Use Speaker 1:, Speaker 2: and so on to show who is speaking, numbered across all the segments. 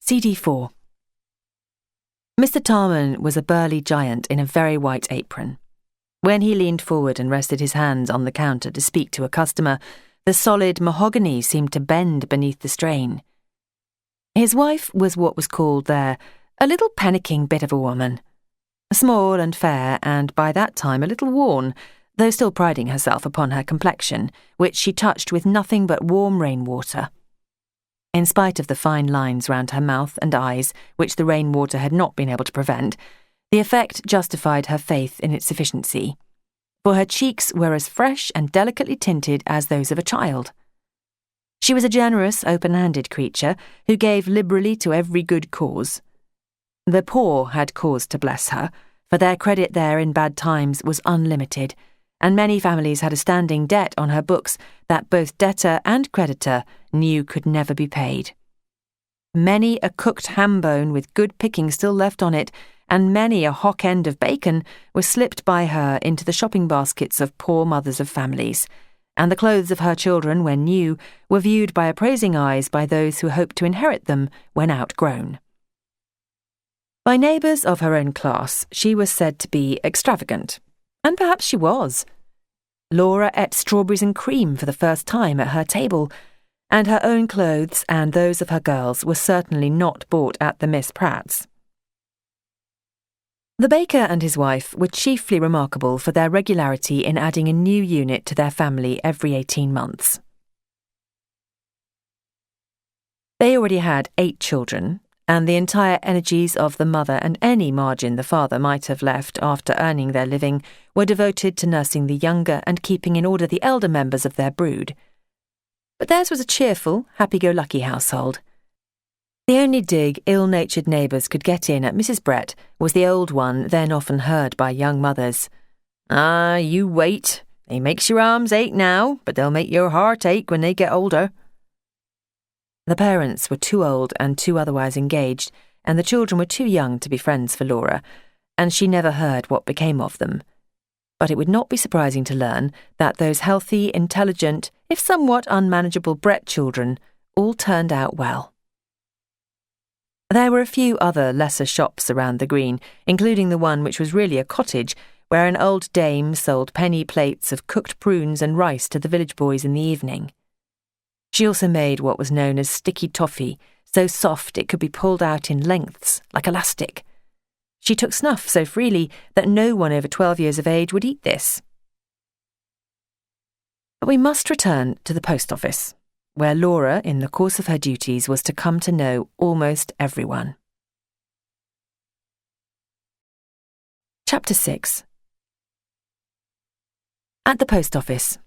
Speaker 1: CD4. Mr. Tarman was a burly giant in a very white apron. When he leaned forward and rested his hands on the counter to speak to a customer, the solid mahogany seemed to bend beneath the strain. His wife was what was called there a little panicking bit of a woman. Small and fair, and by that time a little worn, though still priding herself upon her complexion, which she touched with nothing but warm rainwater. In spite of the fine lines round her mouth and eyes, which the rainwater had not been able to prevent, the effect justified her faith in its sufficiency, for her cheeks were as fresh and delicately tinted as those of a child. She was a generous, open-handed creature who gave liberally to every good cause. The poor had cause to bless her, for their credit there in bad times was unlimited, and many families had a standing debt on her books that both debtor and creditor knew could never be paid. Many a cooked ham bone with good picking still left on it, and many a hock end of bacon was slipped by her into the shopping baskets of poor mothers of families, and the clothes of her children, when new, were viewed by appraising eyes by those who hoped to inherit them when outgrown. By neighbours of her own class, she was said to be extravagant, and perhaps she was. Laura ate strawberries and cream for the first time at her table, and her own clothes and those of her girls were certainly not bought at the Miss Pratts'. The baker and his wife were chiefly remarkable for their regularity in adding a new unit to their family every 18 months. They already had 8 children, and the entire energies of the mother and any margin the father might have left after earning their living were devoted to nursing the younger and keeping in order the elder members of their brood. But theirs was a cheerful, happy-go-lucky household. The only dig ill-natured neighbours could get in at Mrs. Brett was the old one then often heard by young mothers. "Ah, you wait. They makes your arms ache now, but they'll make your heart ache when they get older." The parents were too old and too otherwise engaged, and the children were too young to be friends for Laura, and she never heard what became of them. But it would not be surprising to learn that those healthy, intelligent, if somewhat unmanageable Brett children all turned out well. There were a few other lesser shops around the green, including the one which was really a cottage, where an old dame sold penny plates of cooked prunes and rice to the village boys in the evening. She also made what was known as sticky toffee, so soft it could be pulled out in lengths, like elastic. She took snuff so freely that no one over 12 years of age would eat this. But we must return to the post office, where Laura, in the course of her duties, was to come to know almost everyone. Chapter 6. At the post office.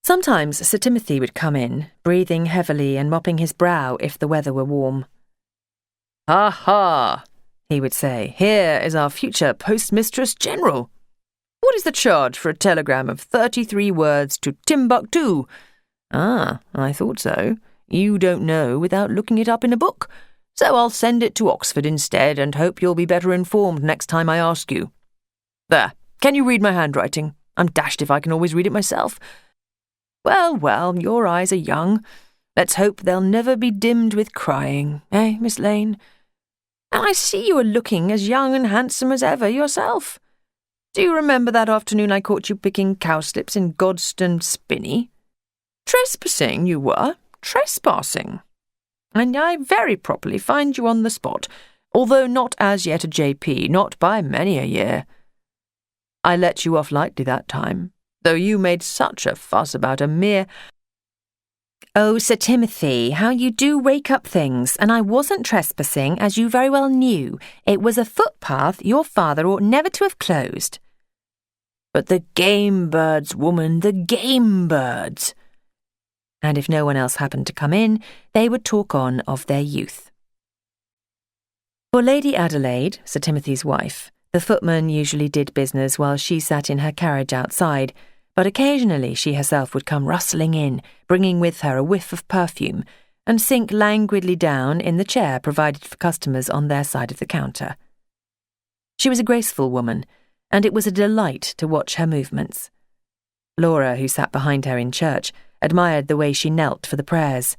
Speaker 1: Sometimes Sir Timothy would come in, breathing heavily and mopping his brow if the weather were warm. "Ha ha," he would say, "here is our future Postmistress General. What is the charge for a telegram of 33 words to Timbuktu? Ah, I thought so. You don't know without looking it up in a book, so I'll send it to Oxford instead and hope you'll be better informed next time I ask you. There, can you read my handwriting? I'm dashed if I can always read it myself. Well, well, your eyes are young. Let's hope they'll never be dimmed with crying, eh, Miss Lane? And I see you are looking as young and handsome as ever yourself. Do you remember that afternoon I caught you picking cowslips in Godstone Spinney? Trespassing you were, trespassing. And I very properly find you on the spot, although not as yet a JP, not by many a year. I let you off lightly that time, though you made such a fuss about a mere— Oh, Sir Timothy, how you do rake up things, and I wasn't trespassing, as you very well knew. It was a footpath your father ought never to have closed. But the game birds, woman, the game birds. And if no one else happened to come in, they would talk on of their youth. For Lady Adelaide, Sir Timothy's wife, the footman usually did business while she sat in her carriage outside, but occasionally she herself would come rustling in, bringing with her a whiff of perfume, and sink languidly down in the chair provided for customers on their side of the counter. She was a graceful woman, and it was a delight to watch her movements. Laura, who sat behind her in church, admired the way she knelt for the prayers.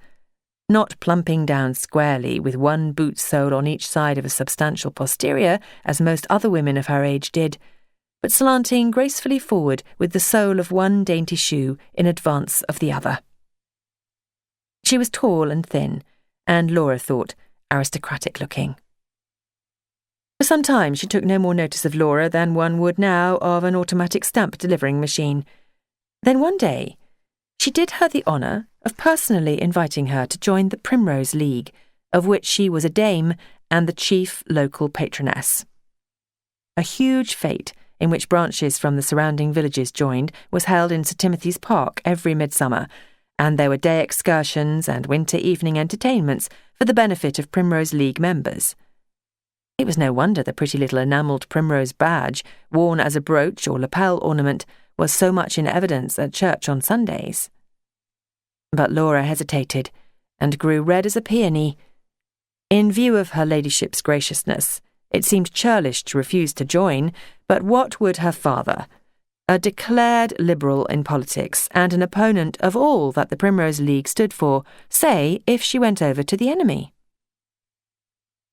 Speaker 1: not plumping down squarely with one boot sole on each side of a substantial posterior, as most other women of her age did, but slanting gracefully forward with the sole of one dainty shoe in advance of the other. She was tall and thin, and Laura thought aristocratic-looking. For some time she took no more notice of Laura than one would now of an automatic stamp-delivering machine. Then one day she did her the honour of personally inviting her to join the Primrose League, of which she was a dame and the chief local patroness. A huge fete, in which branches from the surrounding villages joined, was held in Sir Timothy's Park every midsummer, and there were day excursions and winter evening entertainments for the benefit of Primrose League members. It was no wonder the pretty little enamelled primrose badge, worn as a brooch or lapel ornament, was so much in evidence at church on Sundays. But Laura hesitated, and grew red as a peony. In view of her ladyship's graciousness, it seemed churlish to refuse to join, but what would her father, a declared liberal in politics and an opponent of all that the Primrose League stood for, say if she went over to the enemy?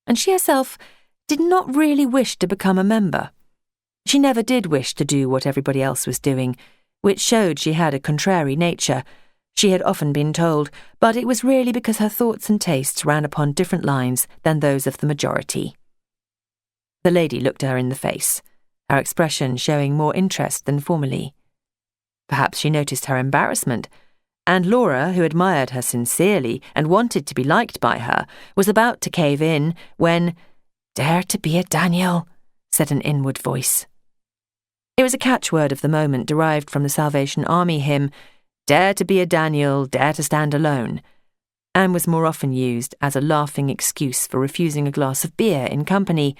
Speaker 1: And she herself did not really wish to become a member. She never did wish to do what everybody else was doing, which showed she had a contrary nature, she had often been told, but it was really because her thoughts and tastes ran upon different lines than those of the majority. The lady looked her in the face, her expression showing more interest than formerly. Perhaps she noticed her embarrassment, and Laura, who admired her sincerely and wanted to be liked by her, was about to cave in when, "Dare to be a Daniel," said an inward voice. It was a catchword of the moment derived from the Salvation Army hymn, "Dare to be a Daniel, dare to stand alone," and was more often used as a laughing excuse for refusing a glass of beer in company,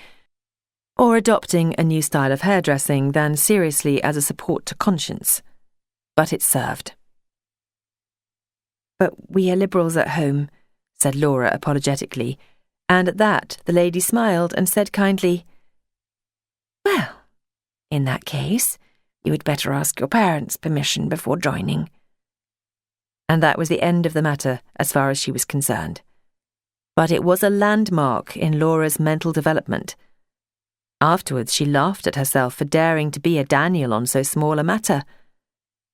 Speaker 1: or adopting a new style of hairdressing than seriously as a support to conscience. But it served. "But we are liberals at home," said Laura apologetically, and at that the lady smiled and said kindly, "Well, in that case, you had better ask your parents' permission before joining." And that was the end of the matter as far as she was concerned. But it was a landmark in Laura's mental development. Afterwards she laughed at herself for daring to be a Daniel on so small a matter.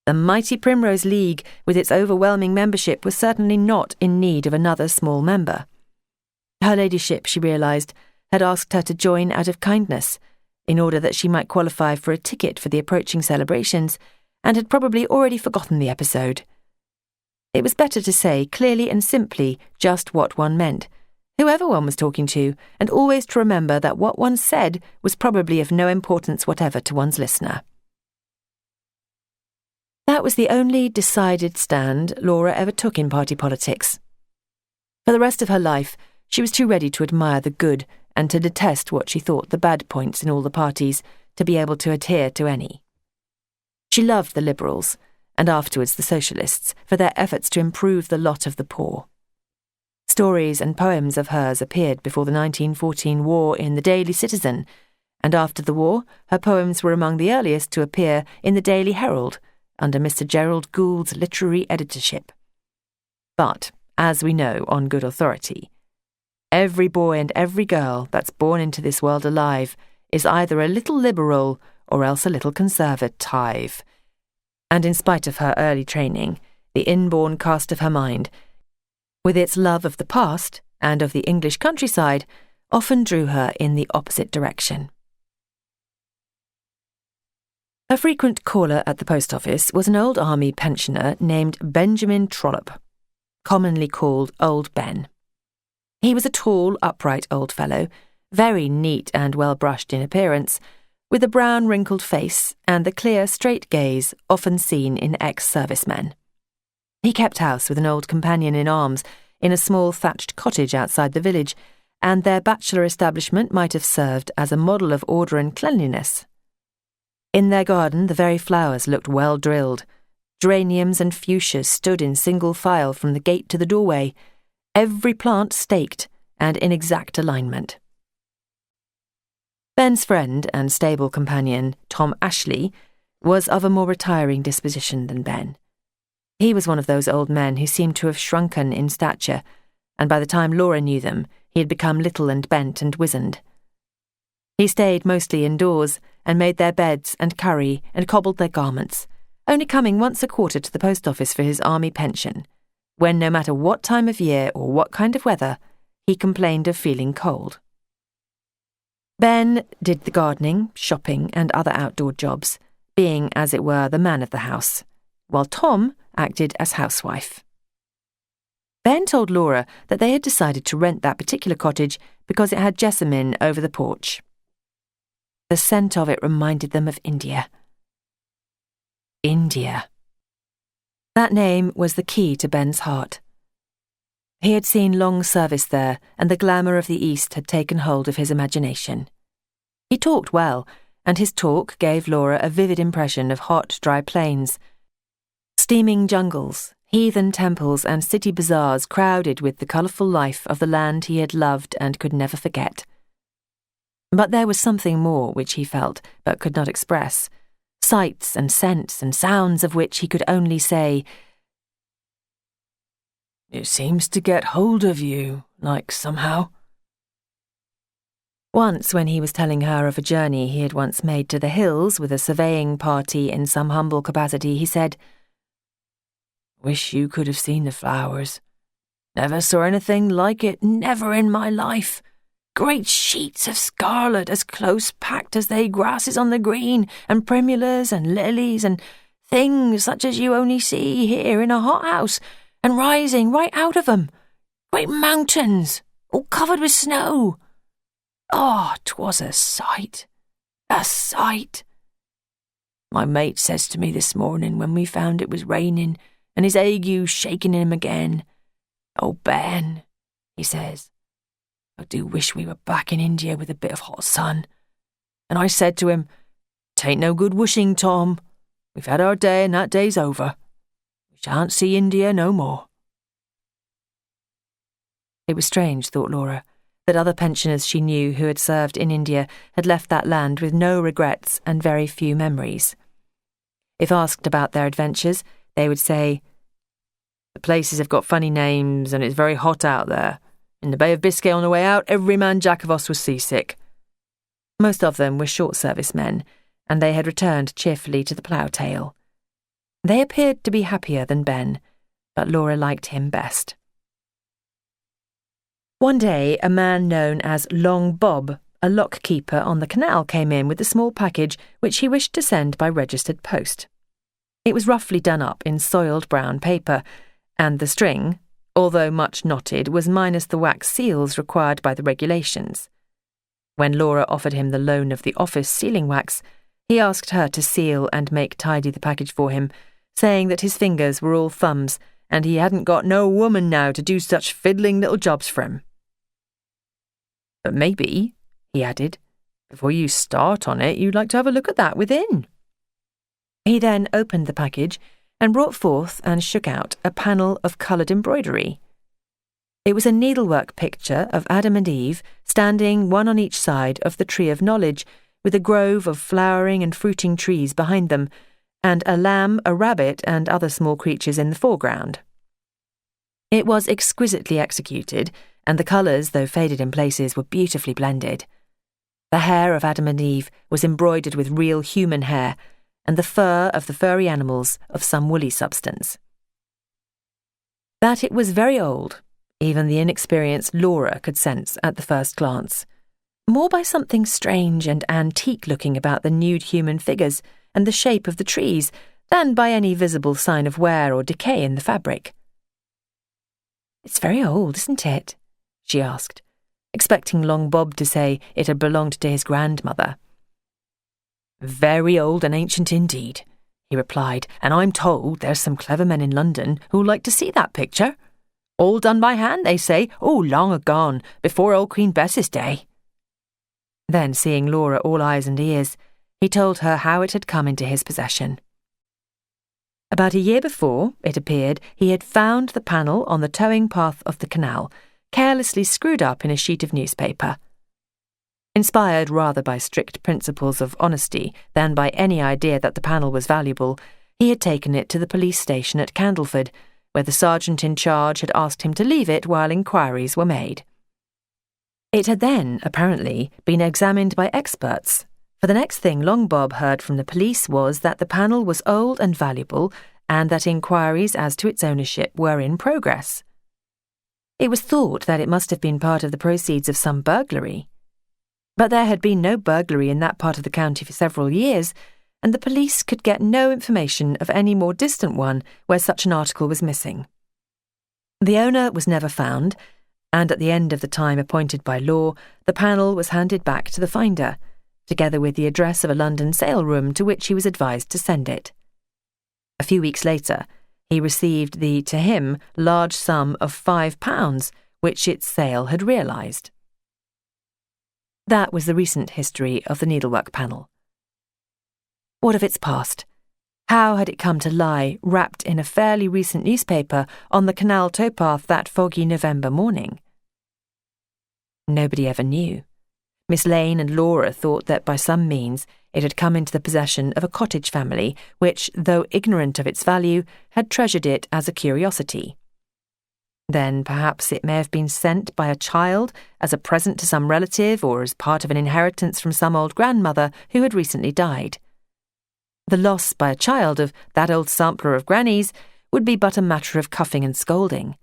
Speaker 1: The mighty Primrose League, with its overwhelming membership, was certainly not in need of another small member. Her ladyship, she realised, had asked her to join out of kindness, in order that she might qualify for a ticket for the approaching celebrations, and had probably already forgotten the episode. It was better to say clearly and simply just what one meant, whoever one was talking to, and always to remember that what one said was probably of no importance whatever to one's listener. That was the only decided stand Laura ever took in party politics. For the rest of her life, she was too ready to admire the good and to detest what she thought the bad points in all the parties to be able to adhere to any. She loved the Liberals, and afterwards the Socialists, for their efforts to improve the lot of the poor. Stories and poems of hers appeared before the 1914 war in the Daily Citizen, and after the war her poems were among the earliest to appear in the Daily Herald, under Mr. Gerald Gould's literary editorship. But, as we know on good authority, every boy and every girl that's born into this world alive is either a little liberal or else a little conservative. And in spite of her early training, the inborn cast of her mind, with its love of the past and of the English countryside, often drew her in the opposite direction. A frequent caller at the post office was an old army pensioner named Benjamin Trollope, commonly called Old Ben. He was a tall, upright old fellow, very neat and well-brushed in appearance, with a brown wrinkled face and the clear, straight gaze often seen in ex-servicemen. He kept house with an old companion in arms in a small thatched cottage outside the village, and their bachelor establishment might have served as a model of order and cleanliness. In their garden the very flowers looked well drilled. Geraniums and fuchsias stood in single file from the gate to the doorway, every plant staked and in exact alignment. Ben's friend and stable companion, Tom Ashley, was of a more retiring disposition than Ben. He was one of those old men who seemed to have shrunken in stature, and by the time Laura knew them, he had become little and bent and wizened. He stayed mostly indoors and made their beds and curry and cobbled their garments, only coming once a quarter to the post office for his army pension, when no matter what time of year or what kind of weather, he complained of feeling cold. Ben did the gardening, shopping, and other outdoor jobs, being, as it were, the man of the house, while Tom acted as housewife. Ben told Laura that they had decided to rent that particular cottage because it had jessamine over the porch. The scent of it reminded them of India. India. That name was the key to Ben's heart. He had seen long service there, and the glamour of the East had taken hold of his imagination. He talked well, and his talk gave Laura a vivid impression of hot, dry plains, steaming jungles, heathen temples, and city bazaars crowded with the colourful life of the land he had loved and could never forget. But there was something more which he felt but could not express, sights and scents and sounds of which he could only say, "It seems to get hold of you, like somehow." Once, when he was telling her of a journey he had once made to the hills with a surveying party in some humble capacity, he said, "Wish you could have seen the flowers. Never saw anything like it, never in my life. Great sheets of scarlet as close-packed as they grasses on the green, and primulas and lilies and things such as you only see here in a hothouse, and rising right out of 'em. Great mountains, all covered with snow. Oh, 'twas a sight, a sight. My mate says to me this morning when we found it was raining and his ague shaking him again, 'Oh, Ben,' he says, 'I do wish we were back in India with a bit of hot sun.' And I said to him, 'Tain't no good wishing, Tom. We've had our day and that day's over. We shan't see India no more.'" It was strange, thought Laura, that other pensioners she knew who had served in India had left that land with no regrets and very few memories. If asked about their adventures, they would say, "The places have got funny names and it's very hot out there. In the Bay of Biscay on the way out, every man jack of us was seasick." Most of them were short-service men, and they had returned cheerfully to the plough-tail. They appeared to be happier than Ben, but Laura liked him best. One day, a man known as Long Bob, a lock-keeper on the canal, came in with a small package which he wished to send by registered post. It was roughly done up in soiled brown paper, and the string, although much knotted, was minus the wax seals required by the regulations. When Laura offered him the loan of the office sealing wax, he asked her to seal and make tidy the package for him, saying that his fingers were all thumbs and he hadn't got no woman now to do such fiddling little jobs for him. "But maybe," he added, "before you start on it, you'd like to have a look at that within." He then opened the package and brought forth and shook out a panel of coloured embroidery. It was a needlework picture of Adam and Eve standing one on each side of the tree of knowledge, with a grove of flowering and fruiting trees behind them, and a lamb, a rabbit, and other small creatures in the foreground. It was exquisitely executed, and the colours, though faded in places, were beautifully blended. The hair of Adam and Eve was embroidered with real human hair, and the fur of the furry animals of some woolly substance. That it was very old, even the inexperienced Laura could sense at the first glance, more by something strange and antique-looking about the nude human figures and the shape of the trees than by any visible sign of wear or decay in the fabric. "It's very old, isn't it?" she asked, expecting Long Bob to say it had belonged to his grandmother. "Very old and ancient indeed," he replied, "and I'm told there's some clever men in London who'll like to see that picture. All done by hand, they say, long agone, before old Queen Bess's day." Then, seeing Laura all eyes and ears, he told her how it had come into his possession. About a year before, it appeared, he had found the panel on the towing path of the canal, carelessly screwed up in a sheet of newspaper. Inspired rather by strict principles of honesty than by any idea that the panel was valuable, he had taken it to the police station at Candleford, where the sergeant in charge had asked him to leave it while inquiries were made. It had then, apparently, been examined by experts, for the next thing Long Bob heard from the police was that the panel was old and valuable and that inquiries as to its ownership were in progress. It was thought that it must have been part of the proceeds of some burglary. But there had been no burglary in that part of the county for several years, and the police could get no information of any more distant one where such an article was missing. The owner was never found, and at the end of the time appointed by law, the panel was handed back to the finder, together with the address of a London sale room to which he was advised to send it. A few weeks later, he received the, to him, large sum of £5, which its sale had realised. That was the recent history of the needlework panel. What of its past? How had it come to lie, wrapped in a fairly recent newspaper, on the canal towpath that foggy November morning? Nobody ever knew. Miss Lane and Laura thought that by some means it had come into the possession of a cottage family which, though ignorant of its value, had treasured it as a curiosity. Then perhaps it may have been sent by a child as a present to some relative or as part of an inheritance from some old grandmother who had recently died. The loss by a child of that old sampler of grannies would be but a matter of cuffing and scolding.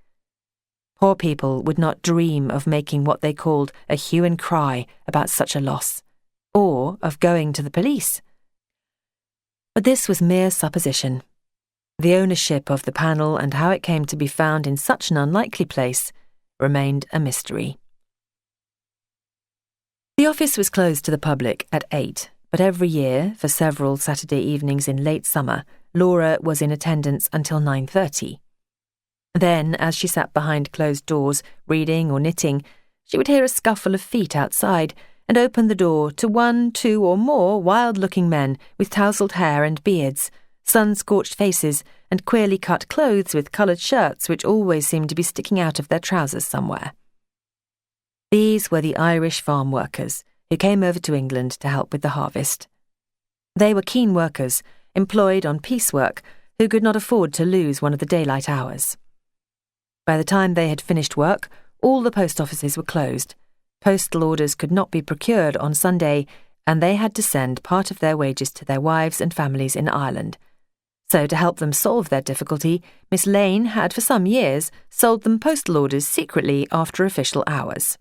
Speaker 1: Poor people would not dream of making what they called a hue and cry about such a loss, or of going to the police. But this was mere supposition. The ownership of the panel and how it came to be found in such an unlikely place remained a mystery. The office was closed to the public at 8, but every year, for several Saturday evenings in late summer, Laura was in attendance until 9:30. Then, as she sat behind closed doors, reading or knitting, she would hear a scuffle of feet outside and open the door to 1, 2, or more wild-looking men with tousled hair and beards, sun-scorched faces, and queerly cut clothes with coloured shirts which always seemed to be sticking out of their trousers somewhere. These were the Irish farm workers who came over to England to help with the harvest. They were keen workers, employed on piecework, who could not afford to lose one of the daylight hours. By the time they had finished work, all the post offices were closed. Postal orders could not be procured on Sunday, and they had to send part of their wages to their wives and families in Ireland. So to help them solve their difficulty, Miss Lane had for some years sold them postal orders secretly after official hours.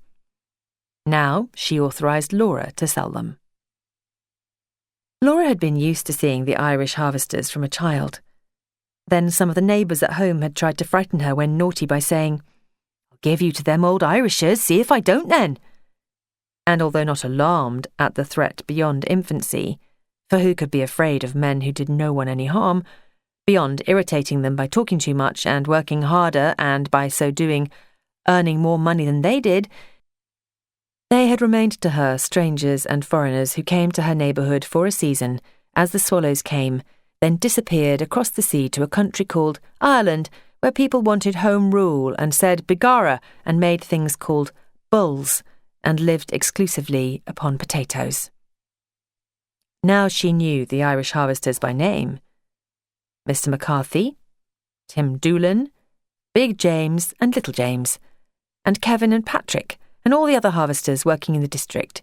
Speaker 1: Now she authorised Laura to sell them. Laura had been used to seeing the Irish harvesters from a child. Then some of the neighbours at home had tried to frighten her when naughty by saying, "I'll give you to them old Irishers, see if I don't then." And although not alarmed at the threat beyond infancy, for who could be afraid of men who did no one any harm, beyond irritating them by talking too much and working harder and, by so doing, earning more money than they did, they had remained to her strangers and foreigners who came to her neighbourhood for a season, as the swallows came, then disappeared across the sea to a country called Ireland, where people wanted home rule and said begorra and made things called bulls and lived exclusively upon potatoes. Now she knew the Irish harvesters by name. Mr. McCarthy, Tim Doolan, Big James and Little James, and Kevin and Patrick, and all the other harvesters working in the district.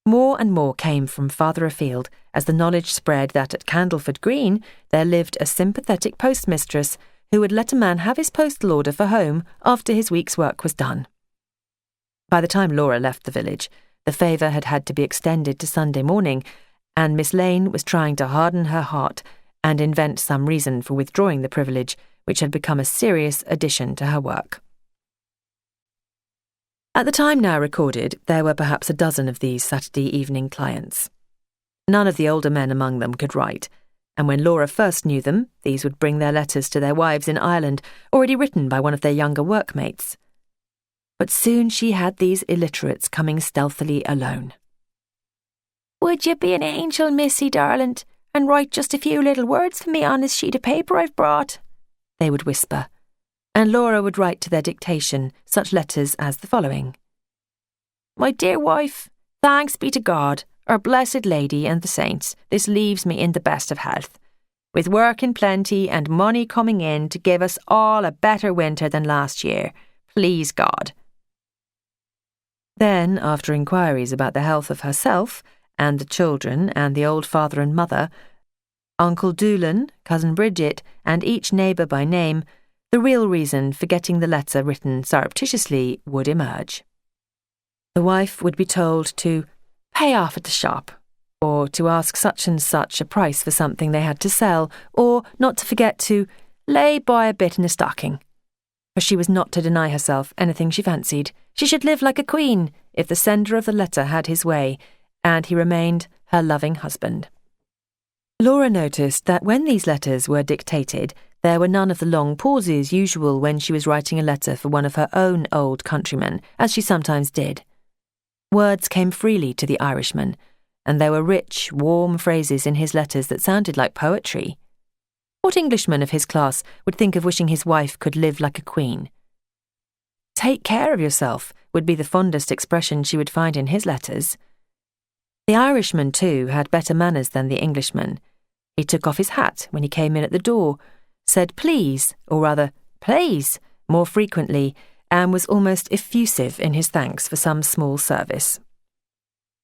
Speaker 1: More and more came from farther afield as the knowledge spread that at Candleford Green there lived a sympathetic postmistress who would let a man have his postal order for home after his week's work was done. By the time Laura left the village, the favour had had to be extended to Sunday morning, and Miss Lane was trying to harden her heart and invent some reason for withdrawing the privilege, which had become a serious addition to her work. At the time now recorded, there were perhaps a dozen of these Saturday evening clients. None of the older men among them could write, and when Laura first knew them, these would bring their letters to their wives in Ireland, already written by one of their younger workmates. But soon she had these illiterates coming stealthily alone. "Would you be an angel, missy, darling, and write just a few little words for me on this sheet of paper I've brought?" they would whisper, and Laura would write to their dictation such letters as the following. "My dear wife, thanks be to God, our blessed Lady and the saints, this leaves me in the best of health. with work in plenty and money coming in to give us all a better winter than last year. Please God. Then, after inquiries about the health of herself and the children and the old father and mother, Uncle Doolan, Cousin Bridget, and each neighbour by name, the real reason for getting the letter written surreptitiously would emerge. The wife would be told to pay off at the shop, or to ask such and such a price for something they had to sell, or not to forget to lay by a bit in a stocking. For she was not to deny herself anything she fancied. She should live like a queen if the sender of the letter had his way, and he remained her loving husband. Laura noticed that when these letters were dictated, there were none of the long pauses usual when she was writing a letter for one of her own old countrymen, as she sometimes did. Words came freely to the Irishman, and there were rich, warm phrases in his letters that sounded like poetry. What Englishman of his class would think of wishing his wife could live like a queen? Take care of yourself would be the fondest expression she would find in his letters. The Irishman, too, had better manners than the Englishman. He took off his hat when he came in at the door, said please, or rather please, more frequently, and was almost effusive in his thanks for some small service.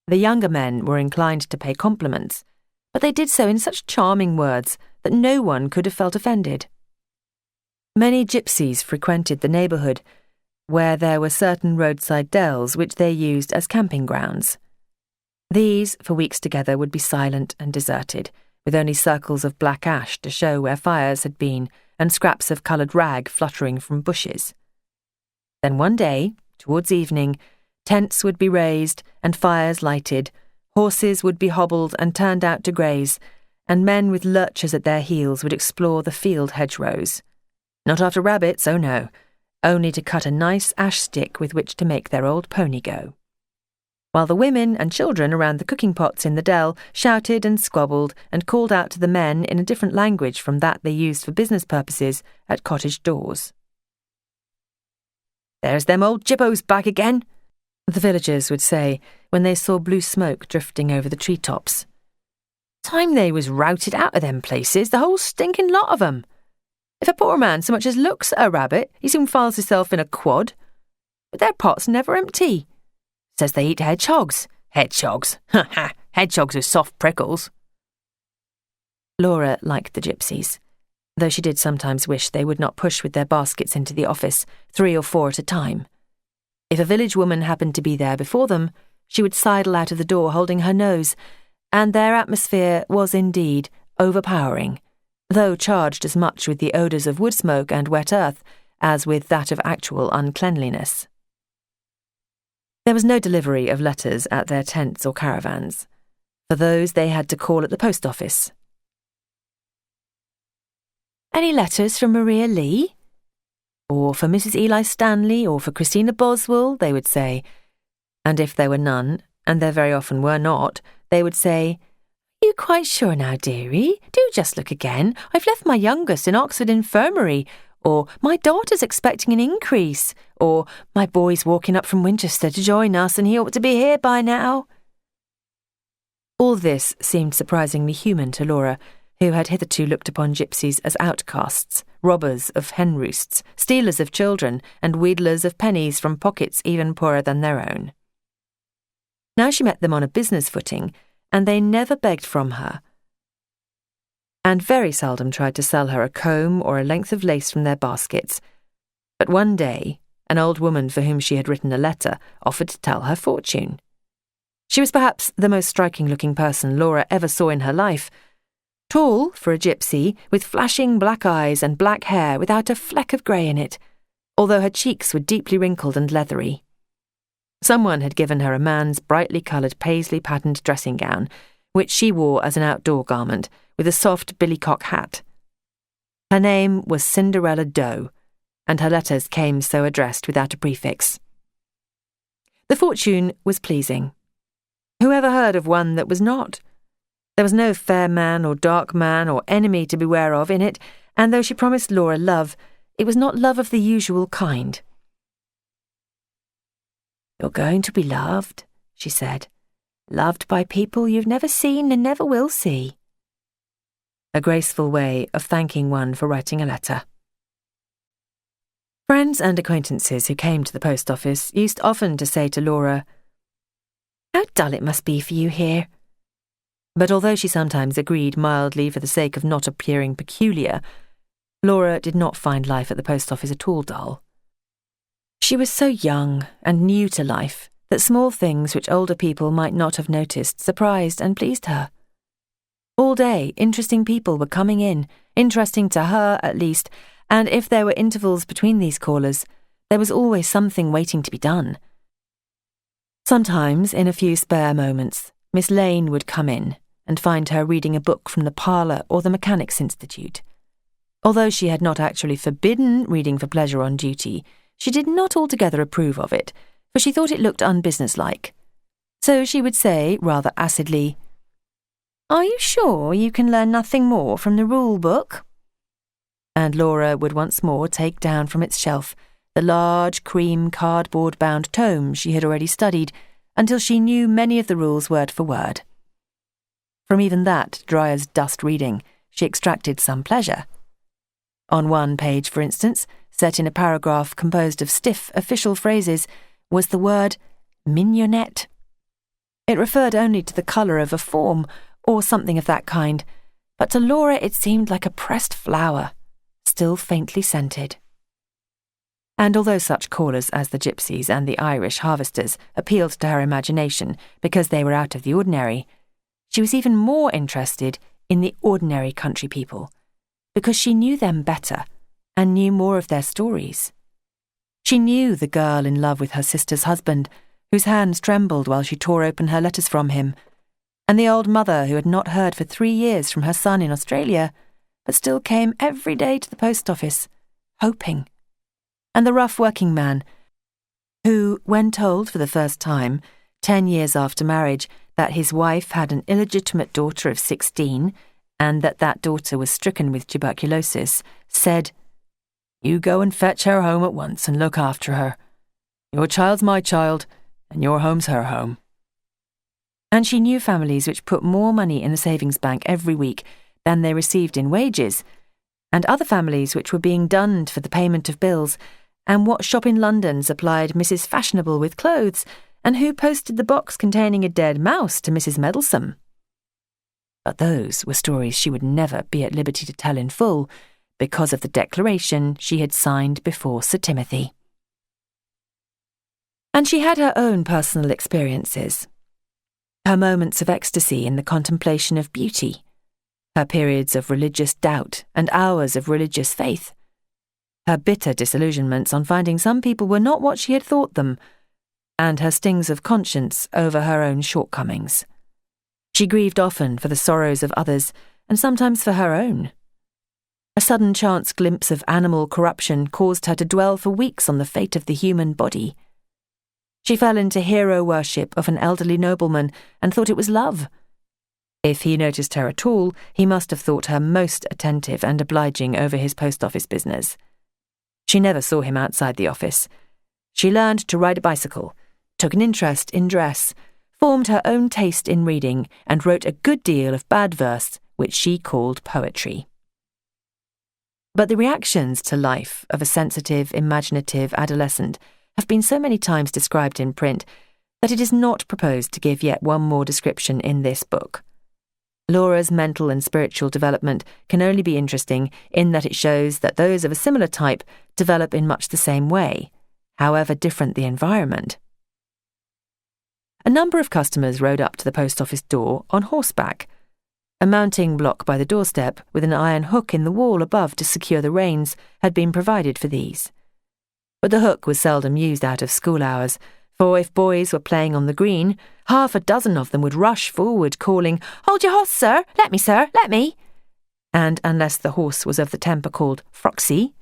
Speaker 1: The younger men were inclined to pay compliments, but they did so in such charming words that no one could have felt offended. Many gypsies frequented the neighbourhood, where there were certain roadside dells which they used as camping grounds. These, for weeks together, would be silent and deserted, with only circles of black ash to show where fires had been and scraps of coloured rag fluttering from bushes. Then one day, towards evening, tents would be raised and fires lighted, horses would be hobbled and turned out to graze, and men with lurchers at their heels would explore the field hedgerows. Not after rabbits, oh no, only to cut a nice ash stick with which to make their old pony go. While the women and children around the cooking pots in the dell shouted and squabbled and called out to the men in a different language from that they used for business purposes at cottage doors. "There's them old jippos back again," the villagers would say when they saw blue smoke drifting over the treetops. "Time they was routed out of them places, the whole stinking lot of 'em. If a poor man so much as looks at a rabbit, he soon files himself in a quad. But their pots never empty. Says they eat hedgehogs. Hedgehogs? Ha ha! Hedgehogs with soft prickles." Laura liked the gypsies, though she did sometimes wish they would not push with their baskets into the office, 3 or 4 at a time. If a village woman happened to be there before them, she would sidle out of the door holding her nose, and their atmosphere was indeed overpowering, though charged as much with the odours of wood smoke and wet earth as with that of actual uncleanliness. There was no delivery of letters at their tents or caravans. For those they had to call at the post office. "Any letters from Maria Lee?" Or for Mrs. Eli Stanley, or for Christina Boswell, they would say. And if there were none, and there very often were not, they would say, "Are you quite sure now, dearie? Do just look again. I've left my youngest in Oxford Infirmary," or "My daughter's expecting an increase," or "My boy's walking up from Winchester to join us and he ought to be here by now." All this seemed surprisingly human to Laura, who had hitherto looked upon gypsies as outcasts, robbers of hen roosts, stealers of children, and wheedlers of pennies from pockets even poorer than their own. Now she met them on a business footing, and they never begged from her, and very seldom tried to sell her a comb or a length of lace from their baskets. But one day, an old woman for whom she had written a letter offered to tell her fortune. She was perhaps the most striking-looking person Laura ever saw in her life, tall for a gypsy, with flashing black eyes and black hair without a fleck of grey in it, although her cheeks were deeply wrinkled and leathery. Someone had given her a man's brightly coloured paisley-patterned dressing gown, which she wore as an outdoor garment, with a soft billycock hat. Her name was Cinderella Doe, and her letters came so addressed without a prefix. The fortune was pleasing. Who ever heard of one that was not? There was no fair man or dark man or enemy to beware of in it, and though she promised Laura love, it was not love of the usual kind. "You're going to be loved," she said. "Loved by people you've never seen and never will see." a graceful way of thanking one for writing a letter. Friends and acquaintances who came to the post office used often to say to Laura, "How dull it must be for you here." But although she sometimes agreed mildly for the sake of not appearing peculiar, Laura did not find life at the post office at all dull. She was so young and new to life that small things which older people might not have noticed surprised and pleased her. All day, interesting people were coming in, interesting to her at least, and if there were intervals between these callers, there was always something waiting to be done. Sometimes, in a few spare moments, Miss Lane would come in and find her reading a book from the parlour or the Mechanics' Institute. Although she had not actually forbidden reading for pleasure on duty, she did not altogether approve of it, for she thought it looked unbusinesslike. So she would say, rather acidly, "Are you sure you can learn nothing more from the rule book?" And Laura would once more take down from its shelf the large cream cardboard-bound tome she had already studied until she knew many of the rules word for word. From even that dry-as-dust reading, she extracted some pleasure. On one page, for instance, set in a paragraph composed of stiff official phrases, was the word mignonette. It referred only to the colour of a form, or something of that kind, but to Laura it seemed like a pressed flower, still faintly scented. And although such callers as the gypsies and the Irish harvesters appealed to her imagination because they were out of the ordinary, she was even more interested in the ordinary country people, because she knew them better and knew more of their stories. She knew the girl in love with her sister's husband, whose hands trembled while she tore open her letters from him, and the old mother who had not heard for 3 years from her son in Australia, but still came every day to the post office, hoping, and the rough working man, who, when told for the first time, 10 years after marriage, that his wife had an illegitimate daughter of 16, and that daughter was stricken with tuberculosis, said, "You go and fetch her home at once and look after her. Your child's my child, and your home's her home." And she knew families which put more money in the savings bank every week than they received in wages, and other families which were being dunned for the payment of bills, and what shop in London supplied Mrs. Fashionable with clothes, and who posted the box containing a dead mouse to Mrs. Meddlesome. But those were stories she would never be at liberty to tell in full, because of the declaration she had signed before Sir Timothy. And she had her own personal experiences. Her moments of ecstasy in the contemplation of beauty, her periods of religious doubt and hours of religious faith, her bitter disillusionments on finding some people were not what she had thought them, and her stings of conscience over her own shortcomings. She grieved often for the sorrows of others, and sometimes for her own. A sudden chance glimpse of animal corruption caused her to dwell for weeks on the fate of the human body. She fell into hero worship of an elderly nobleman and thought it was love. If he noticed her at all, he must have thought her most attentive and obliging over his post office business. She never saw him outside the office. She learned to ride a bicycle, took an interest in dress, formed her own taste in reading, and wrote a good deal of bad verse, which she called poetry. But the reactions to life of a sensitive, imaginative adolescent have been so many times described in print that it is not proposed to give yet one more description in this book. Laura's mental and spiritual development can only be interesting in that it shows that those of a similar type develop in much the same way, however different the environment. A number of customers rode up to the post office door on horseback. A mounting block by the doorstep with an iron hook in the wall above to secure the reins had been provided for these. But the hook was seldom used out of school hours, for if boys were playing on the green, 6 of them would rush forward, calling, "Hold your horse, sir! Let me, sir! Let me!" And unless the horse was of the temper called Froxy,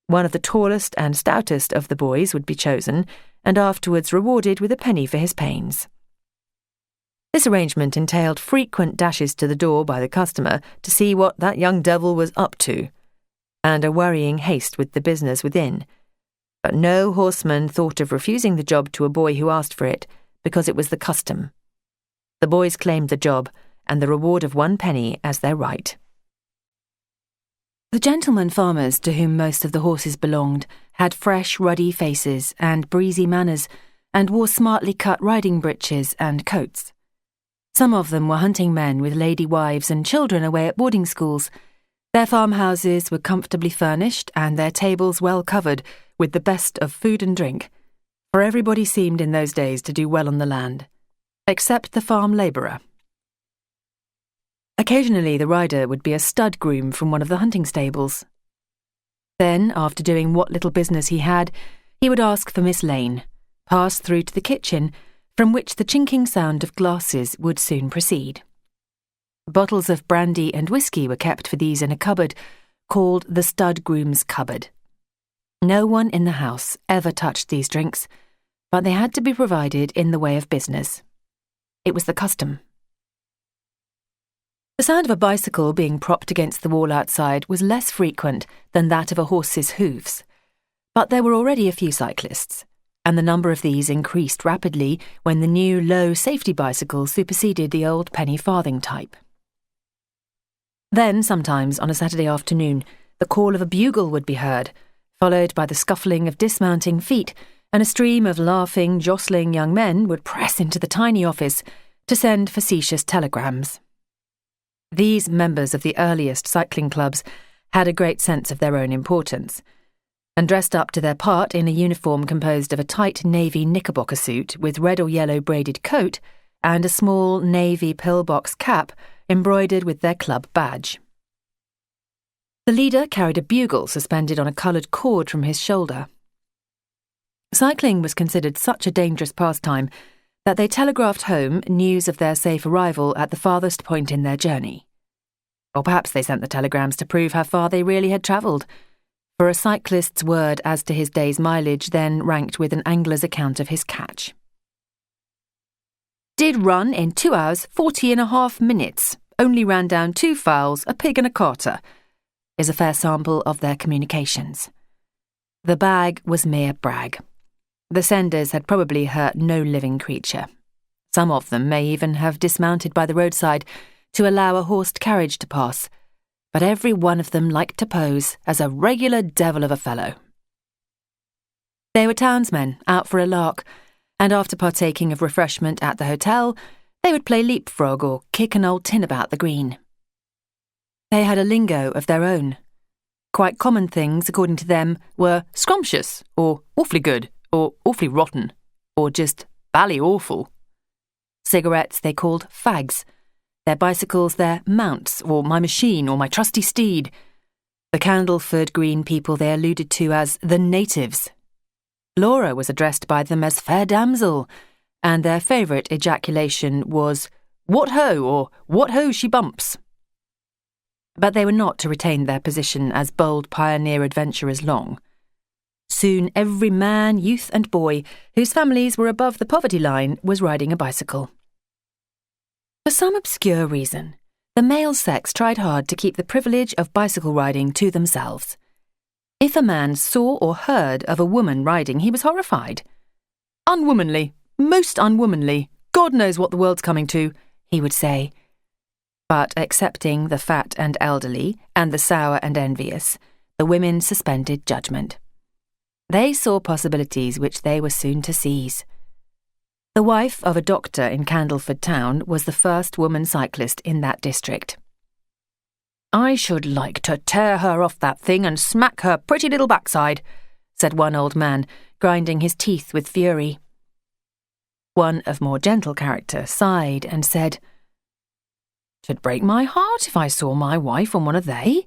Speaker 1: one of the tallest and stoutest of the boys would be chosen, and afterwards rewarded with a penny for his pains. This arrangement entailed frequent dashes to the door by the customer to see what that young devil was up to, and a worrying haste with the business within. But no horseman thought of refusing the job to a boy who asked for it, because it was the custom. The boys claimed the job, and the reward of 1 penny as their right. The gentlemen farmers to whom most of the horses belonged had fresh, ruddy faces and breezy manners, and wore smartly cut riding breeches and coats. Some of them were hunting men with lady wives and children away at boarding schools. Their farmhouses were comfortably furnished and their tables well covered with the best of food and drink, for everybody seemed in those days to do well on the land, except the farm labourer. Occasionally the rider would be a stud groom from one of the hunting stables. Then, after doing what little business he had, he would ask for Miss Lane, pass through to the kitchen, from which the chinking sound of glasses would soon proceed. Bottles of brandy and whisky were kept for these in a cupboard, called the stud groom's cupboard. No one in the house ever touched these drinks, but they had to be provided in the way of business. It was the custom. The sound of a bicycle being propped against the wall outside was less frequent than that of a horse's hoofs, but there were already a few cyclists, and the number of these increased rapidly when the new low safety bicycle superseded the old penny farthing type. Then, sometimes on a Saturday afternoon, the call of a bugle would be heard, followed by the scuffling of dismounting feet, and a stream of laughing, jostling young men would press into the tiny office to send facetious telegrams. These members of the earliest cycling clubs had a great sense of their own importance, and dressed up to their part in a uniform composed of a tight navy knickerbocker suit with red or yellow braided coat and a small navy pillbox cap embroidered with their club badge. The leader carried a bugle suspended on a coloured cord from his shoulder. Cycling was considered such a dangerous pastime that they telegraphed home news of their safe arrival at the farthest point in their journey. Or perhaps they sent the telegrams to prove how far they really had travelled, for a cyclist's word as to his day's mileage then ranked with an angler's account of his catch. Did run in 2 hours 40.5 minutes, only ran down 2 fowls, a pig and a carter, is a fair sample of their communications. The bag was mere brag. The senders had probably hurt no living creature. Some of them may even have dismounted by the roadside to allow a horsed carriage to pass, but every one of them liked to pose as a regular devil of a fellow. They were townsmen out for a lark, and after partaking of refreshment at the hotel, they would play leapfrog or kick an old tin about the green. They had a lingo of their own. Quite common things, according to them, were scrumptious, or awfully good, or awfully rotten, or just bally awful. Cigarettes they called fags, their bicycles their mounts, or my machine, or my trusty steed. The Candleford Green people they alluded to as the natives. Laura was addressed by them as fair damsel, and their favourite ejaculation was, "What ho!" or "What ho, she bumps!" But they were not to retain their position as bold pioneer adventurers long. Soon every man, youth and boy whose families were above the poverty line was riding a bicycle. For some obscure reason, the male sex tried hard to keep the privilege of bicycle riding to themselves. If a man saw or heard of a woman riding, he was horrified. "Unwomanly, most unwomanly, God knows what the world's coming to," he would say. But accepting the fat and elderly and the sour and envious, the women suspended judgment. They saw possibilities which they were soon to seize. The wife of a doctor in Candleford town was the first woman cyclist in that district. "I should like to tear her off that thing and smack her pretty little backside," said one old man, grinding his teeth with fury. One of more gentle character sighed and said, "'Twould break my heart if I saw my wife on one of they,"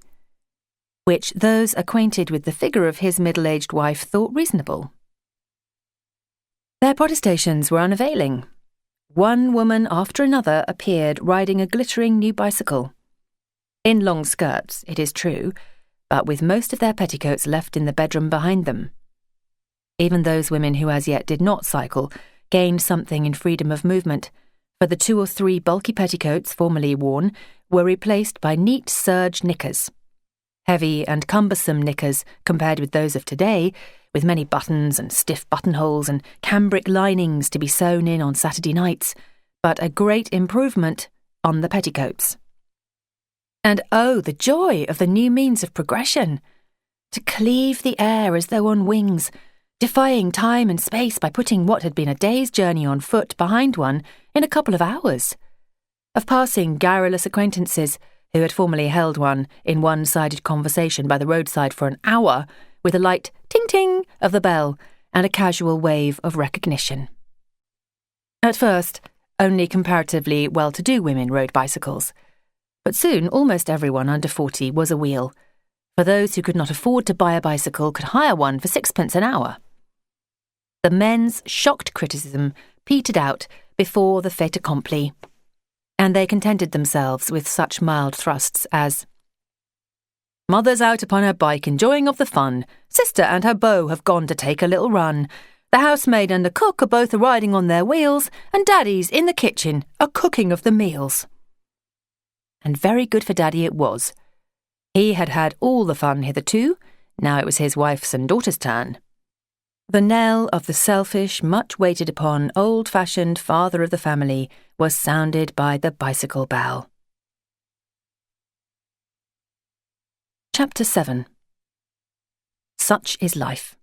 Speaker 1: which those acquainted with the figure of his middle-aged wife thought reasonable. Their protestations were unavailing. One woman after another appeared riding a glittering new bicycle. In long skirts, it is true, but with most of their petticoats left in the bedroom behind them. Even those women who as yet did not cycle gained something in freedom of movement, for the 2 or 3 bulky petticoats formerly worn were replaced by neat serge knickers. Heavy and cumbersome knickers compared with those of today, with many buttons and stiff buttonholes and cambric linings to be sewn in on Saturday nights, but a great improvement on the petticoats. And oh, the joy of the new means of progression! To cleave the air as though on wings, defying time and space by putting what had been a day's journey on foot behind one in a couple of hours. Of passing garrulous acquaintances who had formerly held one in one-sided conversation by the roadside for an hour with a light ting-ting of the bell and a casual wave of recognition. At first, only comparatively well-to-do women rode bicycles, but soon almost everyone under 40 was a wheel, for those who could not afford to buy a bicycle could hire one for 6p an hour. The men's shocked criticism petered out before the fait accompli, and they contented themselves with such mild thrusts as, "Mother's out upon her bike enjoying of the fun. Sister and her beau have gone to take a little run. The housemaid and the cook are both a-riding on their wheels, and Daddy's in the kitchen a-cooking of the meals." And very good for Daddy it was. He had had all the fun hitherto, now it was his wife's and daughter's turn. The knell of the selfish, much-waited-upon, old-fashioned father of the family was sounded by the bicycle bell. Chapter 7. Such is Life.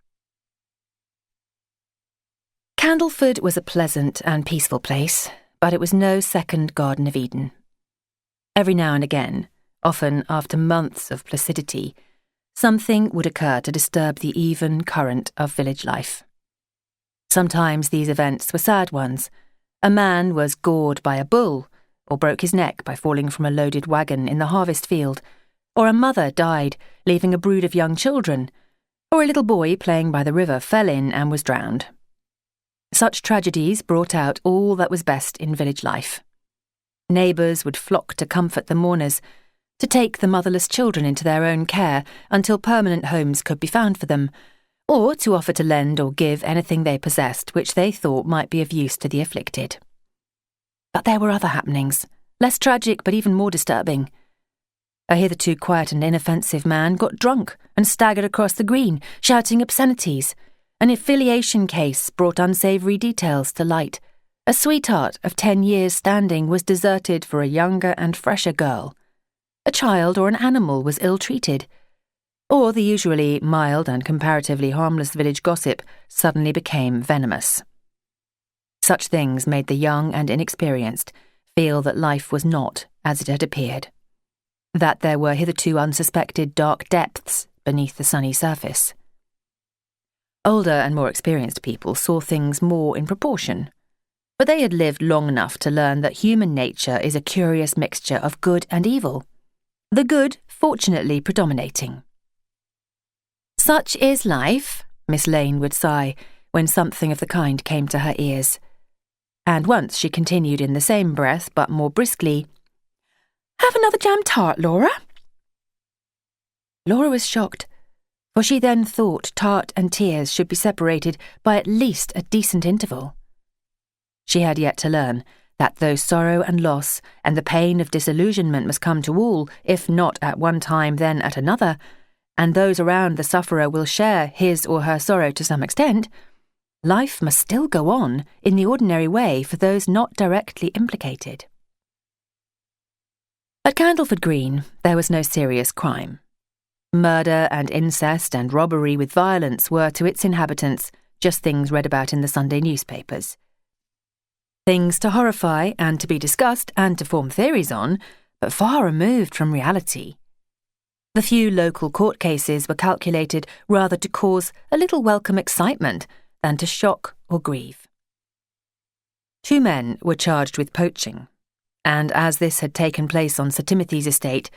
Speaker 1: Candleford was a pleasant and peaceful place, but it was no second Garden of Eden. Every now and again, often after months of placidity, something would occur to disturb the even current of village life. Sometimes these events were sad ones. A man was gored by a bull, or broke his neck by falling from a loaded wagon in the harvest field, or a mother died, leaving a brood of young children, or a little boy playing by the river fell in and was drowned. Such tragedies brought out all that was best in village life. Neighbours would flock to comfort the mourners, to take the motherless children into their own care until permanent homes could be found for them, or to offer to lend or give anything they possessed which they thought might be of use to the afflicted. But there were other happenings, less tragic but even more disturbing. A hitherto quiet and inoffensive man got drunk and staggered across the green, shouting obscenities. An affiliation case brought unsavoury details to light. A sweetheart of 10 years' standing was deserted for a younger and fresher girl. A child or an animal was ill-treated. Or the usually mild and comparatively harmless village gossip suddenly became venomous. Such things made the young and inexperienced feel that life was not as it had appeared, that there were hitherto unsuspected dark depths beneath the sunny surface. Older and more experienced people saw things more in proportion, but they had lived long enough to learn that human nature is a curious mixture of good and evil, the good fortunately predominating. "Such is life," Miss Lane would sigh when something of the kind came to her ears. And once she continued in the same breath, but more briskly, "Have another jam tart, Laura?" Laura was shocked, for she then thought tart and tears should be separated by at least a decent interval. She had yet to learn that though sorrow and loss and the pain of disillusionment must come to all, if not at one time then at another, and those around the sufferer will share his or her sorrow to some extent, life must still go on in the ordinary way for those not directly implicated. At Candleford Green there was no serious crime. Murder and incest and robbery with violence were to its inhabitants just things read about in the Sunday newspapers. Things to horrify and to be discussed and to form theories on, but far removed from reality. The few local court cases were calculated rather to cause a little welcome excitement than to shock or grieve. 2 men were charged with poaching, and as this had taken place on Sir Timothy's estate,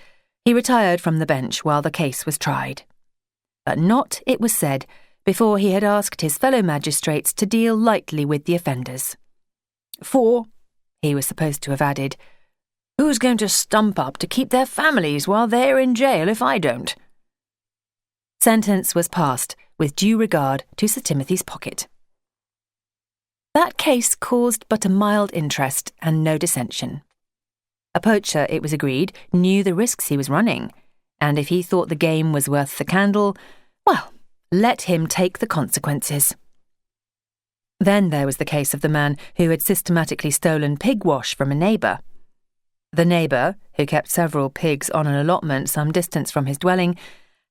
Speaker 1: he retired from the bench while the case was tried. But not, it was said, before he had asked his fellow magistrates to deal lightly with the offenders. "For," he was supposed to have added, "who's going to stump up to keep their families while they're in jail if I don't?" Sentence was passed with due regard to Sir Timothy's pocket. That case caused but a mild interest and no dissension. A poacher, it was agreed, knew the risks he was running, and if he thought the game was worth the candle, well, let him take the consequences. Then there was the case of the man who had systematically stolen pig wash from a neighbour. The neighbour, who kept several pigs on an allotment some distance from his dwelling,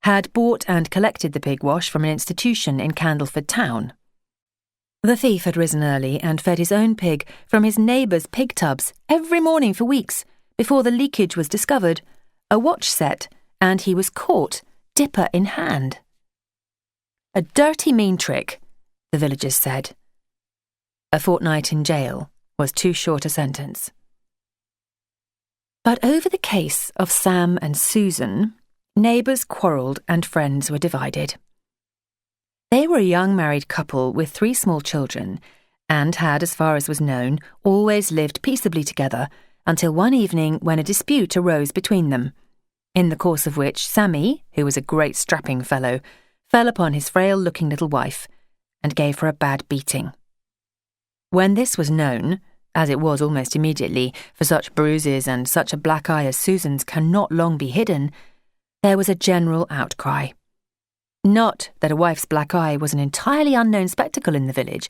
Speaker 1: had bought and collected the pig wash from an institution in Candleford town. The thief had risen early and fed his own pig from his neighbour's pig tubs every morning for weeks before the leakage was discovered, a watch set, and he was caught, dipper in hand. A dirty mean trick, the villagers said. A fortnight in jail was too short a sentence. But over the case of Sam and Susan, neighbours quarrelled and friends were divided. They were a young married couple with 3 small children and had, as far as was known, always lived peaceably together until one evening when a dispute arose between them, in the course of which Sammy, who was a great strapping fellow, fell upon his frail-looking little wife and gave her a bad beating. When this was known, as it was almost immediately, for such bruises and such a black eye as Susan's cannot long be hidden, there was a general outcry. Not that a wife's black eye was an entirely unknown spectacle in the village,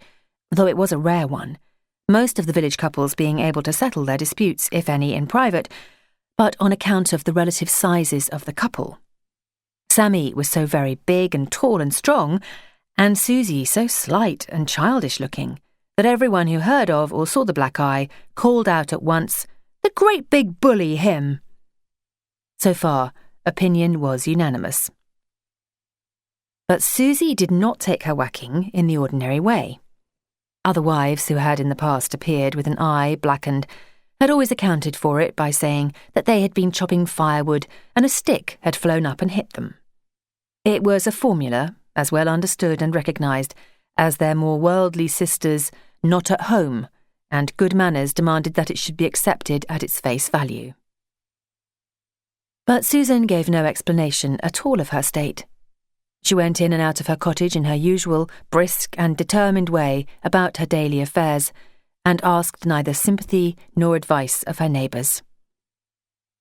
Speaker 1: though it was a rare one, most of the village couples being able to settle their disputes, if any, in private, but on account of the relative sizes of the couple. Sammy was so very big and tall and strong, and Susie so slight and childish-looking, that everyone who heard of or saw the black eye called out at once, "The great big bully, him!" So far, opinion was unanimous. But Susie did not take her whacking in the ordinary way. Other wives who had in the past appeared with an eye blackened had always accounted for it by saying that they had been chopping firewood and a stick had flown up and hit them. It was a formula, as well understood and recognised, as their more worldly sisters' "not at home," and good manners demanded that it should be accepted at its face value. But Susan gave no explanation at all of her state. She went in and out of her cottage in her usual brisk and determined way about her daily affairs, and asked neither sympathy nor advice of her neighbours.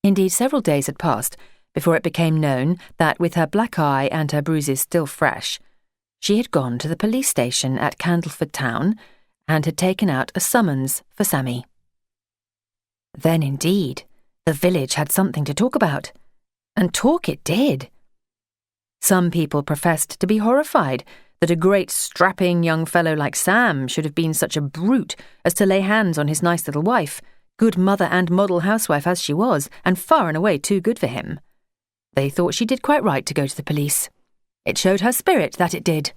Speaker 1: Indeed, several days had passed before it became known that, with her black eye and her bruises still fresh, she had gone to the police station at Candleford town and had taken out a summons for Sammy. Then, indeed, the village had something to talk about, and talk it did. Some people professed to be horrified that a great strapping young fellow like Sam should have been such a brute as to lay hands on his nice little wife, good mother and model housewife as she was, and far and away too good for him. They thought she did quite right to go to the police. It showed her spirit, that it did.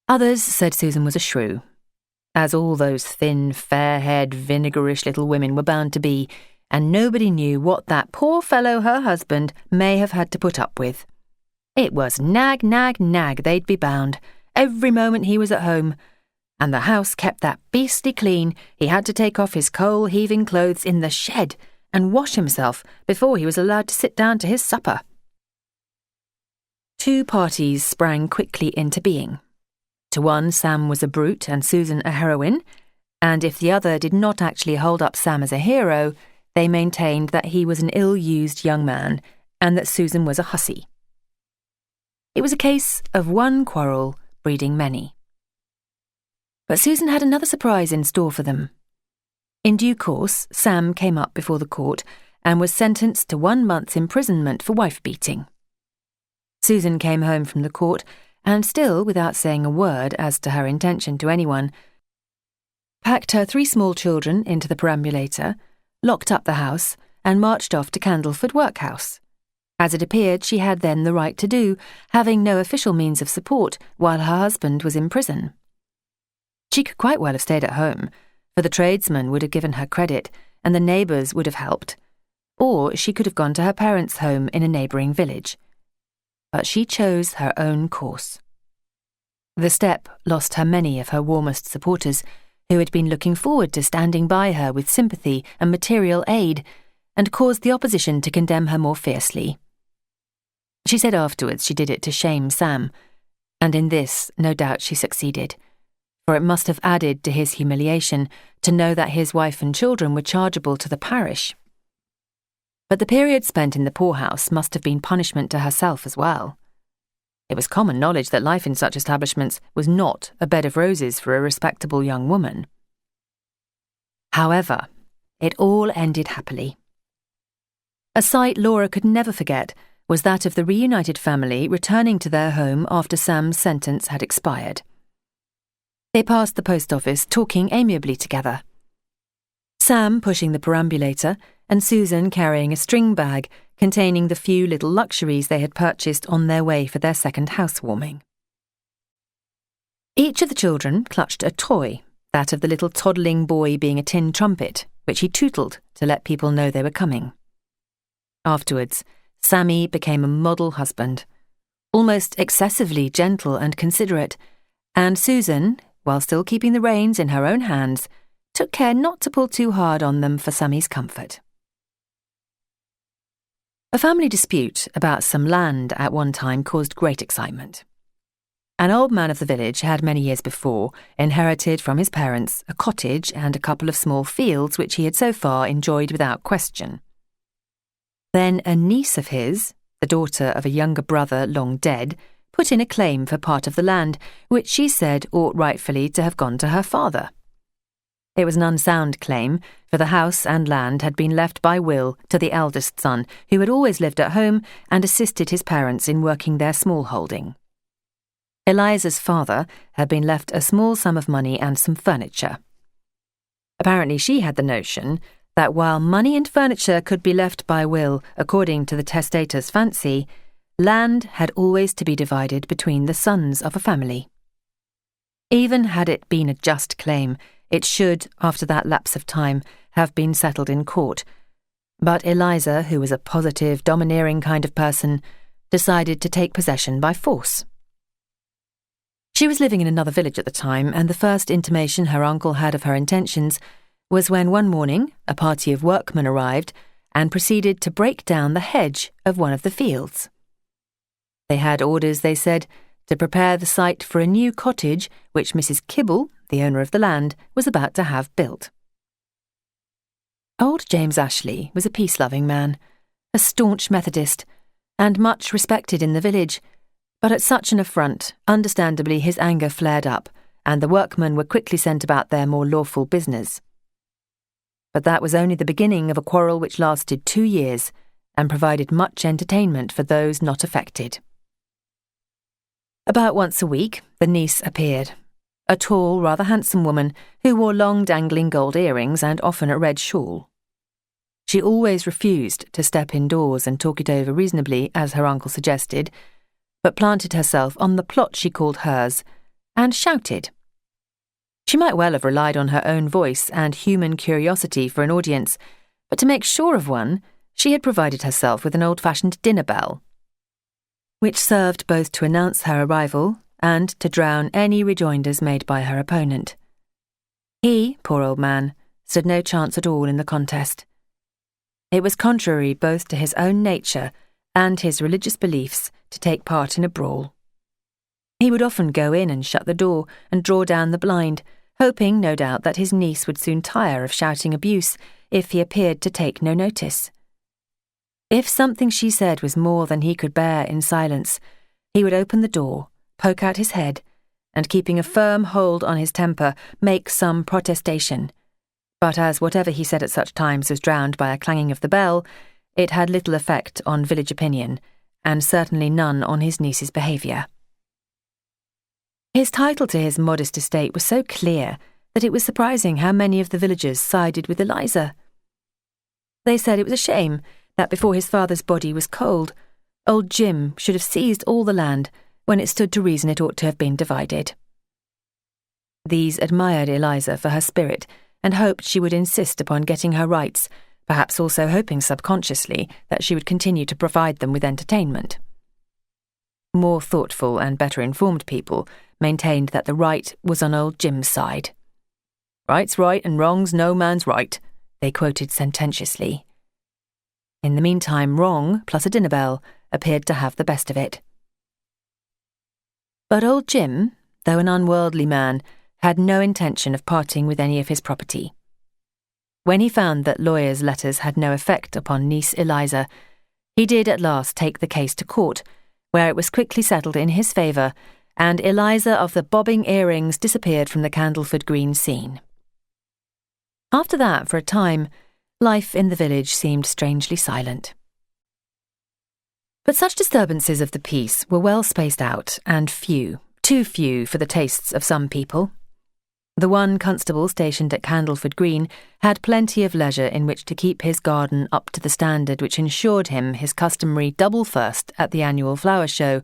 Speaker 1: Others said Susan was a shrew, as all those thin, fair-haired, vinegarish little women were bound to be, and nobody knew what that poor fellow, her husband, may have had to put up with. It was nag, nag, nag, they'd be bound, every moment he was at home, and the house kept that beastly clean he had to take off his coal-heaving clothes in the shed and wash himself before he was allowed to sit down to his supper. 2 parties sprang quickly into being. To one, Sam was a brute and Susan a heroine, and if the other did not actually hold up Sam as a hero, they maintained that he was an ill-used young man and that Susan was a hussy. It was a case of one quarrel breeding many. But Susan had another surprise in store for them. In due course, Sam came up before the court and was sentenced to 1 month's imprisonment for wife-beating. Susan came home from the court and, still without saying a word as to her intention to anyone, packed her 3 small children into the perambulator, locked up the house, and marched off to Candleford workhouse, as it appeared she had then the right to do, having no official means of support while her husband was in prison. She could quite well have stayed at home, for the tradesmen would have given her credit and the neighbours would have helped, or she could have gone to her parents' home in a neighbouring village. But she chose her own course. The step lost her many of her warmest supporters, who had been looking forward to standing by her with sympathy and material aid, and caused the opposition to condemn her more fiercely. She said afterwards she did it to shame Sam, and in this, no doubt, she succeeded, for it must have added to his humiliation to know that his wife and children were chargeable to the parish. But the period spent in the poorhouse must have been punishment to herself as well. It was common knowledge that life in such establishments was not a bed of roses for a respectable young woman. However, it all ended happily. A sight Laura could never forget was that of the reunited family returning to their home after Sam's sentence had expired. They passed the post office talking amiably together. Sam pushing the perambulator and Susan carrying a string bag containing the few little luxuries they had purchased on their way for their second housewarming. Each of the children clutched a toy, that of the little toddling boy being a tin trumpet, which he tootled to let people know they were coming. Afterwards, Sammy became a model husband, almost excessively gentle and considerate, and Susan, while still keeping the reins in her own hands, took care not to pull too hard on them for Sammy's comfort. A family dispute about some land at one time caused great excitement. An old man of the village had many years before inherited from his parents a cottage and a couple of small fields which he had so far enjoyed without question. Then a niece of his, the daughter of a younger brother long dead, put in a claim for part of the land, which she said ought rightfully to have gone to her father. It was an unsound claim, for the house and land had been left by will to the eldest son, who had always lived at home and assisted his parents in working their small holding. Eliza's father had been left a small sum of money and some furniture. Apparently she had the notion that while money and furniture could be left by will according to the testator's fancy, land had always to be divided between the sons of a family. Even had it been a just claim, it should, after that lapse of time, have been settled in court. But Eliza, who was a positive, domineering kind of person, decided to take possession by force. She was living in another village at the time, and the first intimation her uncle had of her intentions was when one morning a party of workmen arrived and proceeded to break down the hedge of one of the fields. They had orders, they said, to prepare the site for a new cottage which Mrs. Kibble, the owner of the land, was about to have built. Old James Ashley was a peace-loving man, a staunch Methodist, and much respected in the village, but at such an affront, understandably his anger flared up, and the workmen were quickly sent about their more lawful business. But that was only the beginning of a quarrel which lasted 2 years, and provided much entertainment for those not affected. About once a week, the niece appeared, a tall, rather handsome woman who wore long dangling gold earrings and often a red shawl. She always refused to step indoors and talk it over reasonably, as her uncle suggested, but planted herself on the plot she called hers, and shouted. She might well have relied on her own voice and human curiosity for an audience, but to make sure of one, she had provided herself with an old-fashioned dinner bell, which served both to announce her arrival and to drown any rejoinders made by her opponent. He, poor old man, stood no chance at all in the contest. It was contrary both to his own nature and his religious beliefs to take part in a brawl. He would often go in and shut the door and draw down the blind, hoping, no doubt, that his niece would soon tire of shouting abuse if he appeared to take no notice. If something she said was more than he could bear in silence, he would open the door, poke out his head, and keeping a firm hold on his temper, make some protestation. But as whatever he said at such times was drowned by a clanging of the bell, it had little effect on village opinion, and certainly none on his niece's behaviour. His title to his modest estate was so clear that it was surprising how many of the villagers sided with Eliza. They said it was a shame that before his father's body was cold, old Jim should have seized all the land when it stood to reason it ought to have been divided. These admired Eliza for her spirit and hoped she would insist upon getting her rights, perhaps also hoping subconsciously that she would continue to provide them with entertainment. More thoughtful and better informed people maintained that the right was on old Jim's side. "Right's right and wrong's no man's right," they quoted sententiously. In the meantime, wrong, plus a dinner bell, appeared to have the best of it. But old Jim, though an unworldly man, had no intention of parting with any of his property. When he found that lawyers' letters had no effect upon niece Eliza, he did at last take the case to court, where it was quickly settled in his favour, and Eliza of the bobbing earrings disappeared from the Candleford Green scene. After that, for a time, life in the village seemed strangely silent. But such disturbances of the peace were well spaced out and few, too few for the tastes of some people. The one constable stationed at Candleford Green had plenty of leisure in which to keep his garden up to the standard which ensured him his customary double first at the annual flower show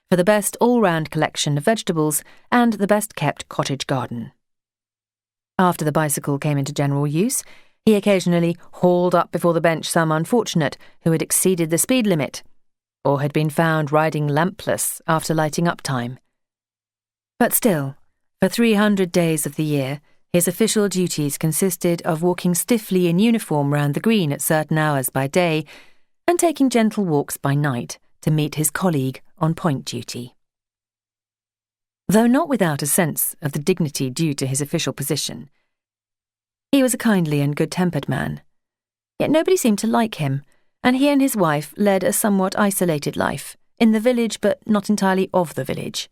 Speaker 1: for the best all-round collection of vegetables and the best-kept cottage garden. After the bicycle came into general use, he occasionally hauled up before the bench some unfortunate who had exceeded the speed limit, or had been found riding lampless after lighting up time. But still, for 300 days of the year, his official duties consisted of walking stiffly in uniform round the green at certain hours by day and taking gentle walks by night to meet his colleague on point duty. Though not without a sense of the dignity due to his official position, he was a kindly and good-tempered man. Yet nobody seemed to like him, and he and his wife led a somewhat isolated life, in the village but not entirely of the village.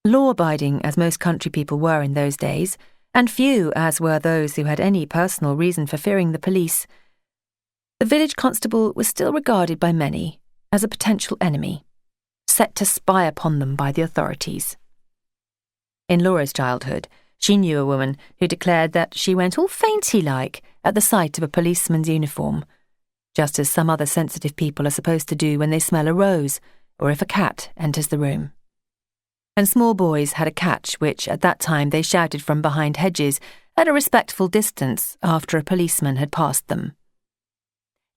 Speaker 1: Law-abiding as most country people were in those days, and few as were those who had any personal reason for fearing the police, the village constable was still regarded by many as a potential enemy, set to spy upon them by the authorities. In Laura's childhood, she knew a woman who declared that she went all fainty-like at the sight of a policeman's uniform, just as some other sensitive people are supposed to do when they smell a rose or if a cat enters the room. And small boys had a catch which at that time they shouted from behind hedges at a respectful distance after a policeman had passed them.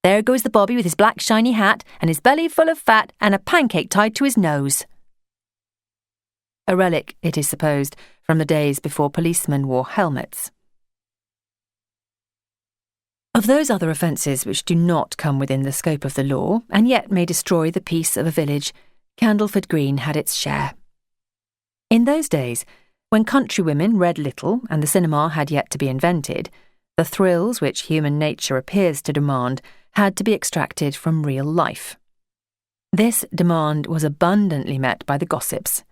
Speaker 1: "There goes the bobby with his black shiny hat and his belly full of fat and a pancake tied to his nose." A relic, it is supposed, from the days before policemen wore helmets. Of those other offences which do not come within the scope of the law and yet may destroy the peace of a village, Candleford Green had its share. In those days, when countrywomen read little and the cinema had yet to be invented, the thrills which human nature appears to demand had to be extracted from real life. This demand was abundantly met by the gossips.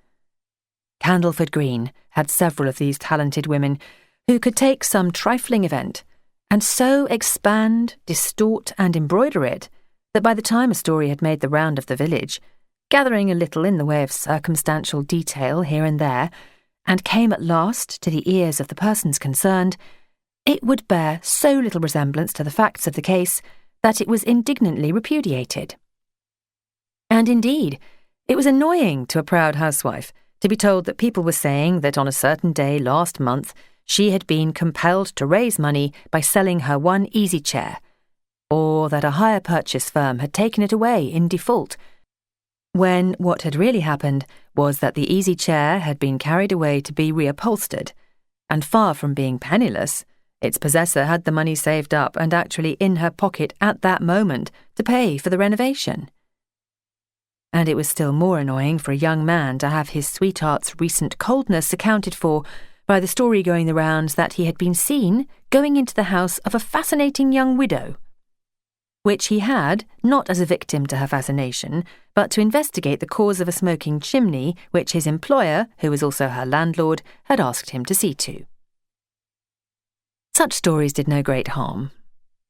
Speaker 1: Candleford Green had several of these talented women who could take some trifling event and so expand, distort and embroider it that by the time a story had made the round of the village, gathering a little in the way of circumstantial detail here and there, and came at last to the ears of the persons concerned, it would bear so little resemblance to the facts of the case that it was indignantly repudiated. And indeed, it was annoying to a proud housewife to be told that people were saying that on a certain day last month she had been compelled to raise money by selling her one easy chair, or that a hire purchase firm had taken it away in default, when what had really happened was that the easy chair had been carried away to be reupholstered, and far from being penniless, its possessor had the money saved up and actually in her pocket at that moment to pay for the renovation. And it was still more annoying for a young man to have his sweetheart's recent coldness accounted for by the story going the rounds that he had been seen going into the house of a fascinating young widow, which he had, not as a victim to her fascination, but to investigate the cause of a smoking chimney which his employer, who was also her landlord, had asked him to see to. Such stories did no great harm.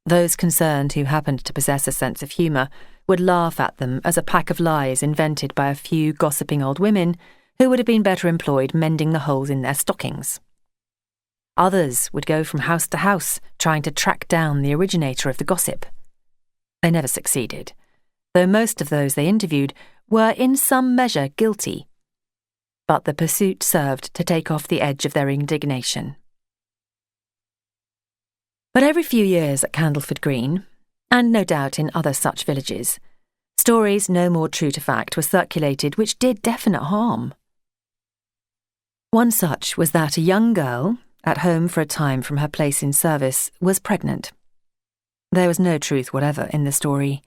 Speaker 1: Those concerned who happened to possess a sense of humour would laugh at them as a pack of lies invented by a few gossiping old women who would have been better employed mending the holes in their stockings. Others would go from house to house trying to track down the originator of the gossip. They never succeeded, though most of those they interviewed were in some measure guilty. But the pursuit served to take off the edge of their indignation. But every few years at Candleford Green, and no doubt in other such villages, stories no more true to fact were circulated which did definite harm. One such was that a young girl, at home for a time from her place in service, was pregnant. There was no truth whatever in the story.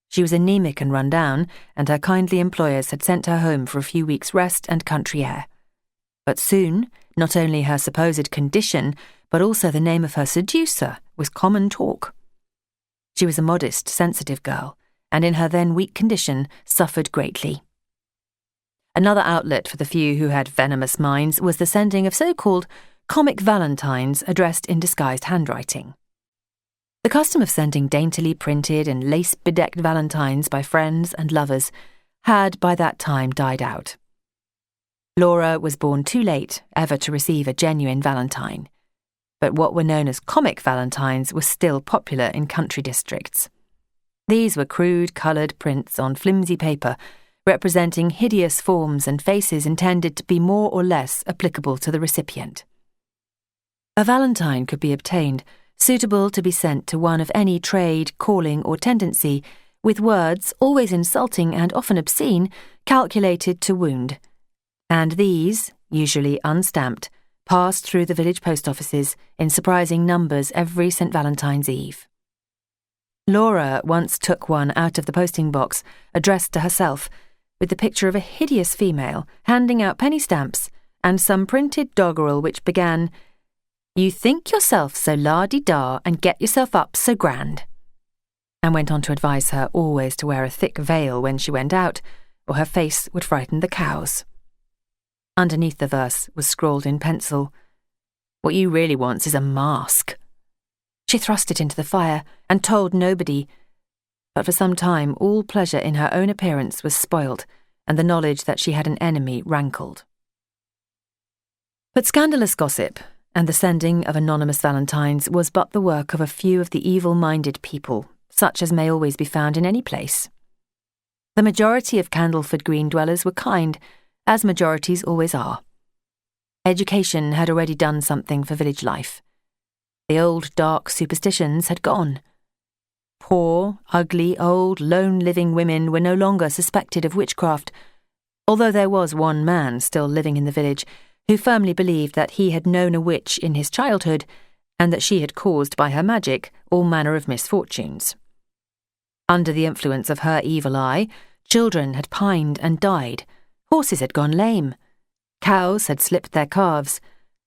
Speaker 1: She was anemic and run down, and her kindly employers had sent her home for a few weeks' rest and country air. But soon, not only her supposed condition, but also the name of her seducer was common talk. She was a modest, sensitive girl, and in her then weak condition suffered greatly. Another outlet for the few who had venomous minds was the sending of so-called comic valentines addressed in disguised handwriting. The custom of sending daintily printed and lace-bedecked valentines by friends and lovers had by that time died out. Laura was born too late ever to receive a genuine valentine, but what were known as comic valentines were still popular in country districts. These were crude, coloured prints on flimsy paper, representing hideous forms and faces intended to be more or less applicable to the recipient. A valentine could be obtained, suitable to be sent to one of any trade, calling or tendency, with words, always insulting and often obscene, calculated to wound. And these, usually unstamped, passed through the village post offices in surprising numbers every St. Valentine's Eve. Laura once took one out of the posting box, addressed to herself, with the picture of a hideous female handing out penny stamps and some printed doggerel which began, "You think yourself so la-di-da and get yourself up so grand," and went on to advise her always to wear a thick veil when she went out, or her face would frighten the cows. Underneath the verse was scrawled in pencil, "What you really wants is a mask." She thrust it into the fire and told nobody, but for some time all pleasure in her own appearance was spoilt, and the knowledge that she had an enemy rankled. But scandalous gossip and the sending of anonymous valentines was but the work of a few of the evil-minded people, such as may always be found in any place. The majority of Candleford Green dwellers were kind, as majorities always are. Education had already done something for village life. The old dark superstitions had gone. Poor, ugly, old, lone-living women were no longer suspected of witchcraft, although there was one man still living in the village who firmly believed that he had known a witch in his childhood and that she had caused by her magic all manner of misfortunes. Under the influence of her evil eye, children had pined and died, horses had gone lame, cows had slipped their calves,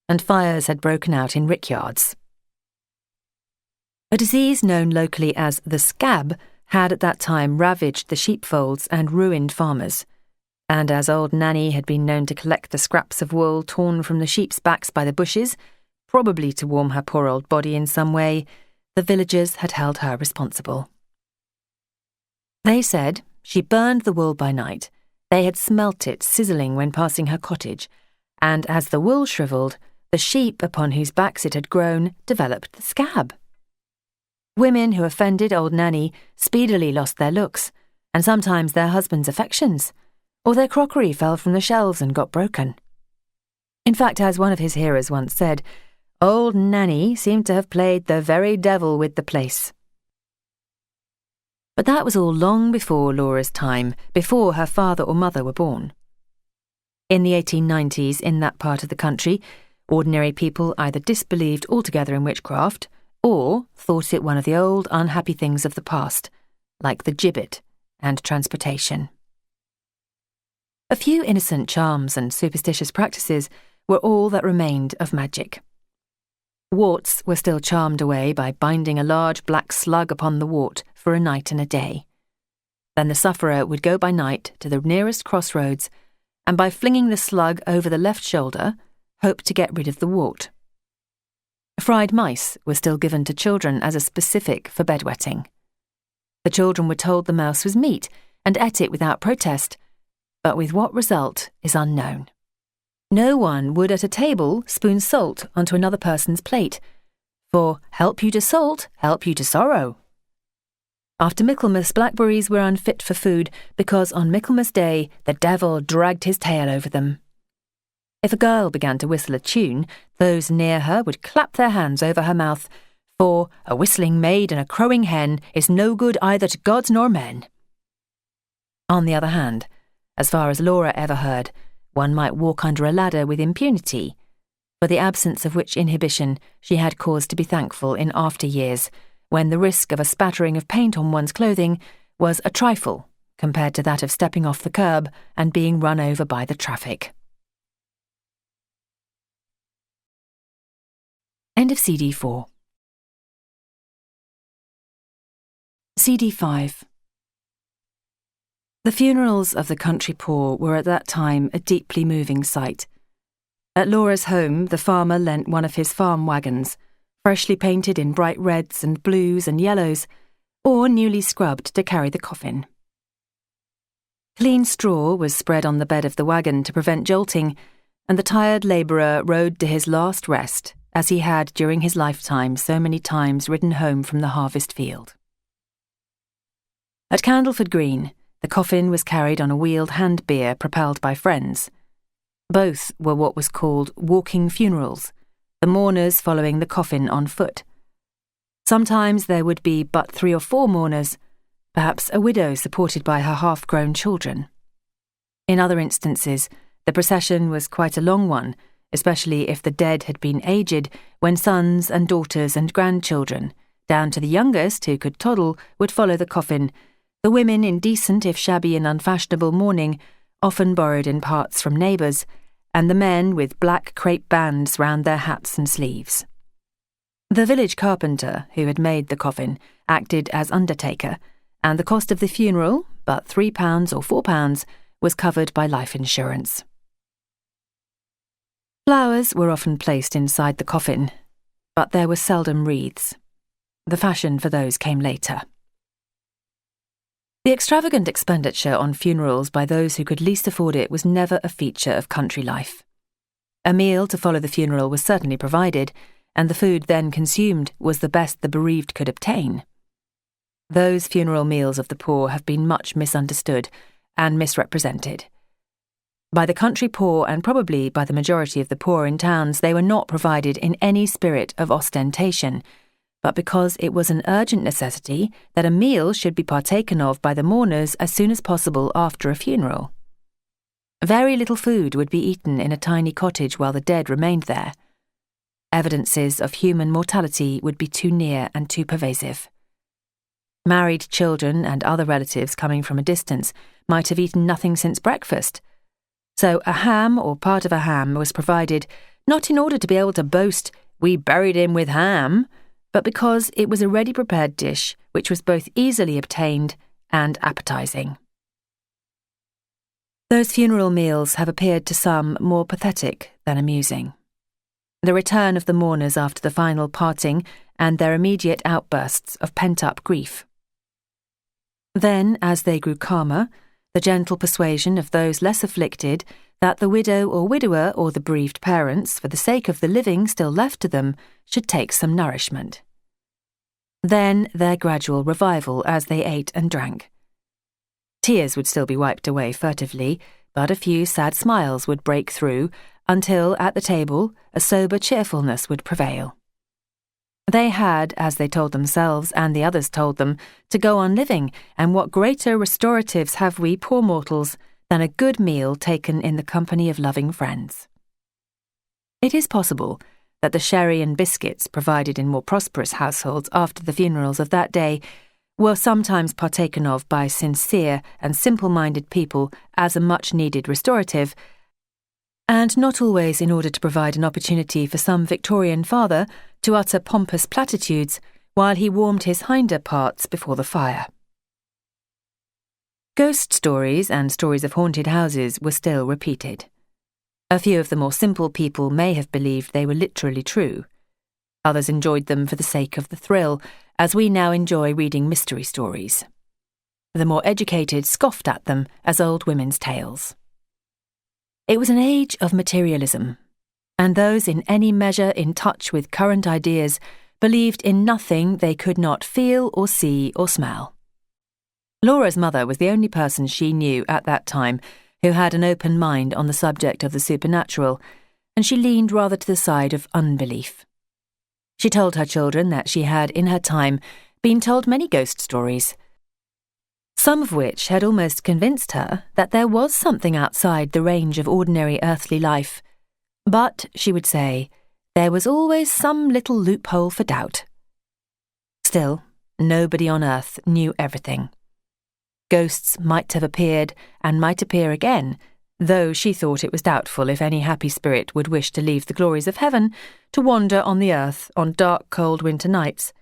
Speaker 1: and fires had broken out in rickyards. A disease known locally as the scab had at that time ravaged the sheepfolds and ruined farmers, and as old Nanny had been known to collect the scraps of wool torn from the sheep's backs by the bushes, probably to warm her poor old body in some way, the villagers had held her responsible. They said she burned the wool by night. They had smelt it sizzling when passing her cottage, and as the wool shrivelled, the sheep upon whose backs it had grown developed the scab. Women who offended old Nanny speedily lost their looks, and sometimes their husbands' affections, or their crockery fell from the shelves and got broken. In fact, as one of his hearers once said, old Nanny seemed to have played the very devil with the place. But that was all long before Laura's time, before her father or mother were born. In the 1890s, in that part of the country, ordinary people either disbelieved altogether in witchcraft or thought it one of the old unhappy things of the past, like the gibbet and transportation. A few innocent charms and superstitious practices were all that remained of magic. Warts were still charmed away by binding a large black slug upon the wart for a night and a day. Then the sufferer would go by night to the nearest crossroads and by flinging the slug over the left shoulder, hope to get rid of the wart. Fried mice were still given to children as a specific for bedwetting. The children were told the mouse was meat and ate it without protest, but with what result is unknown. No one would at a table spoon salt onto another person's plate, for help you to salt, help you to sorrow. After Michaelmas, blackberries were unfit for food because on Michaelmas Day the devil dragged his tail over them. If a girl began to whistle a tune, those near her would clap their hands over her mouth, for a whistling maid and a crowing hen is no good either to gods nor men. On the other hand, as far as Laura ever heard, one might walk under a ladder with impunity, for the absence of which inhibition she had cause to be thankful in after years, when the risk of a spattering of paint on one's clothing was a trifle compared to that of stepping off the curb and being run over by the traffic. End of CD 4. CD 5. The funerals of the country poor were at that time a deeply moving sight. At Laura's home, the farmer lent one of his farm wagons, freshly painted in bright reds and blues and yellows, or newly scrubbed to carry the coffin. Clean straw was spread on the bed of the wagon to prevent jolting, and the tired labourer rode to his last rest, as he had during his lifetime so many times ridden home from the harvest field. At Candleford Green, the coffin was carried on a wheeled hand-bier propelled by friends. Both were what was called walking funerals, the mourners following the coffin on foot. Sometimes there would be but 3 or 4 mourners, perhaps a widow supported by her half-grown children. In other instances, the procession was quite a long one, especially if the dead had been aged, when sons and daughters and grandchildren, down to the youngest who could toddle, would follow the coffin, the women in decent if shabby and unfashionable mourning, often borrowed in parts from neighbours, and the men with black crape bands round their hats and sleeves. The village carpenter, who had made the coffin, acted as undertaker, and the cost of the funeral, but £3 or £4, was covered by life insurance. Flowers were often placed inside the coffin, but there were seldom wreaths. The fashion for those came later. The extravagant expenditure on funerals by those who could least afford it was never a feature of country life. A meal to follow the funeral was certainly provided, and the food then consumed was the best the bereaved could obtain. Those funeral meals of the poor have been much misunderstood and misrepresented. By the country poor, and probably by the majority of the poor in towns, they were not provided in any spirit of ostentation, but because it was an urgent necessity that a meal should be partaken of by the mourners as soon as possible after a funeral. Very little food would be eaten in a tiny cottage while the dead remained there. Evidences of human mortality would be too near and too pervasive. Married children and other relatives coming from a distance might have eaten nothing since breakfast, so a ham or part of a ham was provided not in order to be able to boast, "We buried him with ham," but because it was a ready-prepared dish which was both easily obtained and appetising. Those funeral meals have appeared to some more pathetic than amusing. The return of the mourners after the final parting and their immediate outbursts of pent-up grief. Then, as they grew calmer, the gentle persuasion of those less afflicted that the widow or widower or the bereaved parents, for the sake of the living still left to them, should take some nourishment. Then their gradual revival as they ate and drank. Tears would still be wiped away furtively, but a few sad smiles would break through until, at the table, a sober cheerfulness would prevail. They had, as they told themselves and the others told them, to go on living, and what greater restoratives have we poor mortals than a good meal taken in the company of loving friends? It is possible that the sherry and biscuits provided in more prosperous households after the funerals of that day were sometimes partaken of by sincere and simple-minded people as a much-needed restorative, and not always in order to provide an opportunity for some Victorian father to utter pompous platitudes while he warmed his hinder parts before the fire. Ghost stories and stories of haunted houses were still repeated. A few of the more simple people may have believed they were literally true. Others enjoyed them for the sake of the thrill, as we now enjoy reading mystery stories. The more educated scoffed at them as old women's tales. It was an age of materialism, and those in any measure in touch with current ideas believed in nothing they could not feel or see or smell. Laura's mother was the only person she knew at that time who had an open mind on the subject of the supernatural, and she leaned rather to the side of unbelief. She told her children that she had, in her time, been told many ghost stories, some of which had almost convinced her that there was something outside the range of ordinary earthly life. But, she would say, there was always some little loophole for doubt. Still, nobody on earth knew everything. Ghosts might have appeared and might appear again, though she thought it was doubtful if any happy spirit would wish to leave the glories of heaven to wander on the earth on dark, cold winter nights.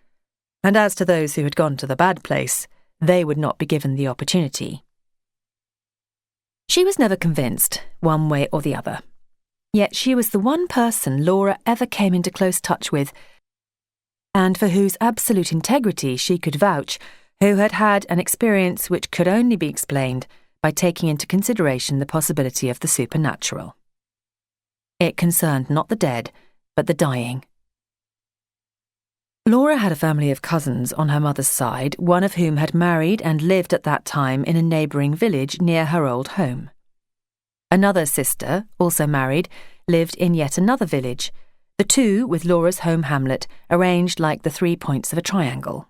Speaker 1: And as to those who had gone to the bad place, they would not be given the opportunity. She was never convinced, one way or the other. Yet she was the one person Laura ever came into close touch with, and for whose absolute integrity she could vouch, who had had an experience which could only be explained by taking into consideration the possibility of the supernatural. It concerned not the dead, but the dying. Laura had a family of cousins on her mother's side, one of whom had married and lived at that time in a neighbouring village near her old home. Another sister, also married, lived in yet another village, the two with Laura's home hamlet arranged like the 3 points of a triangle.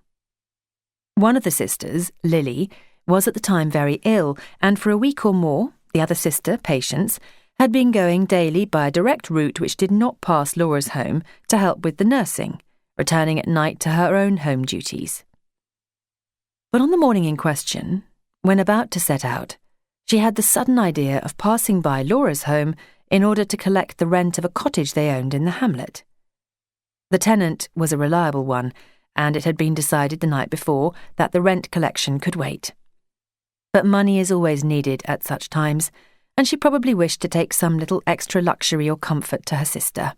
Speaker 1: One of the sisters, Lily, was at the time very ill, and for a week or more, the other sister, Patience, had been going daily by a direct route which did not pass Laura's home to help with the nursing, returning at night to her own home duties. But on the morning in question, when about to set out, she had the sudden idea of passing by Laura's home in order to collect the rent of a cottage they owned in the hamlet. The tenant was a reliable one, and it had been decided the night before that the rent collection could wait. But money is always needed at such times, and she probably wished to take some little extra luxury or comfort to her sister.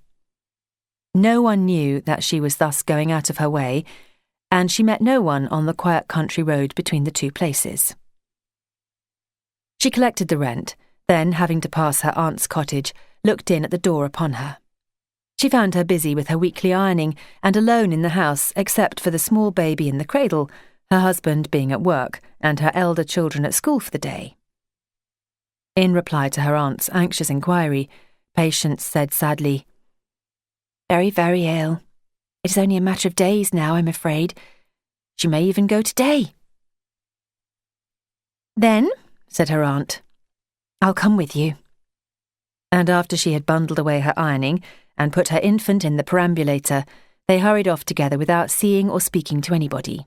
Speaker 1: No one knew that she was thus going out of her way, and she met no one on the quiet country road between the two places. She collected the rent, then, having to pass her aunt's cottage, looked in at the door upon her. She found her busy with her weekly ironing and alone in the house except for the small baby in the cradle, her husband being at work and her elder children at school for the day. In reply to her aunt's anxious inquiry, Patience said sadly, "Very, very ill. It is only a matter of days now, I'm afraid. She may even go today." "Then," said her aunt, "I'll come with you." And after she had bundled away her ironing and put her infant in the perambulator, they hurried off together without seeing or speaking to anybody.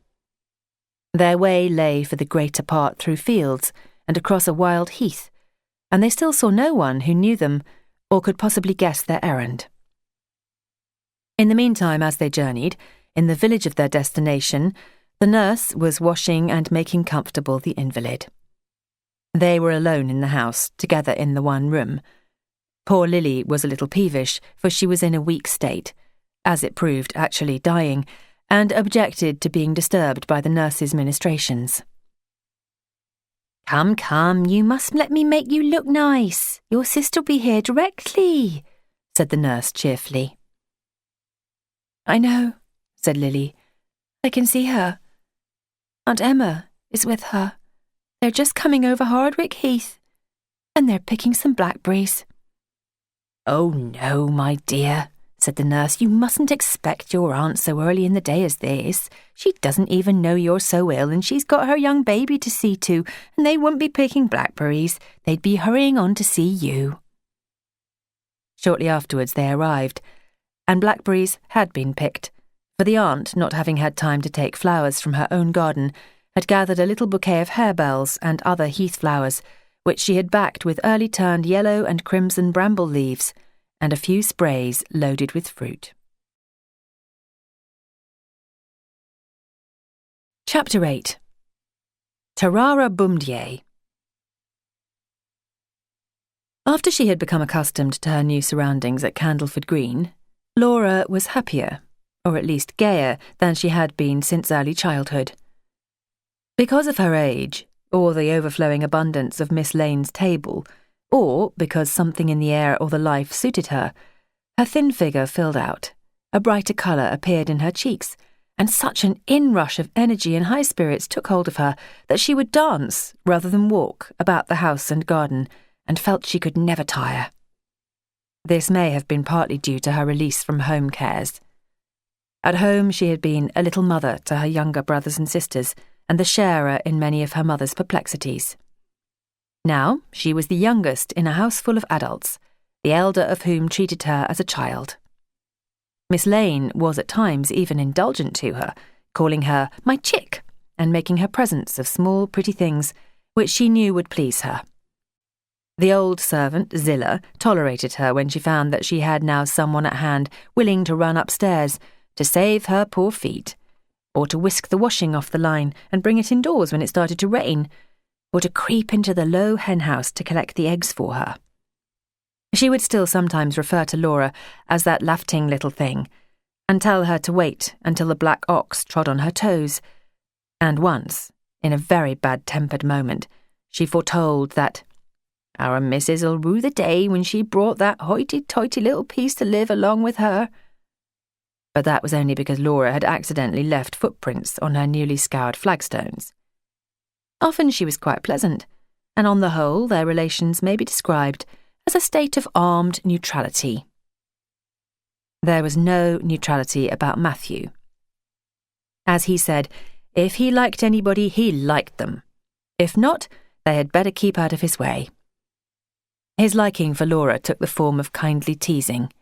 Speaker 1: Their way lay for the greater part through fields and across a wild heath, and they still saw no one who knew them or could possibly guess their errand. In the meantime, as they journeyed, in the village of their destination, the nurse was washing and making comfortable the invalid. They were alone in the house, together in the one room. Poor Lily was a little peevish, for she was in a weak state, as it proved actually dying, and objected to being disturbed by the nurse's ministrations. "Come, come, you must let me make you look nice. Your sister'll be here directly," said the nurse cheerfully. "I know," said Lily. "I can see her. Aunt Emma is with her. They're just coming over Hardwick Heath, and they're picking some blackberries." "Oh, no, my dear," said the nurse. "You mustn't expect your aunt so early in the day as this. She doesn't even know you're so ill, and she's got her young baby to see to, and they wouldn't be picking blackberries. They'd be hurrying on to see you." Shortly afterwards they arrived, and blackberries had been picked, for the aunt, not having had time to take flowers from her own garden, had gathered a little bouquet of harebells and other heath flowers, which she had backed with early turned yellow and crimson bramble leaves, and a few sprays loaded with fruit. Chapter 8. Tarara Bumdier. After she had become accustomed to her new surroundings at Candleford Green, Laura was happier, or at least gayer, than she had been since early childhood. Because of her age, or the overflowing abundance of Miss Lane's table, or because something in the air or the life suited her, her thin figure filled out, a brighter colour appeared in her cheeks, and such an inrush of energy and high spirits took hold of her that she would dance rather than walk about the house and garden, and felt she could never tire. This may have been partly due to her release from home cares. At home she had been a little mother to her younger brothers and sisters, and the sharer in many of her mother's perplexities. Now she was the youngest in a house full of adults, the elder of whom treated her as a child. Miss Lane was at times even indulgent to her, calling her "my chick," and making her presents of small pretty things which she knew would please her. The old servant, Zillah, tolerated her when she found that she had now someone at hand willing to run upstairs to save her poor feet, or to whisk the washing off the line and bring it indoors when it started to rain, or to creep into the low hen-house to collect the eggs for her. She would still sometimes refer to Laura as that laughing little thing, and tell her to wait until the black ox trod on her toes, and once, in a very bad-tempered moment, she foretold that our missis'll rue the day when she brought that hoity-toity little piece to live along with her. But that was only because Laura had accidentally left footprints on her newly scoured flagstones. Often she was quite pleasant, and on the whole their relations may be described as a state of armed neutrality. There was no neutrality about Matthew. As he said, if he liked anybody, he liked them. If not, they had better keep out of his way. His liking for Laura took the form of kindly teasing.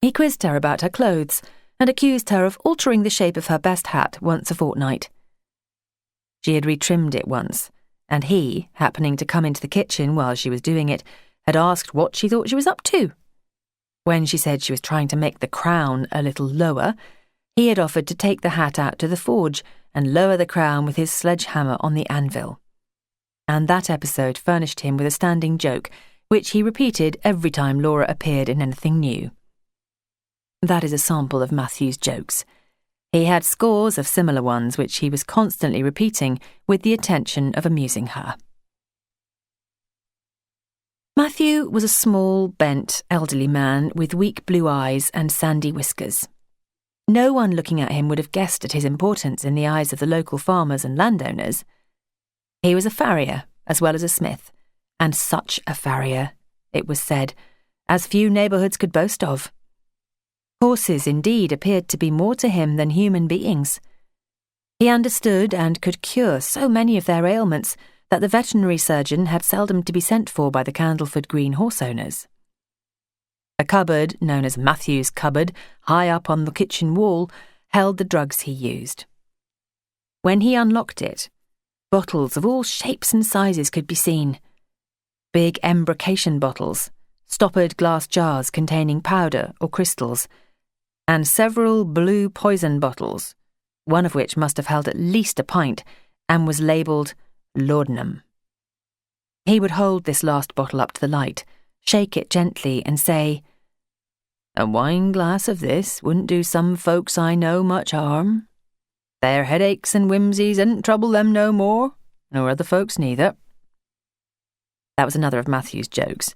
Speaker 1: He quizzed her about her clothes and accused her of altering the shape of her best hat once a fortnight. She had retrimmed it once, and he, happening to come into the kitchen while she was doing it, had asked what she thought she was up to. When she said she was trying to make the crown a little lower, he had offered to take the hat out to the forge and lower the crown with his sledgehammer on the anvil. And that episode furnished him with a standing joke, which he repeated every time Laura appeared in anything new. That is a sample of Matthew's jokes. He had scores of similar ones which he was constantly repeating with the intention of amusing her. Matthew was a small, bent, elderly man with weak blue eyes and sandy whiskers. No one looking at him would have guessed at his importance in the eyes of the local farmers and landowners. He was a farrier as well as a smith, and such a farrier, it was said, as few neighbourhoods could boast of. Horses, indeed, appeared to be more to him than human beings. He understood and could cure so many of their ailments that the veterinary surgeon had seldom to be sent for by the Candleford Green horse owners. A cupboard, known as Matthew's cupboard, high up on the kitchen wall, held the drugs he used. When he unlocked it, bottles of all shapes and sizes could be seen. Big embrocation bottles, stoppered glass jars containing powder or crystals, and several blue poison bottles, one of which must have held at least a pint and was labelled laudanum. He would hold this last bottle up to the light, shake it gently and say, "A wine glass of this wouldn't do some folks I know much harm. Their headaches and whimsies didn't trouble them no more, nor other folks neither." That was another of Matthew's jokes.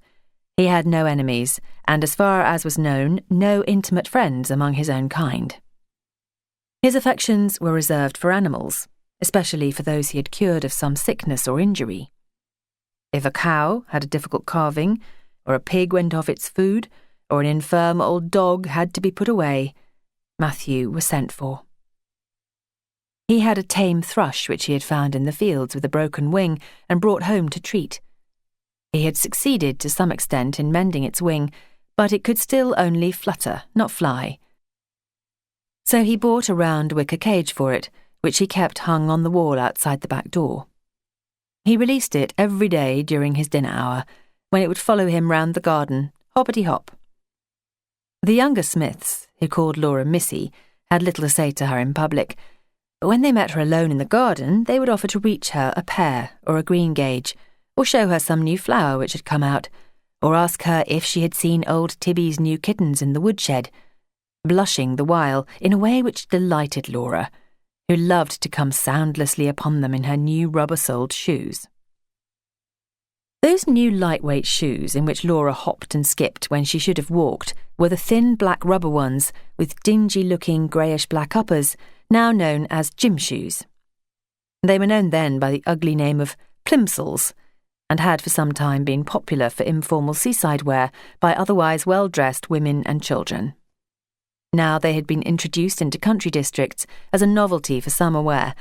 Speaker 1: He had no enemies, and as far as was known, no intimate friends among his own kind. His affections were reserved for animals, especially for those he had cured of some sickness or injury. If a cow had a difficult calving, or a pig went off its food, or an infirm old dog had to be put away, Matthew was sent for. He had a tame thrush which he had found in the fields with a broken wing and brought home to treat. He had succeeded to some extent in mending its wing, but it could still only flutter, not fly. So he bought a round wicker cage for it, which he kept hung on the wall outside the back door. He released it every day during his dinner hour, when it would follow him round the garden, hoppity-hop. The younger Smiths, who called Laura Missy, had little to say to her in public, but when they met her alone in the garden, they would offer to reach her a pear or a greengage, or show her some new flower which had come out, or ask her if she had seen old Tibby's new kittens in the woodshed, blushing the while in a way which delighted Laura, who loved to come soundlessly upon them in her new rubber-soled shoes. Those new lightweight shoes in which Laura hopped and skipped when she should have walked were the thin black rubber ones with dingy-looking greyish-black uppers, now known as gym shoes. They were known then by the ugly name of plimsolls, and had for some time been popular for informal seaside wear by otherwise well-dressed women and children. Now they had been introduced into country districts as a novelty for summer wear,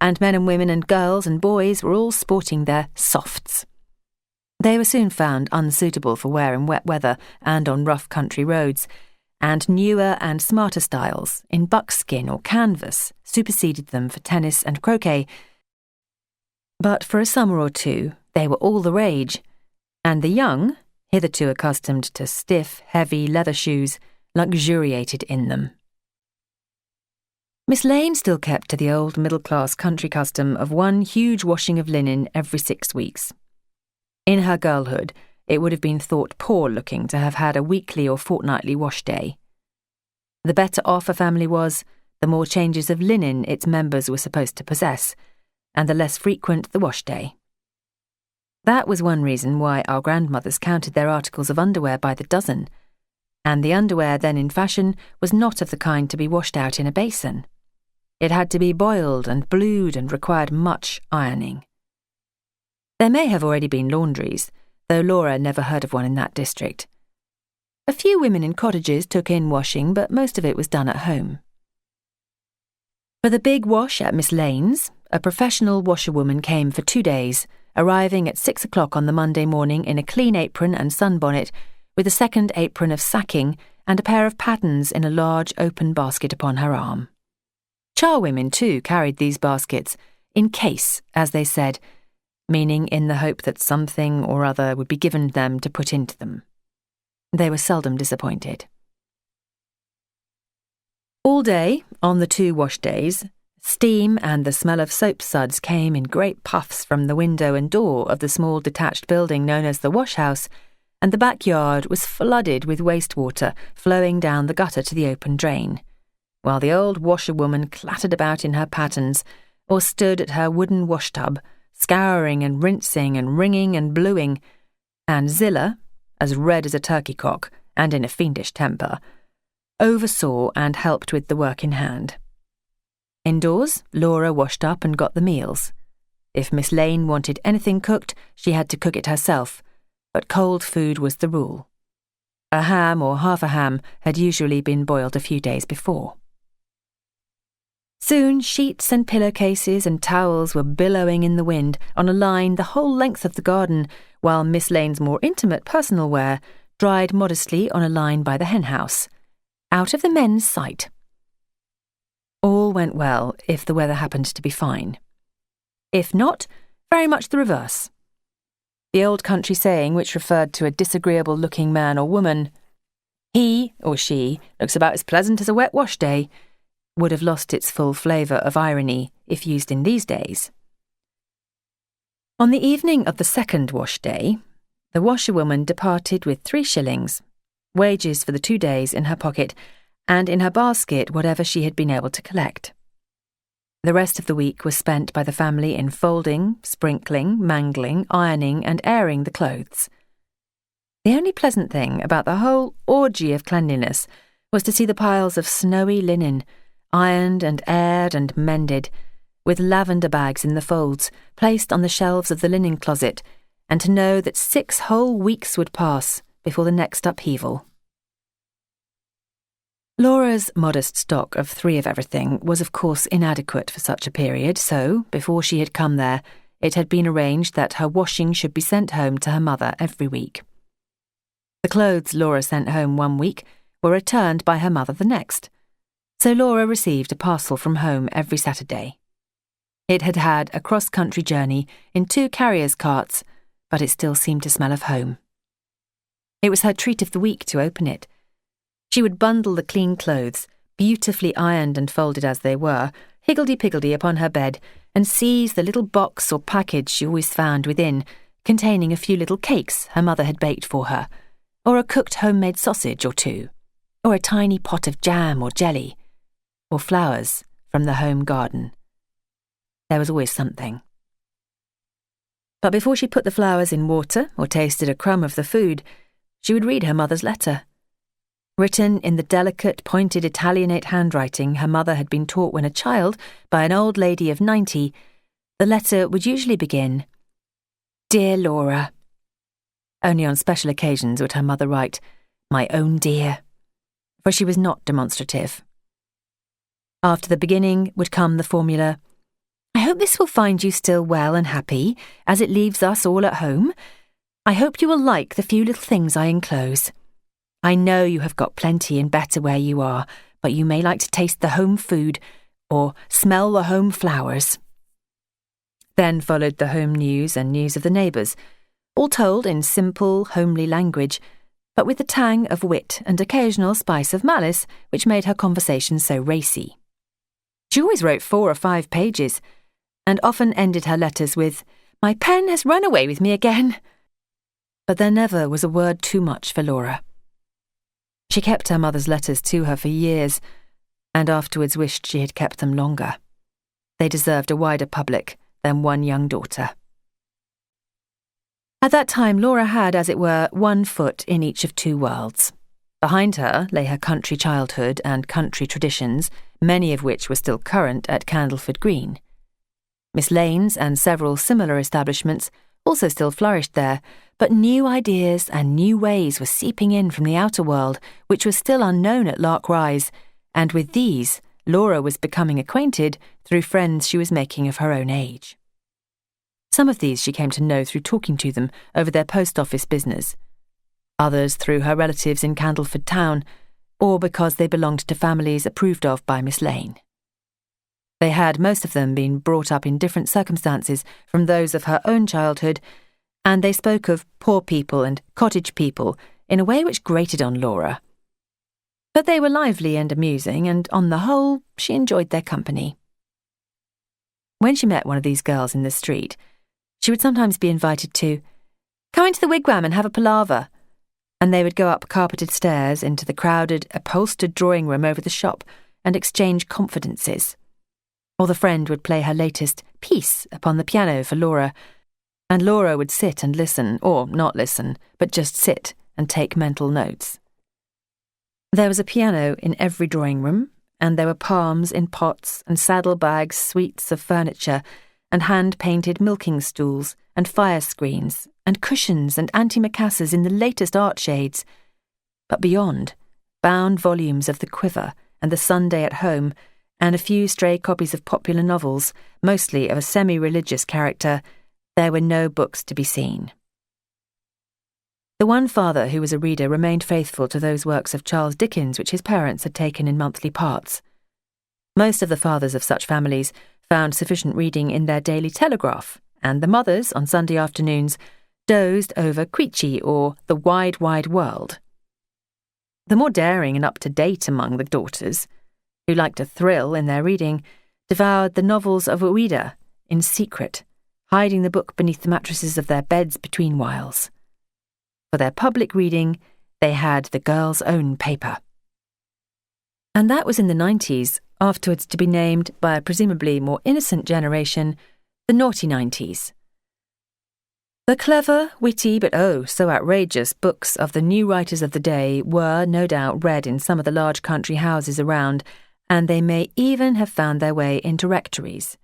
Speaker 1: and men and women and girls and boys were all sporting their softs. They were soon found unsuitable for wear in wet weather and on rough country roads, and newer and smarter styles in buckskin or canvas superseded them for tennis and croquet. But for a summer or two, they were all the rage, and the young, hitherto accustomed to stiff, heavy leather shoes, luxuriated in them. Miss Lane still kept to the old middle-class country custom of one huge washing of linen every 6 weeks. In her girlhood, it would have been thought poor-looking to have had a weekly or fortnightly wash day. The better off a family was, the more changes of linen its members were supposed to possess, and the less frequent the wash day. That was one reason why our grandmothers counted their articles of underwear by the dozen, and the underwear then in fashion was not of the kind to be washed out in a basin. It had to be boiled and blued and required much ironing. There may have already been laundries, though Laura never heard of one in that district. A few women in cottages took in washing, but most of it was done at home. For the big wash at Miss Lane's, a professional washerwoman came for 2 days, arriving at 6 o'clock on the Monday morning in a clean apron and sunbonnet, with a second apron of sacking and a pair of pattens in a large open basket upon her arm. Charwomen, too, carried these baskets, in case, as they said, meaning in the hope that something or other would be given them to put into them. They were seldom disappointed. All day, on the 2 wash days, steam and the smell of soap suds came in great puffs from the window and door of the small detached building known as the wash-house, and the backyard was flooded with wastewater flowing down the gutter to the open drain, while the old washerwoman clattered about in her pattens or stood at her wooden washtub, scouring and rinsing and wringing and bluing, and Zillah, as red as a turkey cock and in a fiendish temper, oversaw and helped with the work in hand. Indoors, Laura washed up and got the meals. If Miss Lane wanted anything cooked, she had to cook it herself, but cold food was the rule. A ham or half a ham had usually been boiled a few days before. Soon sheets and pillowcases and towels were billowing in the wind on a line the whole length of the garden, while Miss Lane's more intimate personal wear dried modestly on a line by the henhouse, out of the men's sight. All went well if the weather happened to be fine. If not, very much the reverse. The old country saying, which referred to a disagreeable-looking man or woman, "He or she looks about as pleasant as a wet wash day," would have lost its full flavour of irony if used in these days. On the evening of the second wash day, the washerwoman departed with 3 shillings, wages for the 2 days, in her pocket, and in her basket whatever she had been able to collect. The rest of the week was spent by the family in folding, sprinkling, mangling, ironing, and airing the clothes. The only pleasant thing about the whole orgy of cleanliness was to see the piles of snowy linen, ironed and aired and mended, with lavender bags in the folds, placed on the shelves of the linen closet, and to know that 6 whole weeks would pass before the next upheaval. Laura's modest stock of 3 of everything was of course inadequate for such a period, so, before she had come there, it had been arranged that her washing should be sent home to her mother every week. The clothes Laura sent home one week were returned by her mother the next, so Laura received a parcel from home every Saturday. It had had a cross-country journey in 2 carriers' carts, but it still seemed to smell of home. It was her treat of the week to open it. She would bundle the clean clothes, beautifully ironed and folded as they were, higgledy-piggledy upon her bed, and seize the little box or package she always found within, containing a few little cakes her mother had baked for her, or a cooked homemade sausage or 2, or a tiny pot of jam or jelly, or flowers from the home garden. There was always something. But before she put the flowers in water or tasted a crumb of the food, she would read her mother's letter. Written in the delicate, pointed Italianate handwriting her mother had been taught when a child by an old lady of 90, the letter would usually begin, "Dear Laura." Only on special occasions would her mother write, "My own dear," for she was not demonstrative. After the beginning would come the formula, "I hope this will find you still well and happy, as it leaves us all at home. I hope you will like the few little things I enclose. I know you have got plenty and better where you are, but you may like to taste the home food or smell the home flowers." Then followed the home news and news of the neighbours, all told in simple, homely language, but with the tang of wit and occasional spice of malice which made her conversation so racy. She always wrote 4 or 5 pages, and often ended her letters with, "My pen has run away with me again." But there never was a word too much for Laura. She kept her mother's letters to her for years, and afterwards wished she had kept them longer. They deserved a wider public than one young daughter. At that time, Laura had, as it were, one foot in each of two worlds. Behind her lay her country childhood and country traditions, many of which were still current at Candleford Green. Miss Lane's and several similar establishments also still flourished there, but new ideas and new ways were seeping in from the outer world, which was still unknown at Lark Rise, and with these Laura was becoming acquainted through friends she was making of her own age. Some of these she came to know through talking to them over their post office business, others through her relatives in Candleford town, or because they belonged to families approved of by Miss Lane. They had, most of them, been brought up in different circumstances from those of her own childhood, and they spoke of poor people and cottage people in a way which grated on Laura. But they were lively and amusing, and on the whole, she enjoyed their company. When she met one of these girls in the street, she would sometimes be invited to come into the wigwam and have a palaver, and they would go up carpeted stairs into the crowded, upholstered drawing room over the shop and exchange confidences. Or the friend would play her latest piece upon the piano for Laura, and Laura would sit and listen, or not listen, but just sit and take mental notes. There was a piano in every drawing room, and there were palms in pots and saddlebags, suites of furniture, and hand-painted milking stools, and fire screens, and cushions and antimacassars in the latest art shades. But beyond, bound volumes of The Quiver and The Sunday at Home, and a few stray copies of popular novels, mostly of a semi-religious character, there were no books to be seen. The one father who was a reader remained faithful to those works of Charles Dickens which his parents had taken in monthly parts. Most of the fathers of such families found sufficient reading in their Daily Telegraph, and the mothers, on Sunday afternoons, dozed over Queechy or The Wide, Wide World. The more daring and up-to-date among the daughters, who liked a thrill in their reading, devoured the novels of Ouida in secret, hiding the book beneath the mattresses of their beds between whiles. For their public reading, they had the girls' own paper. And that was in the 90s, afterwards to be named, by a presumably more innocent generation, the naughty 90s. The clever, witty, but oh, so outrageous books of the new writers of the day were, no doubt, read in some of the large country houses around, and they may even have found their way into rectories.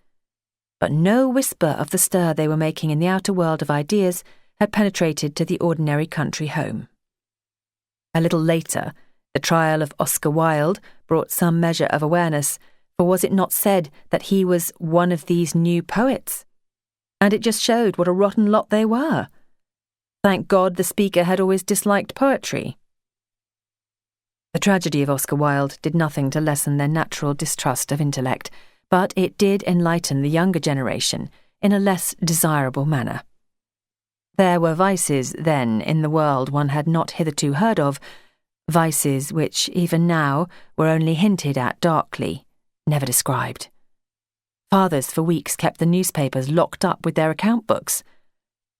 Speaker 1: But no whisper of the stir they were making in the outer world of ideas had penetrated to the ordinary country home. A little later, the trial of Oscar Wilde brought some measure of awareness, for was it not said that he was one of these new poets? And it just showed what a rotten lot they were. Thank God the speaker had always disliked poetry. The tragedy of Oscar Wilde did nothing to lessen their natural distrust of intellect, but it did enlighten the younger generation in a less desirable manner. There were vices, then, in the world one had not hitherto heard of, vices which, even now, were only hinted at darkly, never described. Fathers for weeks kept the newspapers locked up with their account books.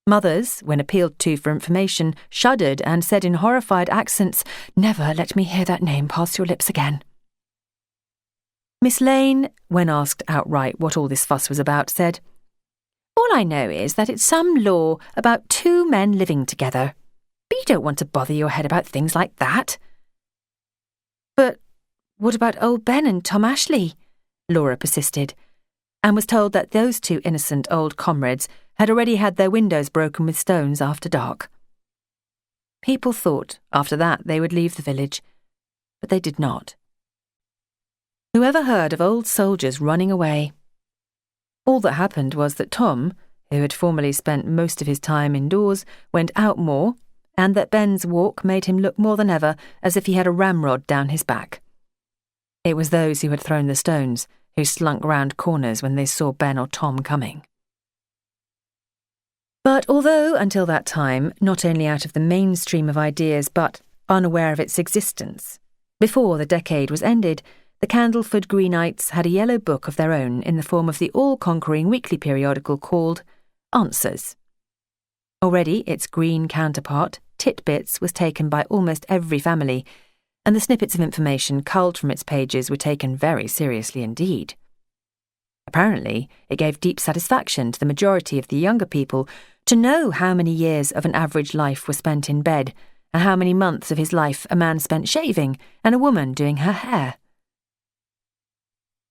Speaker 1: Mothers, when appealed to for information, shuddered and said in horrified accents, "Never let me hear that name pass your lips again." Miss Lane, when asked outright what all this fuss was about, said, "All I know is that it's some law about two men living together. But you don't want to bother your head about things like that." "But what about old Ben and Tom Ashley?" Laura persisted, and was told that those two innocent old comrades had already had their windows broken with stones after dark. People thought after that they would leave the village, but they did not. Whoever heard of old soldiers running away? All that happened was that Tom, who had formerly spent most of his time indoors, went out more, and that Ben's walk made him look more than ever as if he had a ramrod down his back. It was those who had thrown the stones who slunk round corners when they saw Ben or Tom coming. But although, until that time, not only out of the mainstream of ideas but unaware of its existence, before the decade was ended, the Candleford Greenites had a yellow book of their own in the form of the all-conquering weekly periodical called Answers. Already its green counterpart, Titbits, was taken by almost every family, and the snippets of information culled from its pages were taken very seriously indeed. Apparently, it gave deep satisfaction to the majority of the younger people to know how many years of an average life were spent in bed, and how many months of his life a man spent shaving and a woman doing her hair.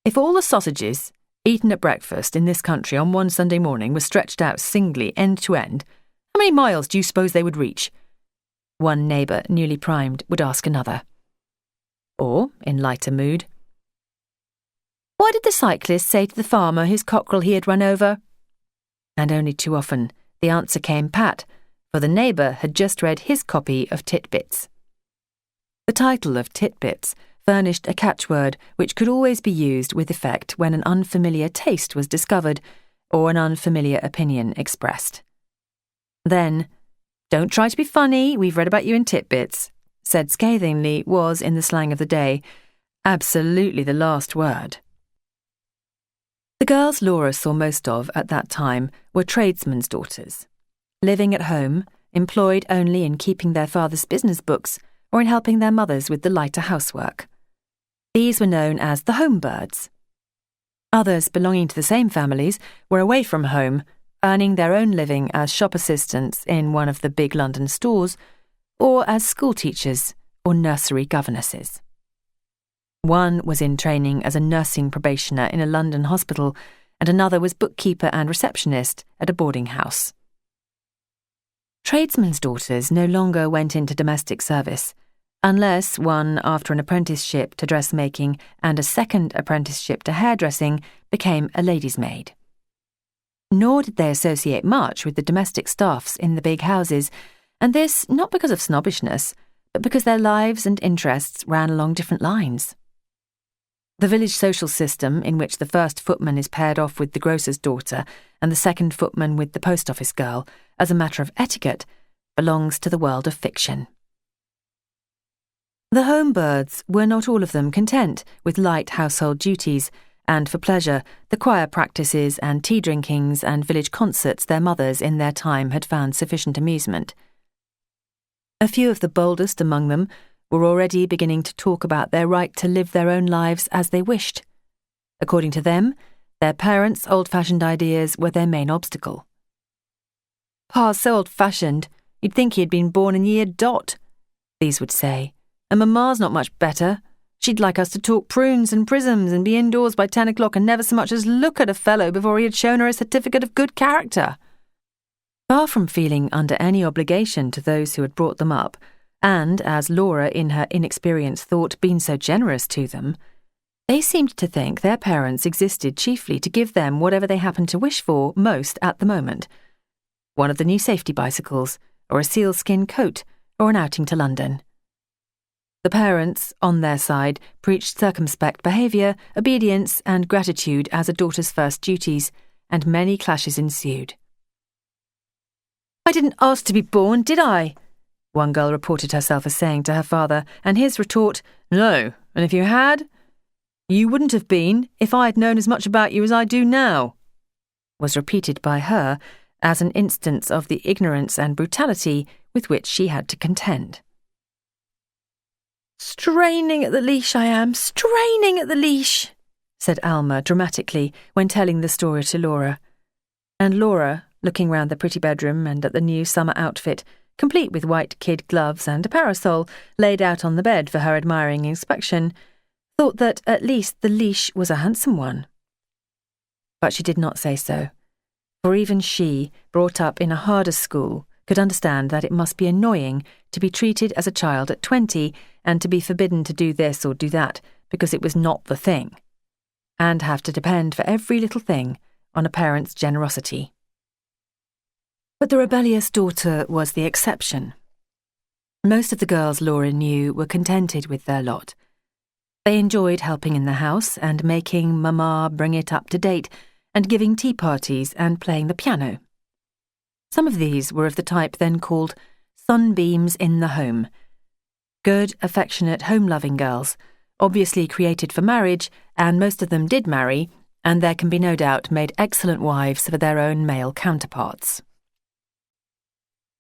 Speaker 1: If all the sausages eaten at breakfast in this country on one Sunday morning were stretched out singly end to end, how many miles do you suppose they would reach? One neighbour, newly primed, would ask another. Or, in lighter mood, why did the cyclist say to the farmer whose cockerel he had run over? And only too often the answer came pat, for the neighbour had just read his copy of Titbits. The title of Titbits furnished a catchword which could always be used with effect when an unfamiliar taste was discovered or an unfamiliar opinion expressed. Then, "Don't try to be funny, we've read about you in Titbits," said scathingly was, in the slang of the day, absolutely the last word. The girls Laura saw most of at that time were tradesmen's daughters, living at home, employed only in keeping their father's business books or in helping their mothers with the lighter housework. These were known as the home birds. Others belonging to the same families were away from home, earning their own living as shop assistants in one of the big London stores, or as school teachers or nursery governesses. One was in training as a nursing probationer in a London hospital, and another was bookkeeper and receptionist at a boarding house. Tradesmen's daughters no longer went into domestic service, unless one, after an apprenticeship to dressmaking and a second apprenticeship to hairdressing, became a lady's maid. Nor did they associate much with the domestic staffs in the big houses, and this not because of snobbishness, but because their lives and interests ran along different lines. The village social system, in which the first footman is paired off with the grocer's daughter and the second footman with the post office girl, as a matter of etiquette, belongs to the world of fiction. The home birds were not all of them content with light household duties, and for pleasure, the choir practices and tea drinkings and village concerts their mothers in their time had found sufficient amusement. A few of the boldest among them were already beginning to talk about their right to live their own lives as they wished. According to them, their parents' old-fashioned ideas were their main obstacle. "Pa's so old-fashioned, you'd think he had been born in year dot," these would say, "and Mamma's not much better. She'd like us to talk prunes and prisms and be indoors by 10 o'clock and never so much as look at a fellow before he had shown her a certificate of good character." Far from feeling under any obligation to those who had brought them up, and, as Laura in her inexperience thought, been so generous to them, they seemed to think their parents existed chiefly to give them whatever they happened to wish for most at the moment. One of the new safety bicycles, or a sealskin coat, or an outing to London. The parents, on their side, preached circumspect behaviour, obedience, and gratitude as a daughter's first duties, and many clashes ensued. "I didn't ask to be born, did I?" one girl reported herself as saying to her father, and his retort, "No, and if you had, you wouldn't have been if I had known as much about you as I do now," was repeated by her as an instance of the ignorance and brutality with which she had to contend. "Straining at the leash I am, straining at the leash," said Alma dramatically when telling the story to Laura. And Laura, looking round the pretty bedroom and at the new summer outfit, complete with white kid gloves and a parasol laid out on the bed for her admiring inspection, thought that at least the leash was a handsome one. But she did not say so, for even she, brought up in a harder school, could understand that it must be annoying to be treated as a child at 20 and to be forbidden to do this or do that because it was not the thing, and have to depend for every little thing on a parent's generosity. But the rebellious daughter was the exception. Most of the girls Laura knew were contented with their lot. They enjoyed helping in the house and making Mamma bring it up to date and giving tea parties and playing the piano. Some of these were of the type then called sunbeams in the home. Good, affectionate, home-loving girls, obviously created for marriage, and most of them did marry, and there can be no doubt made excellent wives for their own male counterparts.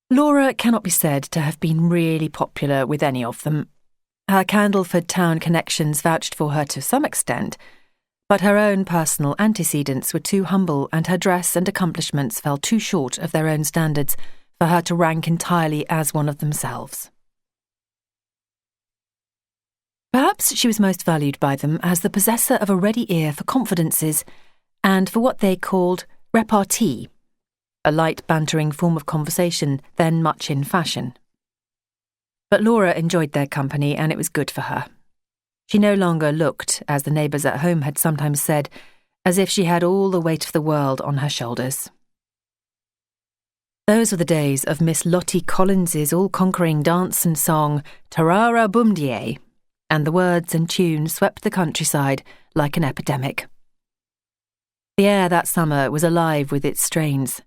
Speaker 1: Laura cannot be said to have been really popular with any of them. Her Candleford town connections vouched for her to some extent, but her own personal antecedents were too humble and her dress and accomplishments fell too short of their own standards for her to rank entirely as one of themselves. Perhaps she was most valued by them as the possessor of a ready ear for confidences and for what they called repartee, a light bantering form of conversation then much in fashion. But Laura enjoyed their company and it was good for her. She no longer looked, as the neighbours at home had sometimes said, as if she had all the weight of the world on her shoulders. Those were the days of Miss Lottie Collins's all-conquering dance and song, Tarara Boomdier, and the words and tune swept the countryside like an epidemic. The air that summer was alive with its strains.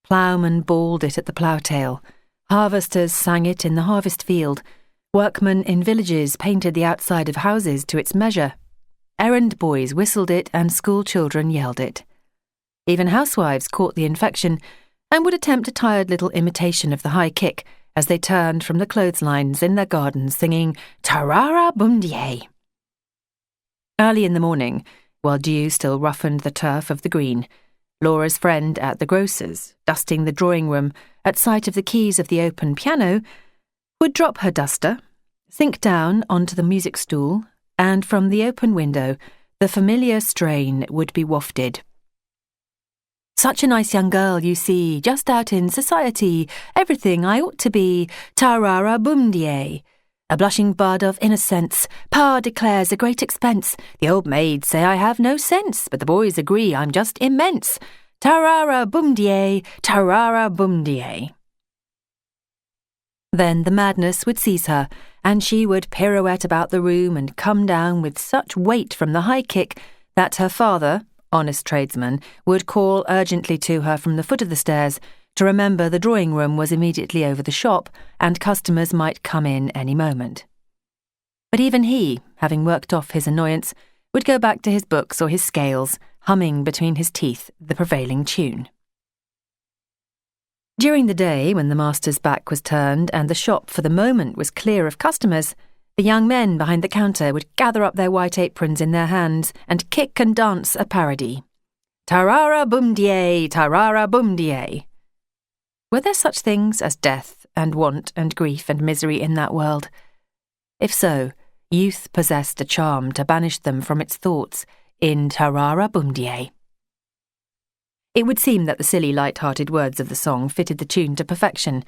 Speaker 1: Ploughmen bawled it at the plough-tail, harvesters sang it in the harvest field, workmen in villages painted the outside of houses to its measure, errand boys whistled it and school children yelled it. Even housewives caught the infection and would attempt a tired little imitation of the high kick as they turned from the clotheslines in their gardens singing Tarara Boomdier. Early in the morning, while dew still roughened the turf of the green, Laura's friend at the grocer's, dusting the drawing-room at sight of the keys of the open piano, would drop her duster, sink down onto the music stool, and from the open window the familiar strain would be wafted. Such a nice young girl, you see, just out in society, everything I ought to be, Tarara Boomdier. A blushing bud of innocence, Pa declares a great expense. The old maids say I have no sense, but the boys agree I'm just immense. Tarara Boomdier, Tarara Boomdier. Then the madness would seize her, and she would pirouette about the room and come down with such weight from the high kick that her father, honest tradesman, would call urgently to her from the foot of the stairs to remember the drawing-room was immediately over the shop and customers might come in any moment. But even he, having worked off his annoyance, would go back to his books or his scales, humming between his teeth the prevailing tune. During the day, when the master's back was turned and the shop for the moment was clear of customers, the young men behind the counter would gather up their white aprons in their hands and kick and dance a parody. Tarara Boomdier, Tarara Boomdier. Were there such things as death and want and grief and misery in that world? If so, youth possessed a charm to banish them from its thoughts in Tarara Boomdier. It would seem that the silly, light-hearted words of the song fitted the tune to perfection,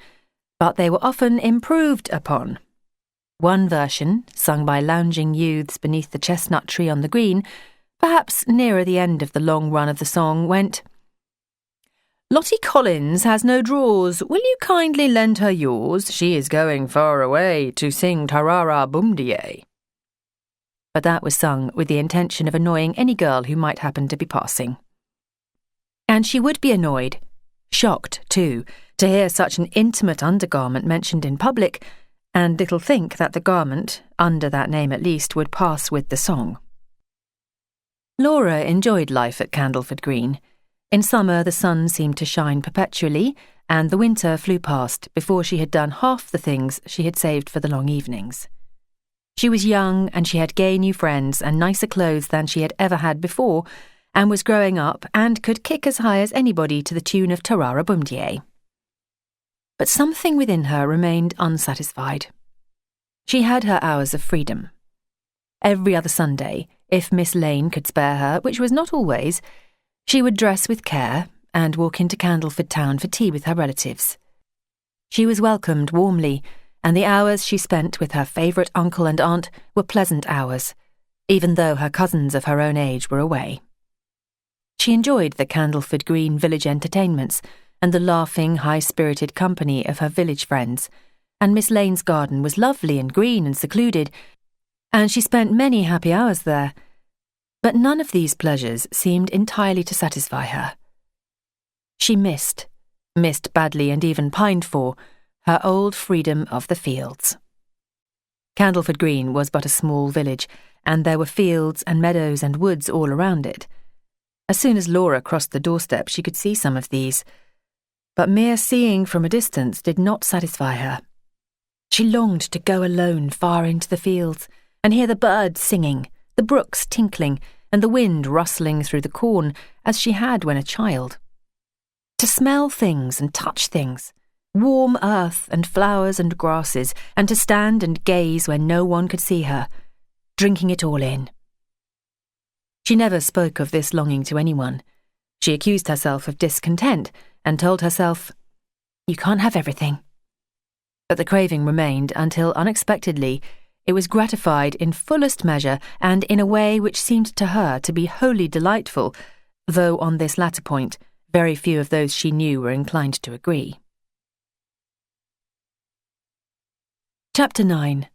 Speaker 1: but they were often improved upon. One version, sung by lounging youths beneath the chestnut tree on the green, perhaps nearer the end of the long run of the song, went, Lottie Collins has no drawers. Will you kindly lend her yours? She is going far away to sing Tarara Boomdier. But that was sung with the intention of annoying any girl who might happen to be passing. And she would be annoyed, shocked too, to hear such an intimate undergarment mentioned in public, and little think that the garment, under that name at least, would pass with the song. Laura enjoyed life at Candleford Green. In summer the sun seemed to shine perpetually, and the winter flew past before she had done half the things she had saved for the long evenings. She was young, and she had gay new friends and nicer clothes than she had ever had before, and was growing up and could kick as high as anybody to the tune of Tarara Boomdier. But something within her remained unsatisfied. She had her hours of freedom. Every other Sunday, if Miss Lane could spare her, which was not always, she would dress with care and walk into Candleford town for tea with her relatives. She was welcomed warmly, and the hours she spent with her favourite uncle and aunt were pleasant hours, even though her cousins of her own age were away. She enjoyed the Candleford Green village entertainments and the laughing, high-spirited company of her village friends, and Miss Lane's garden was lovely and green and secluded, and she spent many happy hours there. But none of these pleasures seemed entirely to satisfy her. She missed badly and even pined for, her old freedom of the fields. Candleford Green was but a small village, and there were fields and meadows and woods all around it. As soon as Laura crossed the doorstep she could see some of these, but mere seeing from a distance did not satisfy her. She longed to go alone far into the fields and hear the birds singing, the brooks tinkling, and the wind rustling through the corn as she had when a child. To smell things and touch things, warm earth and flowers and grasses, and to stand and gaze where no one could see her, drinking it all in. She never spoke of this longing to anyone. She accused herself of discontent and told herself, "You can't have everything." But the craving remained until, unexpectedly, it was gratified in fullest measure and in a way which seemed to her to be wholly delightful, though on this latter point very few of those she knew were inclined to agree. Chapter 9.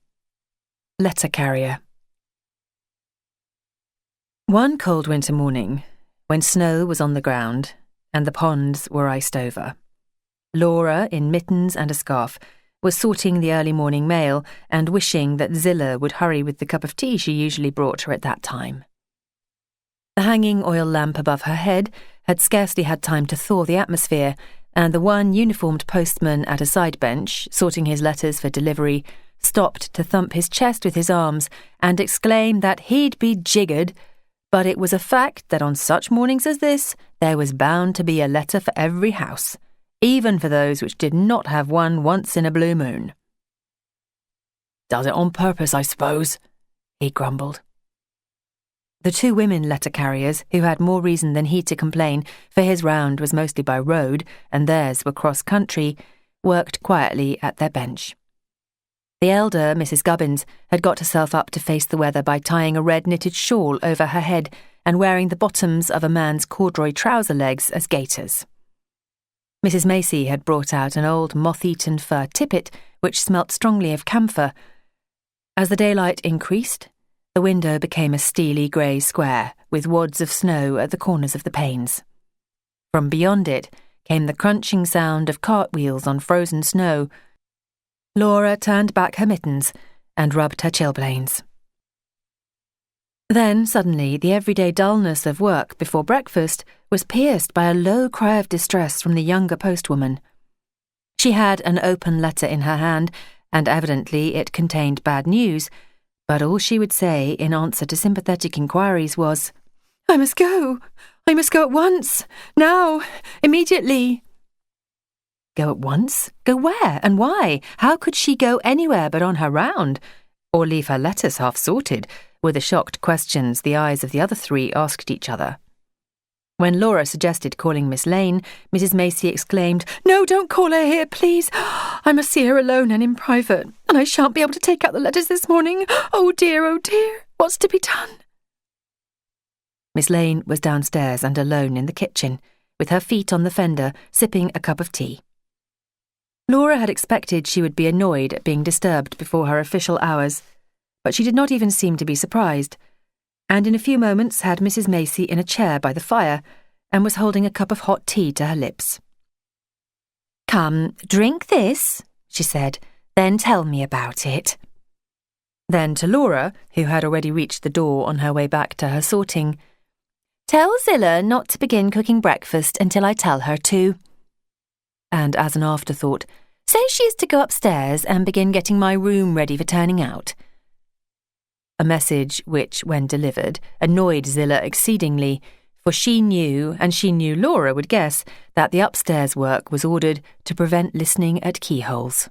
Speaker 1: Letter Carrier. One cold winter morning, when snow was on the ground and the ponds were iced over, Laura, in mittens and a scarf, was sorting the early morning mail and wishing that Zillah would hurry with the cup of tea she usually brought her at that time. The hanging oil lamp above her head had scarcely had time to thaw the atmosphere, and the one uniformed postman at a side bench, sorting his letters for delivery, stopped to thump his chest with his arms and exclaim that he'd be jiggered, but it was a fact that on such mornings as this there was bound to be a letter for every house, even for those which did not have one once in a blue moon. "Does it on purpose, I suppose," he grumbled. The two women letter-carriers, who had more reason than he to complain, for his round was mostly by road and theirs were cross-country, worked quietly at their bench. The elder, Mrs. Gubbins, had got herself up to face the weather by tying a red knitted shawl over her head and wearing the bottoms of a man's corduroy trouser legs as gaiters. Mrs. Macy had brought out an old moth-eaten fur tippet which smelt strongly of camphor. As the daylight increased, the window became a steely grey square with wads of snow at the corners of the panes. From beyond it came the crunching sound of cartwheels on frozen snow. Laura turned back her mittens and rubbed her chilblains. Then, suddenly, the everyday dullness of work before breakfast was pierced by a low cry of distress from the younger postwoman. She had an open letter in her hand, and evidently it contained bad news, but all she would say in answer to sympathetic inquiries was, "I must go. I must go at once. Now. Immediately." Go at once? Go where and why? How could she go anywhere but on her round? Or leave her letters half sorted, were the shocked questions the eyes of the other three asked each other. When Laura suggested calling Miss Lane, Mrs. Macy exclaimed, "No, don't call her here, please. I must see her alone and in private, and I shan't be able to take out the letters this morning. Oh dear, what's to be done?" Miss Lane was downstairs and alone in the kitchen, with her feet on the fender, sipping a cup of tea. Laura had expected she would be annoyed at being disturbed before her official hours, but she did not even seem to be surprised, and in a few moments had Mrs. Macy in a chair by the fire and was holding a cup of hot tea to her lips. "Come, drink this," she said, "then tell me about it." Then to Laura, who had already reached the door on her way back to her sorting, "Tell Zillah not to begin cooking breakfast until I tell her to." And as an afterthought, "Say she is to go upstairs and begin getting my room ready for turning out." A message which, when delivered, annoyed Zillah exceedingly, for she knew, and she knew Laura would guess, that the upstairs work was ordered to prevent listening at keyholes.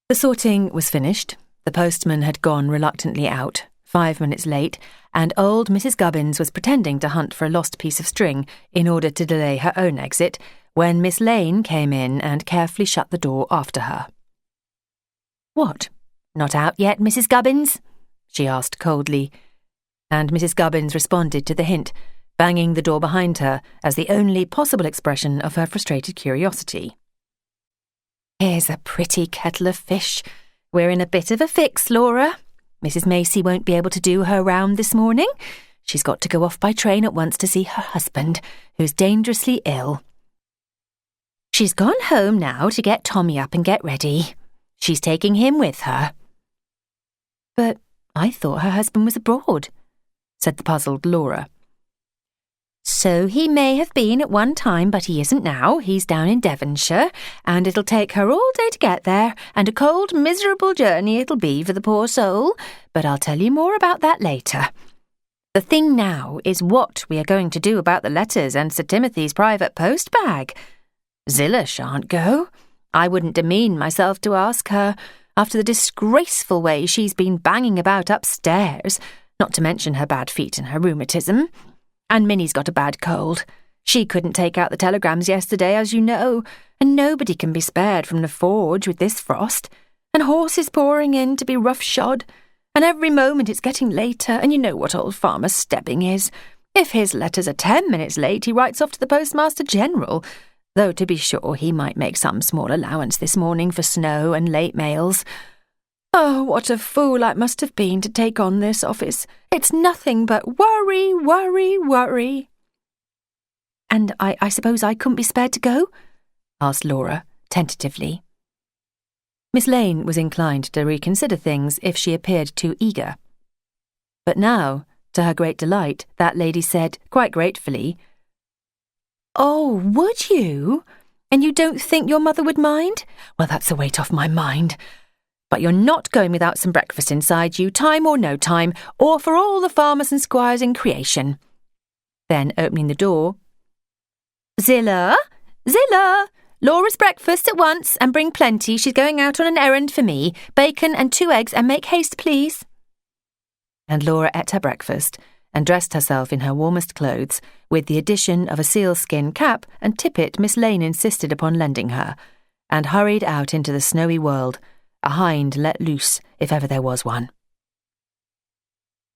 Speaker 1: The sorting was finished, the postman had gone reluctantly out, 5 minutes late, and old Mrs. Gubbins was pretending to hunt for a lost piece of string in order to delay her own exit, when Miss Lane came in and carefully shut the door after her. "What? Not out yet, Mrs. Gubbins?" she asked coldly, and Mrs. Gubbins responded to the hint, banging the door behind her as the only possible expression of her frustrated curiosity. "Here's a pretty kettle of fish. We're in a bit of a fix, Laura. Mrs. Macy won't be able to do her round this morning. She's got to go off by train at once to see her husband, who's dangerously ill. She's gone home now to get Tommy up and get ready. She's taking him with her." "But I thought her husband was abroad," said the puzzled Laura. So he may have been at one time, but he isn't now. He's down in Devonshire, and it'll take her all day to get there, and a cold, miserable journey it'll be for the poor soul. But I'll tell you more about that later. The thing now is what we are going to do about the letters and Sir Timothy's private post bag. Zillah shan't go. I wouldn't demean myself to ask her, after the disgraceful way she's been banging about upstairs, not to mention her bad feet and her rheumatism. And Minnie's got a bad cold. She couldn't take out the telegrams yesterday, as you know, and nobody can be spared from the forge with this frost, and horses pouring in to be roughshod, and every moment it's getting later, and you know what old Farmer Stebbing is. If his letters are 10 minutes late, he writes off to the Postmaster General, though to be sure he might make some small allowance this morning for snow and late mails. Oh, what a fool I must have been to take on this office. It's nothing but worry, worry, worry. And I suppose I couldn't be spared to go? Asked Laura, tentatively. Miss Lane was inclined to reconsider things if she appeared too eager. But now, to her great delight, that lady said, quite gratefully, "Oh, would you? And you don't think your mother would mind? Well, that's a weight off my mind. But you're not going without some breakfast inside you, time or no time, or for all the farmers and squires in creation." Then, opening the door, "Zillah! Zillah! Laura's breakfast at once, and bring plenty. She's going out on an errand for me. Bacon and 2 eggs, and make haste, please." And Laura ate her breakfast, and dressed herself in her warmest clothes, with the addition of a sealskin cap and tippet Miss Lane insisted upon lending her, and hurried out into the snowy world, a hind let loose, if ever there was one.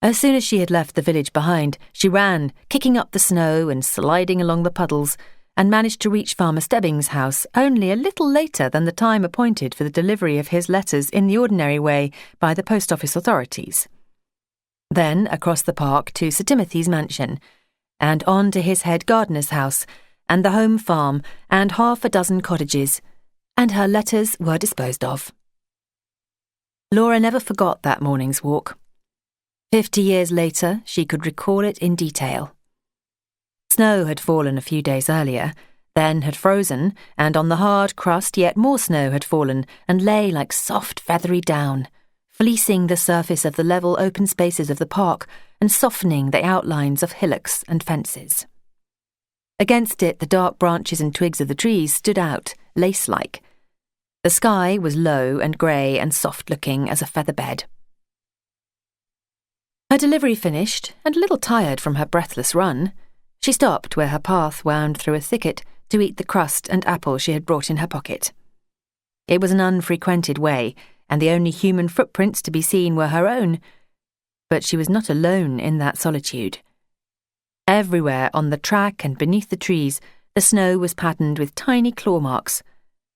Speaker 1: As soon as she had left the village behind, she ran, kicking up the snow and sliding along the puddles, and managed to reach Farmer Stebbing's house only a little later than the time appointed for the delivery of his letters in the ordinary way by the post office authorities. Then across the park to Sir Timothy's mansion, and on to his head gardener's house, and the home farm, and 6 cottages, and her letters were disposed of. Laura never forgot that morning's walk. 50 years later, she could recall it in detail. Snow had fallen a few days earlier, then had frozen, and on the hard crust yet more snow had fallen and lay like soft feathery down, fleecing the surface of the level open spaces of the park and softening the outlines of hillocks and fences. Against it the dark branches and twigs of the trees stood out, lace-like. The sky was low and grey and soft-looking as a feather bed. Her delivery finished, and a little tired from her breathless run, she stopped where her path wound through a thicket to eat the crust and apple she had brought in her pocket. It was an unfrequented way, and the only human footprints to be seen were her own. But she was not alone in that solitude. Everywhere on the track and beneath the trees, the snow was patterned with tiny claw marks,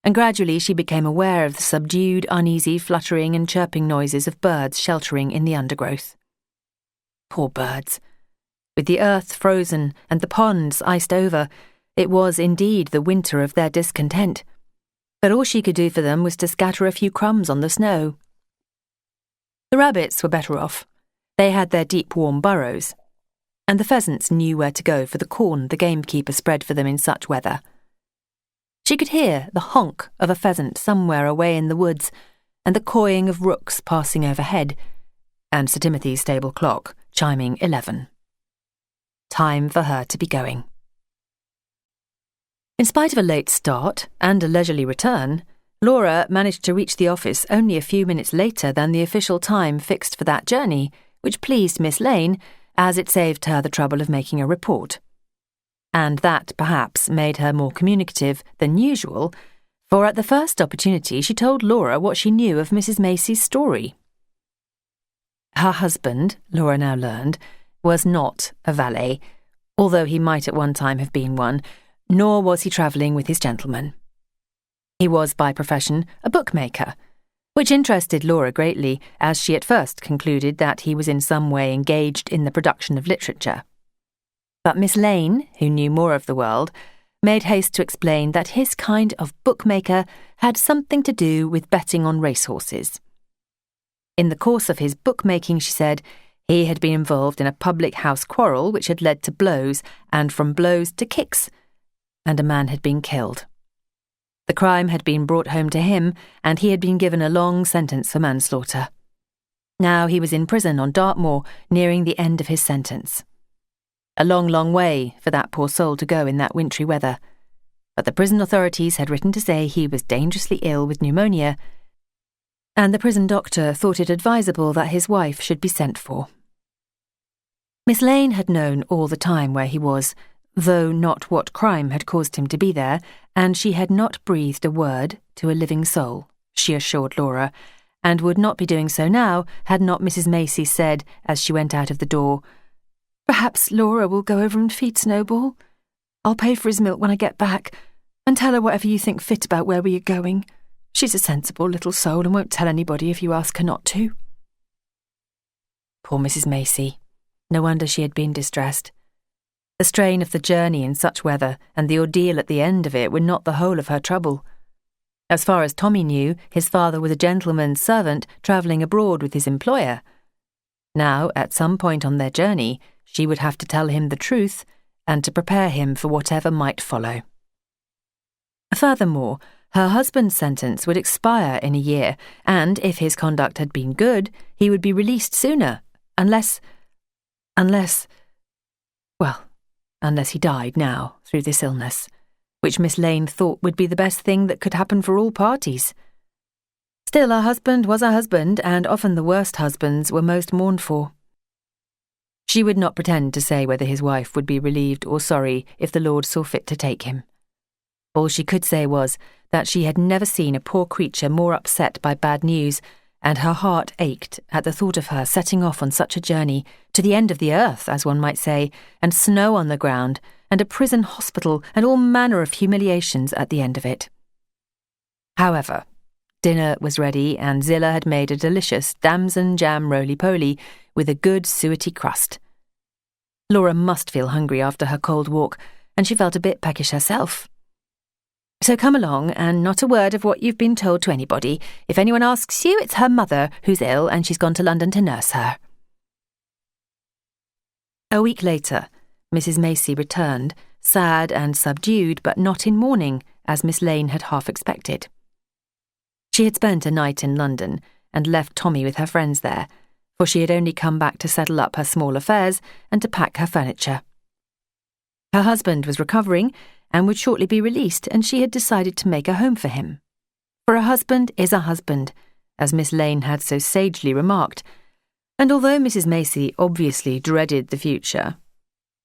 Speaker 1: and gradually she became aware of the subdued, uneasy fluttering and chirping noises of birds sheltering in the undergrowth. Poor birds! With the earth frozen and the ponds iced over, it was indeed the winter of their discontent. But all she could do for them was to scatter a few crumbs on the snow. The rabbits were better off. They had their deep, warm burrows, and the pheasants knew where to go for the corn the gamekeeper spread for them in such weather. She could hear the honk of a pheasant somewhere away in the woods, and the cawing of rooks passing overhead, and Sir Timothy's stable clock chiming 11. Time for her to be going. In spite of a late start and a leisurely return, Laura managed to reach the office only a few minutes later than the official time fixed for that journey, which pleased Miss Lane, as it saved her the trouble of making a report. And that, perhaps, made her more communicative than usual, for at the first opportunity she told Laura what she knew of Mrs. Macy's story. Her husband, Laura now learned, was not a valet, although he might at one time have been one, nor was he travelling with his gentleman. He was by profession a bookmaker, which interested Laura greatly, as she at first concluded that he was in some way engaged in the production of literature. But Miss Lane, who knew more of the world, made haste to explain that his kind of bookmaker had something to do with betting on racehorses. In the course of his bookmaking, she said, He had been involved in a public house quarrel which had led to blows, and from blows to kicks, and a man had been killed. The crime had been brought home to him, and he had been given a long sentence for manslaughter. Now he was in prison on Dartmoor, nearing the end of his sentence. A long, long way for that poor soul to go in that wintry weather. But the prison authorities had written to say he was dangerously ill with pneumonia, and the prison doctor thought it advisable that his wife should be sent for. Miss Lane had known all the time where he was, though not what crime had caused him to be there, and she had not breathed a word to a living soul, she assured Laura, and would not be doing so now had not Mrs. Macey said, as she went out of the door, "Perhaps Laura will go over and feed Snowball. I'll pay for his milk when I get back, and tell her whatever you think fit about where we are going. She's a sensible little soul and won't tell anybody if you ask her not to." Poor Mrs. Macey. No wonder she had been distressed. The strain of the journey in such weather and the ordeal at the end of it were not the whole of her trouble. As far as Tommy knew, his father was a gentleman's servant travelling abroad with his employer. Now, at some point on their journey, she would have to tell him the truth and to prepare him for whatever might follow. Furthermore, her husband's sentence would expire in a year, and if his conduct had been good, he would be released sooner, unless he died now through this illness, which Miss Lane thought would be the best thing that could happen for all parties. Still, her husband was a husband, and often the worst husbands were most mourned for. She would not pretend to say whether his wife would be relieved or sorry if the Lord saw fit to take him. All she could say was that she had never seen a poor creature more upset by bad news, and her heart ached at the thought of her setting off on such a journey, to the end of the earth, as one might say, and snow on the ground, and a prison hospital, and all manner of humiliations at the end of it. However, dinner was ready, and Zillah had made a delicious damson jam roly-poly with a good suety crust. Laura must feel hungry after her cold walk, and she felt a bit peckish herself. "So come along, and not a word of what you've been told to anybody. If anyone asks you, it's her mother who's ill, and she's gone to London to nurse her." A week later, Mrs. Macey returned, sad and subdued, but not in mourning, as Miss Lane had half expected. She had spent a night in London, and left Tommy with her friends there, for she had only come back to settle up her small affairs and to pack her furniture. Her husband was recovering, and would shortly be released, and she had decided to make a home for him. For a husband is a husband, as Miss Lane had so sagely remarked, and although Mrs. Macey obviously dreaded the future,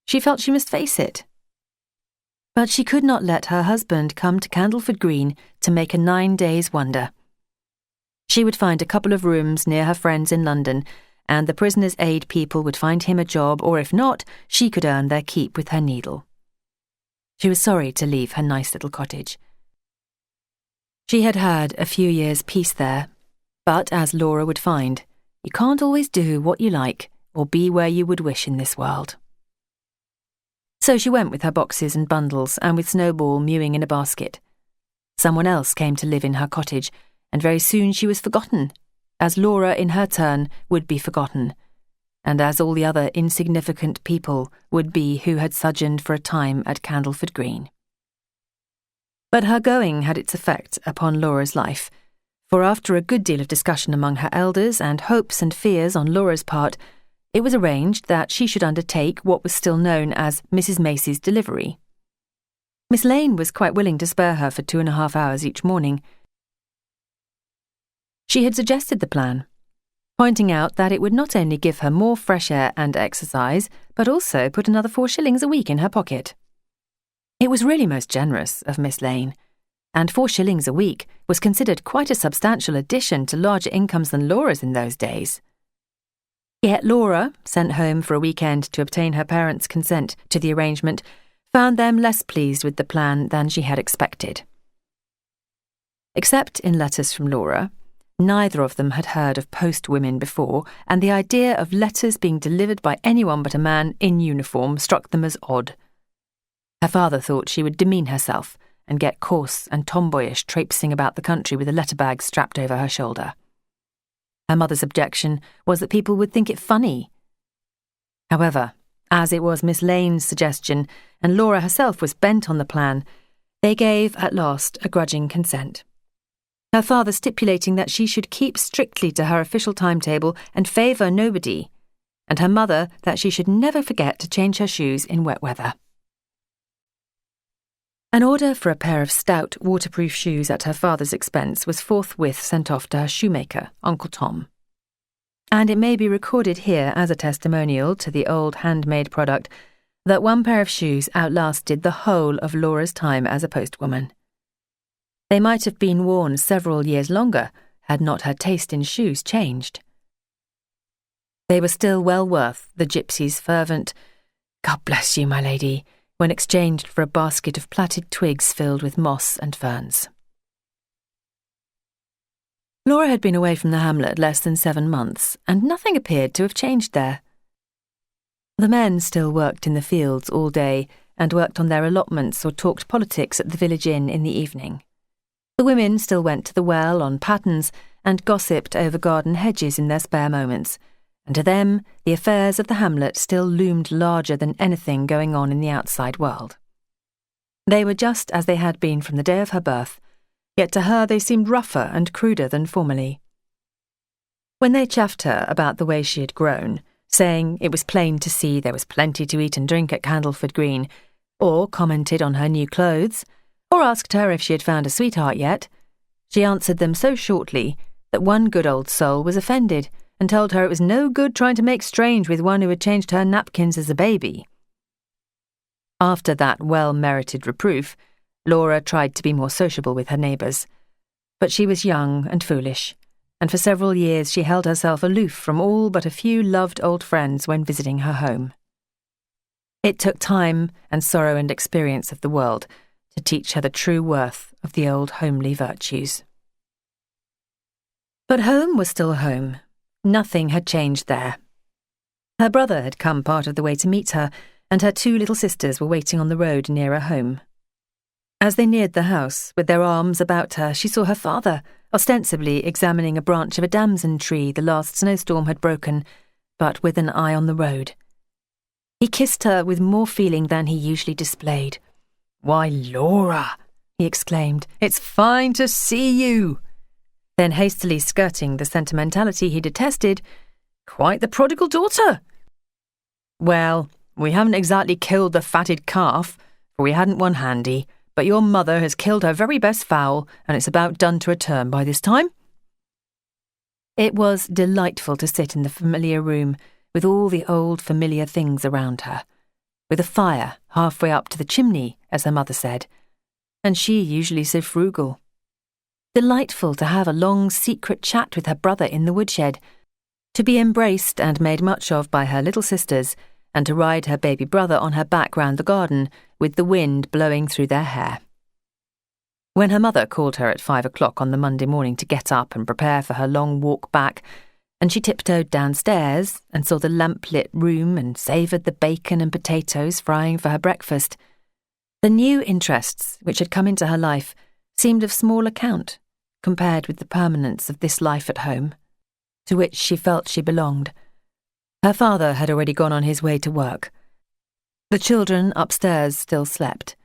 Speaker 1: she felt she must face it. But she could not let her husband come to Candleford Green to make a 9 days' wonder. She would find a couple of rooms near her friends in London, and the Prisoners' Aid people would find him a job, or if not, she could earn their keep with her needle. She was sorry to leave her nice little cottage. She had had a few years' peace there, but as Laura would find, you can't always do what you like or be where you would wish in this world. So she went with her boxes and bundles, and with Snowball mewing in a basket. Someone else came to live in her cottage, and very soon she was forgotten, as Laura in her turn would be forgotten, and as all the other insignificant people would be who had sojourned for a time at Candleford Green. But her going had its effect upon Laura's life, for after a good deal of discussion among her elders and hopes and fears on Laura's part, it was arranged that she should undertake what was still known as Mrs. Macey's delivery. Miss Lane was quite willing to spare her for 2.5 hours each morning. She had suggested the plan, pointing out that it would not only give her more fresh air and exercise, but also put another 4 shillings a week in her pocket. It was really most generous of Miss Lane, and 4 shillings a week was considered quite a substantial addition to larger incomes than Laura's in those days. Yet Laura, sent home for a weekend to obtain her parents' consent to the arrangement, found them less pleased with the plan than she had expected. Except in letters from Laura, neither of them had heard of post-women before, and the idea of letters being delivered by anyone but a man in uniform struck them as odd. Her father thought she would demean herself and get coarse and tomboyish traipsing about the country with a letter bag strapped over her shoulder. Her mother's objection was that people would think it funny, However, as it was Miss Lane's suggestion, and Laura herself was bent on the plan, they gave at last a grudging consent. Her father stipulating that she should keep strictly to her official timetable and favour nobody, and her mother that she should never forget to change her shoes in wet weather. An order for a pair of stout, waterproof shoes at her father's expense was forthwith sent off to her shoemaker, Uncle Tom. And it may be recorded here as a testimonial to the old handmade product that one pair of shoes outlasted the whole of Laura's time as a postwoman. They might have been worn several years longer had not her taste in shoes changed. They were still well worth the gypsy's fervent, "God bless you, my lady," when exchanged for a basket of plaited twigs filled with moss and ferns. Laura had been away from the hamlet less than 7 months, and nothing appeared to have changed there. The men still worked in the fields all day and worked on their allotments or talked politics at the village inn in the evening. The women still went to the well on pattens and gossiped over garden hedges in their spare moments, and to them the affairs of the hamlet still loomed larger than anything going on in the outside world. They were just as they had been from the day of her birth, yet to her they seemed rougher and cruder than formerly. When they chaffed her about the way she had grown, saying it was plain to see there was plenty to eat and drink at Candleford Green, or commented on her new clothes, or asked her if she had found a sweetheart yet, she answered them so shortly that one good old soul was offended and told her it was no good trying to make strange with one who had changed her napkins as a baby. After that well-merited reproof, Laura tried to be more sociable with her neighbours, but she was young and foolish, and for several years she held herself aloof from all but a few loved old friends when visiting her home. It took time and sorrow and experience of the world to teach her the true worth of the old homely virtues. But home was still home. Nothing had changed there. Her brother had come part of the way to meet her, and her 2 little sisters were waiting on the road nearer home. As they neared the house, with their arms about her, she saw her father, ostensibly examining a branch of a damson tree the last snowstorm had broken, but with an eye on the road. He kissed her with more feeling than he usually displayed. "Why, Laura," he exclaimed, "it's fine to see you." Then hastily skirting the sentimentality he detested, "Quite the prodigal daughter." "Well, we haven't exactly killed the fatted calf, for we hadn't one handy, but your mother has killed her very best fowl, and it's about done to a turn by this time." It was delightful to sit in the familiar room with all the old familiar things around her, with a fire halfway up to the chimney, as her mother said, and she usually so frugal. Delightful to have a long secret chat with her brother in the woodshed, to be embraced and made much of by her little sisters, and to ride her baby brother on her back round the garden, with the wind blowing through their hair. When her mother called her at 5 o'clock on the Monday morning to get up and prepare for her long walk back, and she tiptoed downstairs and saw the lamp-lit room and savoured the bacon and potatoes frying for her breakfast, the new interests which had come into her life seemed of small account compared with the permanence of this life at home, to which she felt she belonged. Her father had already gone on his way to work. The children upstairs still slept.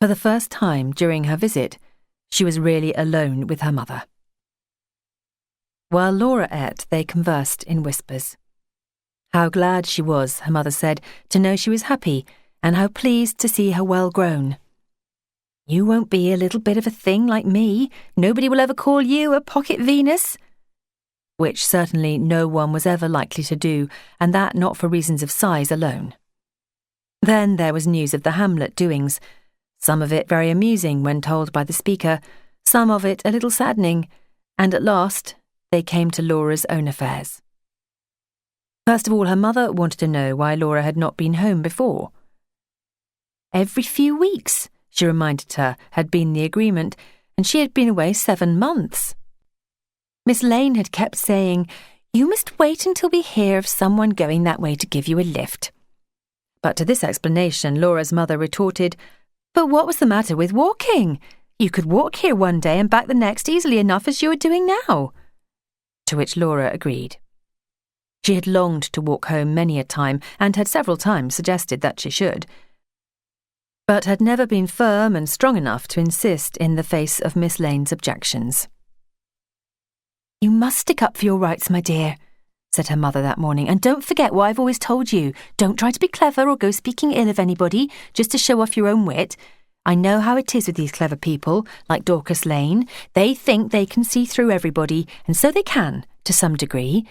Speaker 1: For the first time during her visit, she was really alone with her mother. While Laura ate, they conversed in whispers. How glad she was, her mother said, to know she was happy, and how pleased to see her well grown. "You won't be a little bit of a thing like me. Nobody will ever call you a pocket Venus." Which certainly no one was ever likely to do, and that not for reasons of size alone. Then there was news of the hamlet doings, some of it very amusing when told by the speaker, some of it a little saddening, and at last they came to Laura's own affairs. First of all, her mother wanted to know why Laura had not been home before. Every few weeks, she reminded her, had been the agreement, and she had been away 7 months. Miss Lane had kept saying, "You must wait until we hear of someone going that way to give you a lift." But to this explanation, Laura's mother retorted, "But what was the matter with walking? You could walk here one day and back the next easily enough as you are doing now." To which Laura agreed. She had longed to walk home many a time and had several times suggested that she should, but had never been firm and strong enough to insist in the face of Miss Lane's objections. "You must stick up for your rights, my dear," said her mother that morning, "and don't forget what I've always told you. Don't try to be clever or go speaking ill of anybody just to show off your own wit. I know how it is with these clever people, like Dorcas Lane. They think they can see through everybody, and so they can, to some degree.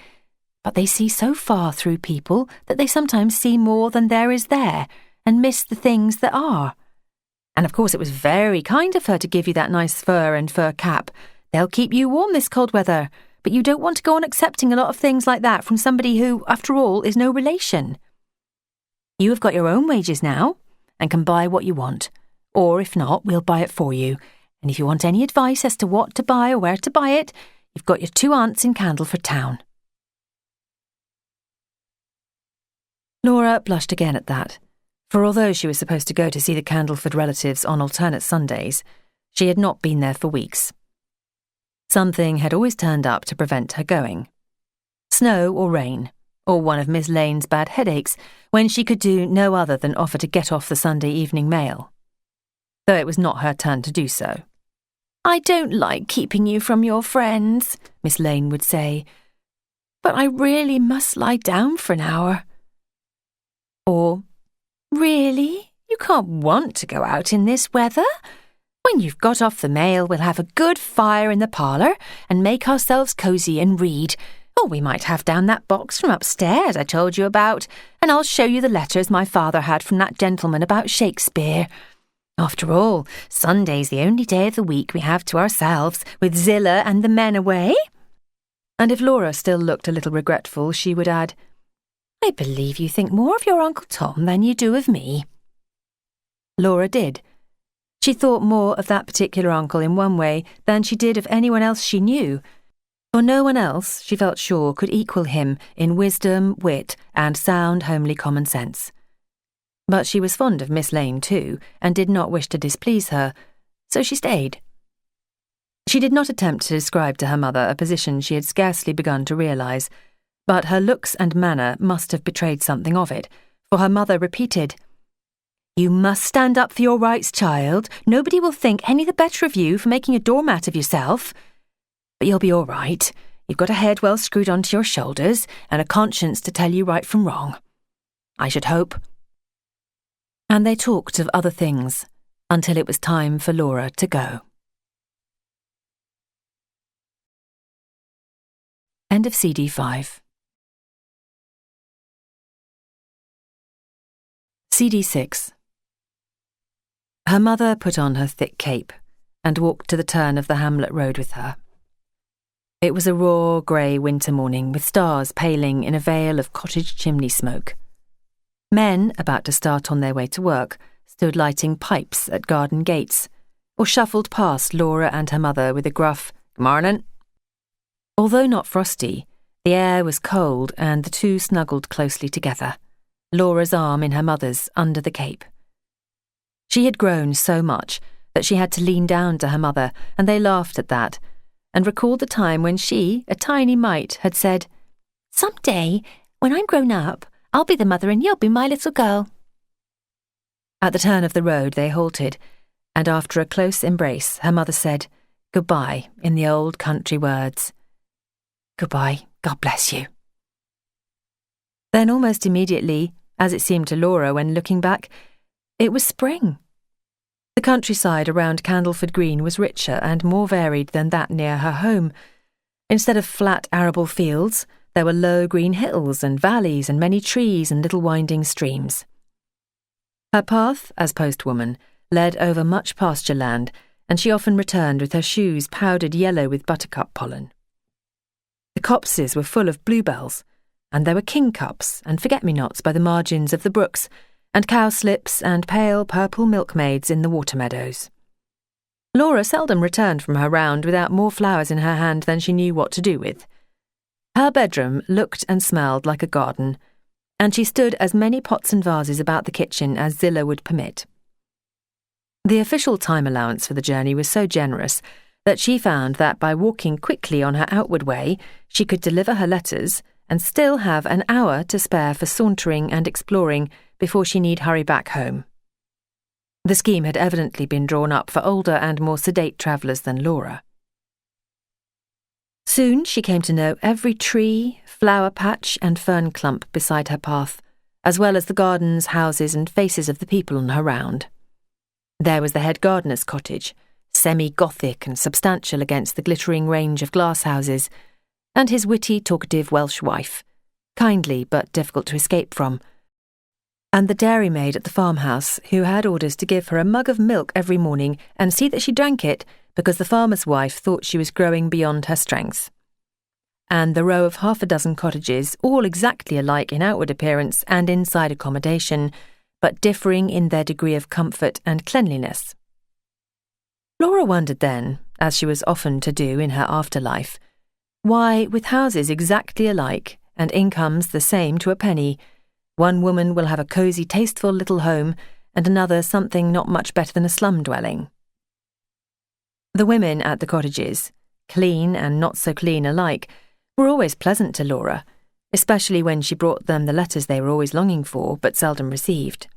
Speaker 1: But they see so far through people that they sometimes see more than there is there, and miss the things that are. And of course it was very kind of her to give you that nice fur and fur cap. They'll keep you warm this cold weather, but you don't want to go on accepting a lot of things like that from somebody who, after all, is no relation. You have got your own wages now, and can buy what you want. Or if not, we'll buy it for you. And if you want any advice as to what to buy or where to buy it, you've got your 2 aunts in Candleford town." Laura blushed again at that, for although she was supposed to go to see the Candleford relatives on alternate Sundays, she had not been there for weeks. Something had always turned up to prevent her going. Snow or rain, or one of Miss Lane's bad headaches, when she could do no other than offer to get off the Sunday evening mail, though it was not her turn to do so. "I don't like keeping you from your friends," Miss Lane would say, "but I really must lie down for an hour." Or, "Really? You can't want to go out in this weather? When you've got off the mail, we'll have a good fire in the parlour and make ourselves cosy and read. Oh, we might have down that box from upstairs I told you about, and I'll show you the letters my father had from that gentleman about Shakespeare. After all, Sunday's the only day of the week we have to ourselves, with Zillah and the men away." And if Laura still looked a little regretful, she would add, "I believe you think more of your Uncle Tom than you do of me." Laura did. She thought more of that particular uncle in one way than she did of anyone else she knew, for no one else, she felt sure, could equal him in wisdom, wit, and sound homely common sense. But she was fond of Miss Lane too, and did not wish to displease her, so she stayed. She did not attempt to describe to her mother a position she had scarcely begun to realise, but her looks and manner must have betrayed something of it, for her mother repeated, "You must stand up for your rights, child. Nobody will think any the better of you for making a doormat of yourself. But you'll be all right. You've got a head well screwed onto your shoulders, and a conscience to tell you right from wrong, I should hope." And they talked of other things, until it was time for Laura to go. End of CD 5. CD 6. Her mother put on her thick cape and walked to the turn of the hamlet road with her. It was a raw, grey winter morning with stars paling in a veil of cottage chimney smoke. Men, about to start on their way to work, stood lighting pipes at garden gates, or shuffled past Laura and her mother with a gruff, "G'mornin'." Although not frosty, the air was cold and the two snuggled closely together, Laura's arm in her mother's under the cape. She had grown so much that she had to lean down to her mother, and they laughed at that, and recalled the time when she, a tiny mite, had said, "Some day, when I'm grown up, I'll be the mother and you'll be my little girl." At the turn of the road they halted, and after a close embrace her mother said, "Goodbye," in the old country words. "Goodbye, God bless you." Then almost immediately, as it seemed to Laura when looking back, it was spring. The countryside around Candleford Green was richer and more varied than that near her home. Instead of flat arable fields, there were low green hills and valleys and many trees and little winding streams. Her path, as postwoman, led over much pasture land, and she often returned with her shoes powdered yellow with buttercup pollen. The copses were full of bluebells, and there were kingcups and forget-me-nots by the margins of the brooks, and cowslips and pale purple milkmaids in the water meadows. Laura seldom returned from her round without more flowers in her hand than she knew what to do with. Her bedroom looked and smelled like a garden, and she stood as many pots and vases about the kitchen as Zillah would permit. The official time allowance for the journey was so generous that she found that by walking quickly on her outward way, she could deliver her letters and still have an hour to spare for sauntering and exploring before she need hurry back home. The scheme had evidently been drawn up for older and more sedate travellers than Laura. Soon she came to know every tree, flower patch and fern clump beside her path, as well as the gardens, houses and faces of the people on her round. There was the head gardener's cottage, semi-Gothic and substantial against the glittering range of glass houses, and his witty, talkative Welsh wife, kindly but difficult to escape from, and the dairymaid at the farmhouse who had orders to give her a mug of milk every morning and see that she drank it because the farmer's wife thought she was growing beyond her strength. And the row of half a dozen cottages, all exactly alike in outward appearance and inside accommodation, but differing in their degree of comfort and cleanliness. Laura wondered then, as she was often to do in her afterlife, why, with houses exactly alike and incomes the same to a penny, one woman will have a cosy, tasteful little home and another something not much better than a slum dwelling. The women at the cottages, clean and not so clean alike, were always pleasant to Laura, especially when she brought them the letters they were always longing for but seldom received.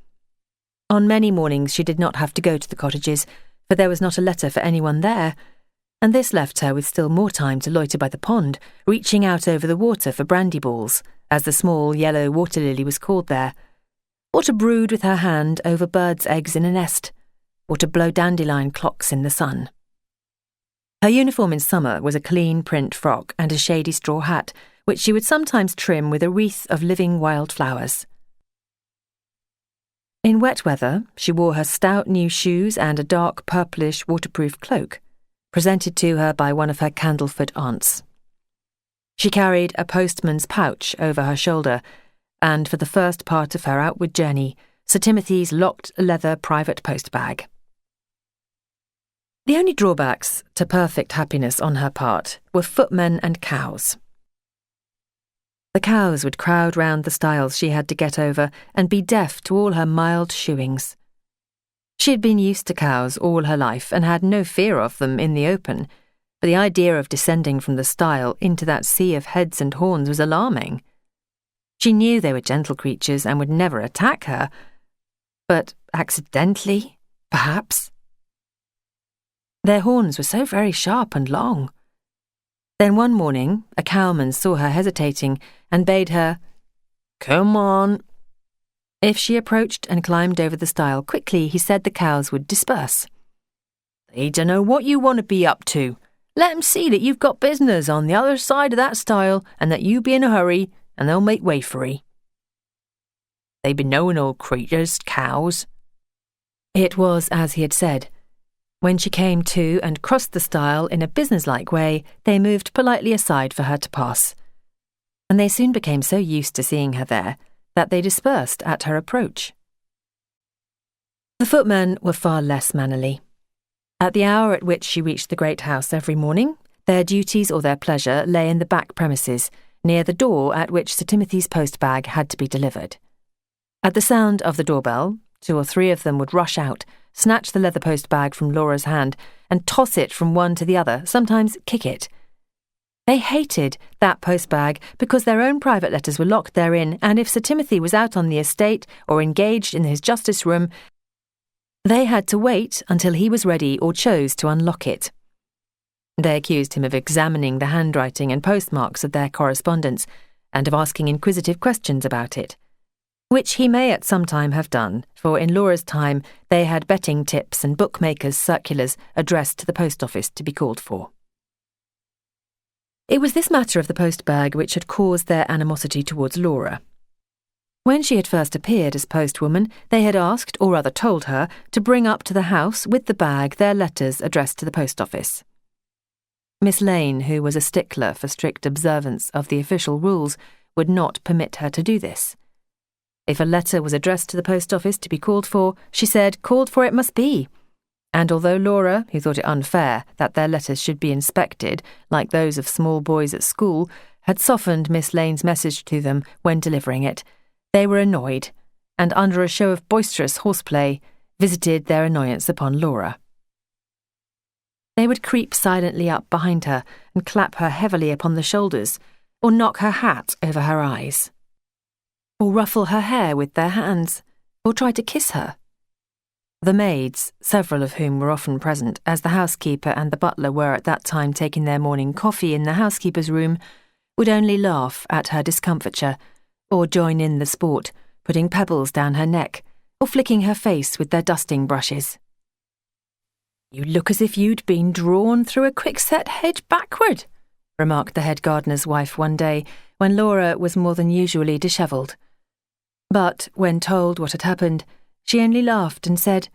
Speaker 1: On many mornings she did not have to go to the cottages, for there was not a letter for anyone there, and this left her with still more time to loiter by the pond, reaching out over the water for brandy balls, as the small yellow water lily was called there, or to brood with her hand over birds' eggs in a nest, or to blow dandelion clocks in the sun. Her uniform in summer was a clean print frock and a shady straw hat, which she would sometimes trim with a wreath of living wild flowers. In wet weather, she wore her stout new shoes and a dark purplish waterproof cloak, presented to her by one of her Candleford aunts. She carried a postman's pouch over her shoulder, and for the first part of her outward journey, Sir Timothy's locked leather private post bag. The only drawbacks to perfect happiness on her part were footmen and cows. The cows would crowd round the stiles she had to get over and be deaf to all her mild shooings. She had been used to cows all her life and had no fear of them in the open, but the idea of descending from the stile into that sea of heads and horns was alarming. She knew they were gentle creatures and would never attack her, but accidentally, perhaps. Their horns were so very sharp and long. Then one morning, a cowman saw her hesitating and bade her, "Come on." If she approached and climbed over the stile quickly, he said the cows would disperse. "They dunno what you want to be up to. Let 'em see that you've got business on the other side of that stile and that you be in a hurry, and they'll make way for 'ee. They be knowin' old creatures, cows." It was as he had said. When she came to and crossed the stile in a businesslike way, they moved politely aside for her to pass, and they soon became so used to seeing her there that they dispersed at her approach. The footmen were far less mannerly. At the hour at which she reached the great house every morning, their duties or their pleasure lay in the back premises, near the door at which Sir Timothy's post-bag had to be delivered. At the sound of the doorbell, 2 or 3 of them would rush out, snatch the leather post-bag from Laura's hand, and toss it from one to the other, sometimes kick it. They hated that post-bag because their own private letters were locked therein, and if Sir Timothy was out on the estate or engaged in his justice room, they had to wait until he was ready or chose to unlock it. They accused him of examining the handwriting and postmarks of their correspondence, and of asking inquisitive questions about it, which he may at some time have done, for in Laura's time they had betting tips and bookmakers' circulars addressed to the post office to be called for. It was this matter of the post-bag which had caused their animosity towards Laura. When she had first appeared as postwoman, they had asked, or rather told her, to bring up to the house with the bag their letters addressed to the post office. Miss Lane, who was a stickler for strict observance of the official rules, would not permit her to do this. If a letter was addressed to the post office to be called for, she said called for it must be. And although Laura, who thought it unfair that their letters should be inspected, like those of small boys at school, had softened Miss Lane's message to them when delivering it, they were annoyed, and under a show of boisterous horseplay, visited their annoyance upon Laura. They would creep silently up behind her and clap her heavily upon the shoulders, or knock her hat over her eyes, or ruffle her hair with their hands, or try to kiss her. The maids, several of whom were often present, as the housekeeper and the butler were at that time taking their morning coffee in the housekeeper's room, would only laugh at her discomfiture, or join in the sport, putting pebbles down her neck, or flicking her face with their dusting brushes. "You look as if you'd been drawn through a quickset hedge backward," remarked the head gardener's wife one day, when Laura was more than usually dishevelled. But, when told what had happened, she only laughed and said,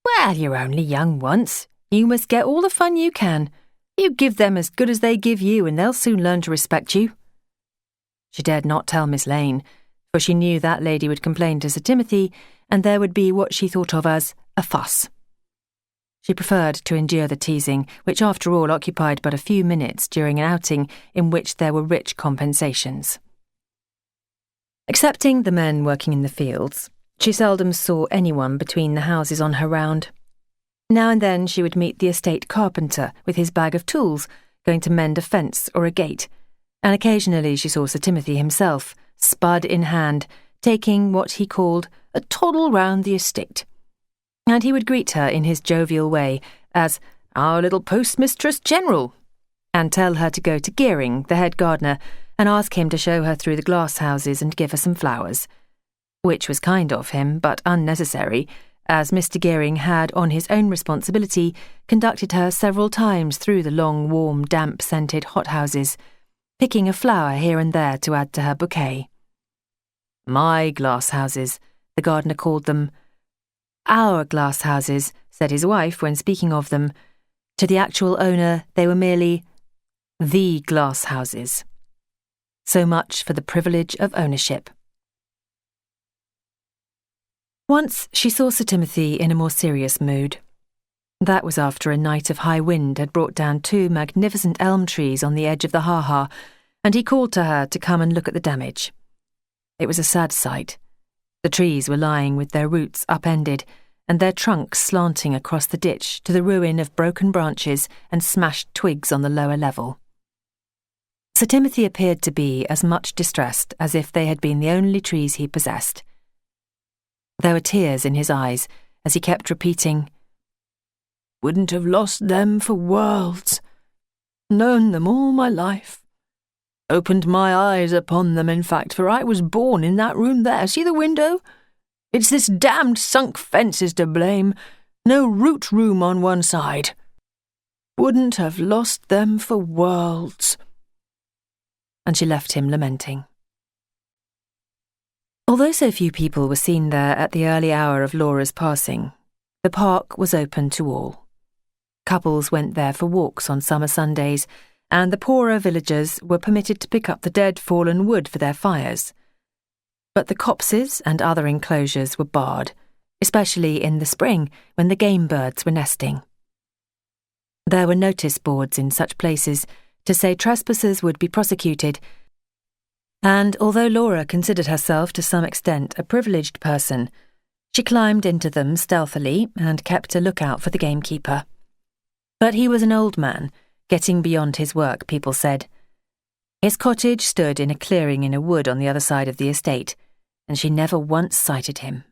Speaker 1: "Well, you're only young once. You must get all the fun you can. You give them as good as they give you, and they'll soon learn to respect you." She dared not tell Miss Lane, for she knew that lady would complain to Sir Timothy, and there would be what she thought of as a fuss. She preferred to endure the teasing, which after all occupied but a few minutes during an outing in which there were rich compensations. Excepting the men working in the fields, she seldom saw anyone between the houses on her round. Now and then she would meet the estate carpenter with his bag of tools, going to mend a fence or a gate, and occasionally she saw Sir Timothy himself, spud in hand, taking what he called a toddle round the estate. And he would greet her in his jovial way as "our little postmistress general," and tell her to go to Gearing, the head gardener, and ask him to show her through the glass houses and give her some flowers, which was kind of him, but unnecessary, as Mr. Gearing had, on his own responsibility, conducted her several times through the long, warm, damp-scented hothouses, picking a flower here and there to add to her bouquet. "My glass houses," the gardener called them. "Our glass houses," said his wife when speaking of them. To the actual owner, they were merely the glass houses. So much for the privilege of ownership. Once she saw Sir Timothy in a more serious mood. That was after a night of high wind had brought down 2 magnificent elm trees on the edge of the ha-ha, and he called to her to come and look at the damage. It was a sad sight. The trees were lying with their roots upended, and their trunks slanting across the ditch to the ruin of broken branches and smashed twigs on the lower level. Sir Timothy appeared to be as much distressed as if they had been the only trees he possessed. There were tears in his eyes as he kept repeating, "Wouldn't have lost them for worlds. Known them all my life. Opened my eyes upon them, in fact, for I was born in that room there. See the window? It's this damned sunk fence is to blame. No root room on one side. Wouldn't have lost them for worlds." And she left him lamenting. Although so few people were seen there at the early hour of Laura's passing, the park was open to all. Couples went there for walks on summer Sundays, and the poorer villagers were permitted to pick up the dead fallen wood for their fires. But the copses and other enclosures were barred, especially in the spring when the game birds were nesting. There were notice boards in such places to say trespassers would be prosecuted, and although Laura considered herself to some extent a privileged person, she climbed into them stealthily and kept a lookout for the gamekeeper. But he was an old man, getting beyond his work, people said. His cottage stood in a clearing in a wood on the other side of the estate, and she never once sighted him.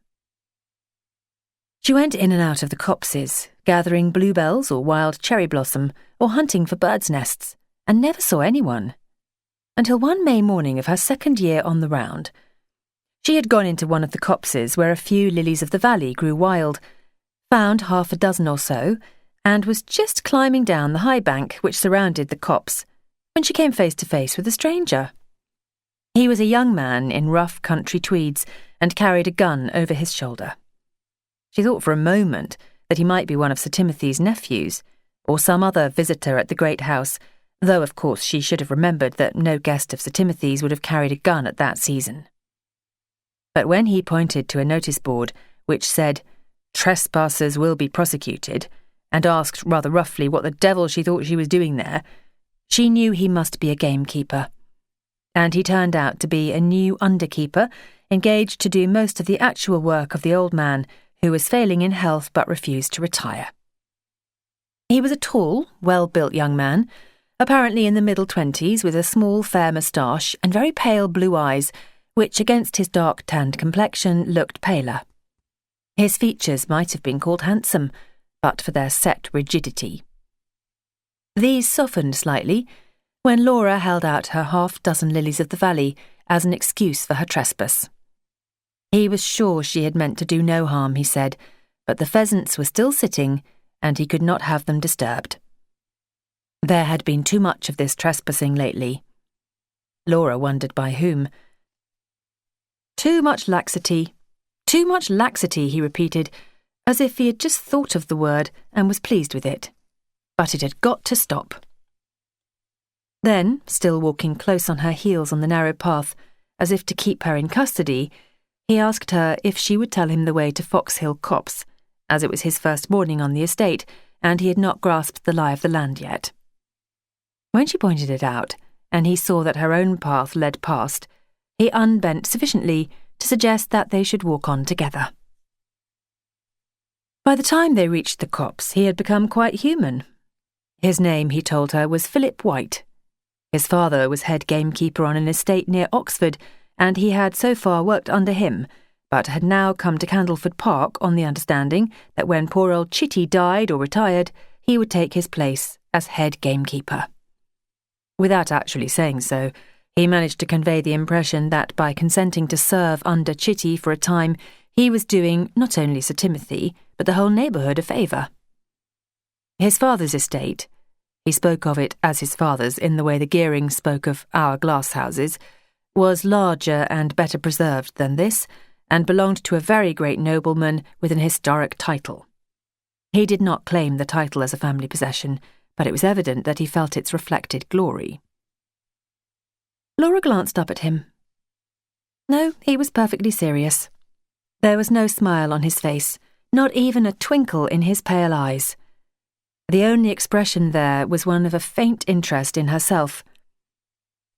Speaker 1: She went in and out of the copses, gathering bluebells or wild cherry blossom, or hunting for birds' nests, and never saw anyone, until one May morning of her 2nd year on the round. She had gone into one of the copses where a few lilies of the valley grew wild, found 6 or so, and was just climbing down the high bank which surrounded the copse, when she came face to face with a stranger. He was a young man in rough country tweeds and carried a gun over his shoulder. She thought for a moment that he might be one of Sir Timothy's nephews, or some other visitor at the great house, though of course she should have remembered that no guest of Sir Timothy's would have carried a gun at that season. But when he pointed to a notice board which said, "Trespassers will be prosecuted," and asked rather roughly what the devil she thought she was doing there, she knew he must be a gamekeeper. And he turned out to be a new underkeeper, engaged to do most of the actual work of the old man, who was failing in health but refused to retire. He was a tall, well-built young man, apparently in the middle 20s, with a small fair moustache and very pale blue eyes, which against his dark-tanned complexion looked paler. His features might have been called handsome, but for their set rigidity. These softened slightly when Laura held out her half-dozen lilies of the valley as an excuse for her trespass. He was sure she had meant to do no harm, he said, but the pheasants were still sitting, and he could not have them disturbed. There had been too much of this trespassing lately. Laura wondered by whom. Too much laxity, he repeated, as if he had just thought of the word and was pleased with it. But it had got to stop. Then, still walking close on her heels on the narrow path, as if to keep her in custody, he asked her if she would tell him the way to Foxhill Copse, as it was his first morning on the estate, and he had not grasped the lie of the land yet. When she pointed it out, and he saw that her own path led past, he unbent sufficiently to suggest that they should walk on together. By the time they reached the copse, he had become quite human. His name, he told her, was Philip White. His father was head gamekeeper on an estate near Oxford, and he had so far worked under him, but had now come to Candleford Park on the understanding that when poor old Chitty died or retired, he would take his place as head gamekeeper. Without actually saying so, he managed to convey the impression that by consenting to serve under Chitty for a time, he was doing not only Sir Timothy, but the whole neighbourhood a favour. His father's estate, he spoke of it as his father's in the way the Gearings spoke of our glass houses, was larger and better preserved than this, and belonged to a very great nobleman with an historic title. He did not claim the title as a family possession, but it was evident that he felt its reflected glory. Laura glanced up at him. No, he was perfectly serious. There was no smile on his face, not even a twinkle in his pale eyes. The only expression there was one of a faint interest in herself.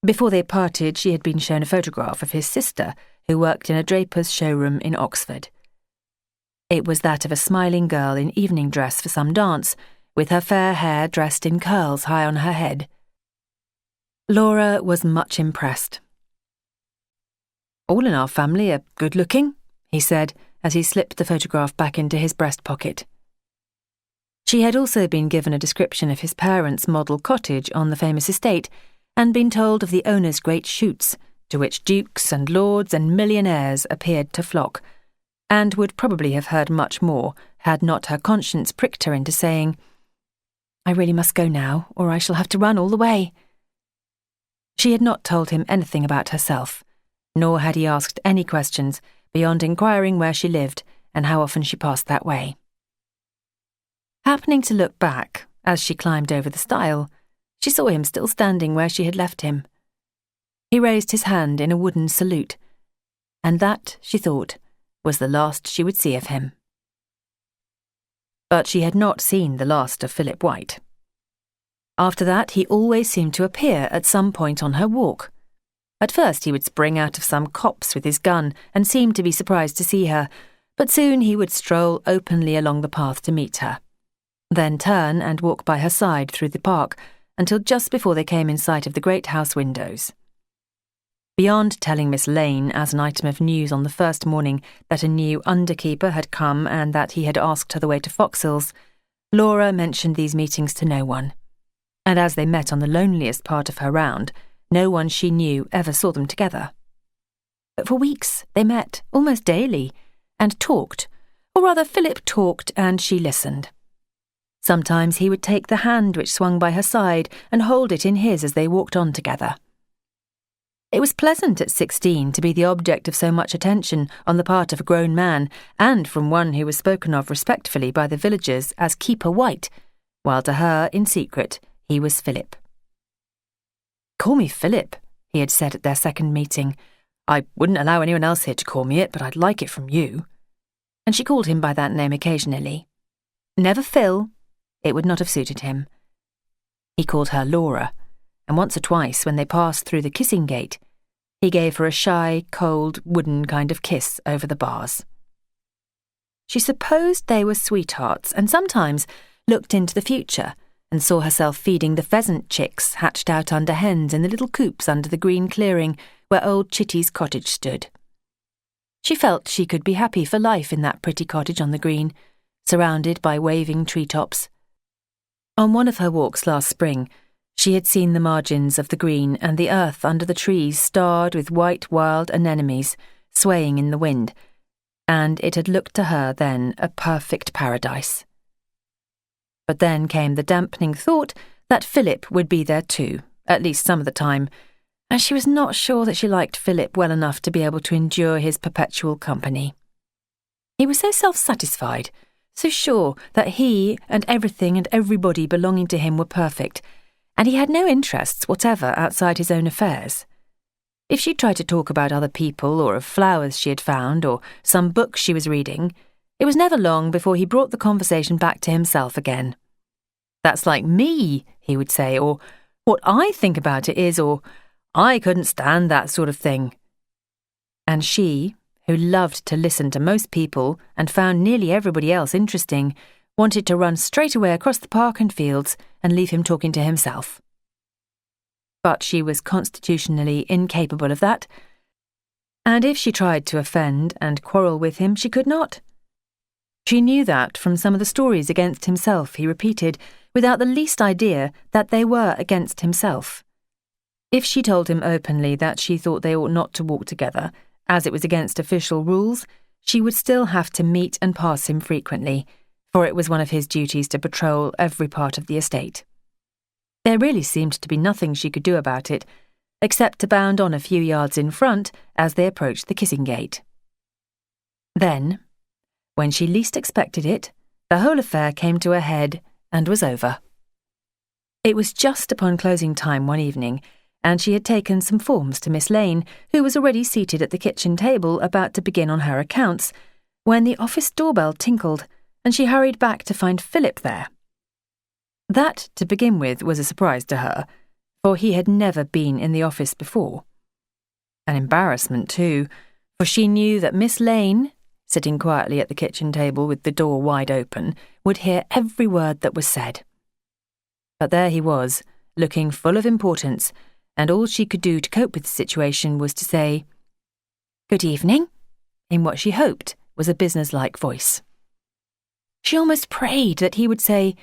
Speaker 1: Before they parted, she had been shown a photograph of his sister, who worked in a draper's showroom in Oxford. It was that of a smiling girl in evening dress for some dance, with her fair hair dressed in curls high on her head. Laura was much impressed. "All in our family are good-looking," he said, as he slipped the photograph back into his breast pocket. She had also been given a description of his parents' model cottage on the famous estate, and been told of the owner's great shoots, to which dukes and lords and millionaires appeared to flock, and would probably have heard much more had not her conscience pricked her into saying, "I really must go now, or I shall have to run all the way." She had not told him anything about herself, nor had he asked any questions beyond inquiring where she lived and how often she passed that way. Happening to look back, as she climbed over the stile, she saw him still standing where she had left him. He raised his hand in a wooden salute, and that, she thought, was the last she would see of him. But she had not seen the last of Philip White. After that, he always seemed to appear at some point on her walk. At first he would spring out of some copse with his gun and seem to be surprised to see her, but soon he would stroll openly along the path to meet her, then turn and walk by her side through the park until just before they came in sight of the great house windows. Beyond telling Miss Lane as an item of news on the first morning that a new underkeeper had come and that he had asked her the way to Foxhills, Laura mentioned these meetings to no one. And as they met on the loneliest part of her round, no one she knew ever saw them together. But for weeks they met, almost daily, and talked, or rather Philip talked and she listened. Sometimes he would take the hand which swung by her side and hold it in his as they walked on together. It was pleasant at 16 to be the object of so much attention on the part of a grown man, and from one who was spoken of respectfully by the villagers as Keeper White, while to her, in secret, he was Philip. "Call me Philip," he had said at their second meeting. "I wouldn't allow anyone else here to call me it, but I'd like it from you." And she called him by that name occasionally. Never Phil. It would not have suited him. He called her Laura, and once or twice, when they passed through the kissing gate, he gave her a shy, cold, wooden kind of kiss over the bars. She supposed they were sweethearts, and sometimes looked into the future and saw herself feeding the pheasant chicks hatched out under hens in the little coops under the green clearing where old Chitty's cottage stood. She felt she could be happy for life in that pretty cottage on the green, surrounded by waving treetops. On one of her walks last spring, she had seen the margins of the green and the earth under the trees starred with white wild anemones swaying in the wind, and it had looked to her then a perfect paradise. But then came the dampening thought that Philip would be there too, at least some of the time, and she was not sure that she liked Philip well enough to be able to endure his perpetual company. He was so self-satisfied, so sure that he and everything and everybody belonging to him were perfect, and he had no interests whatever outside his own affairs. If she tried to talk about other people or of flowers she had found or some books she was reading, it was never long before he brought the conversation back to himself again. "That's like me," he would say, or "what I think about it is," or "I couldn't stand that sort of thing." And she, who loved to listen to most people and found nearly everybody else interesting, wanted to run straight away across the park and fields and leave him talking to himself. But she was constitutionally incapable of that, and if she tried to offend and quarrel with him, she could not. She knew that from some of the stories against himself he repeated, without the least idea that they were against himself. If she told him openly that she thought they ought not to walk together, as it was against official rules, she would still have to meet and pass him frequently, for it was one of his duties to patrol every part of the estate. There really seemed to be nothing she could do about it, except to bound on a few yards in front as they approached the kissing gate. Then, when she least expected it, the whole affair came to a head and was over. It was just upon closing time one evening, and she had taken some forms to Miss Lane, who was already seated at the kitchen table about to begin on her accounts, when the office doorbell tinkled, and she hurried back to find Philip there. That, to begin with, was a surprise to her, for he had never been in the office before. An embarrassment, too, for she knew that Miss Lane, sitting quietly at the kitchen table with the door wide open, would hear every word that was said. But there he was, looking full of importance, and all she could do to cope with the situation was to say, "Good evening," in what she hoped was a businesslike voice. She almost prayed that he would say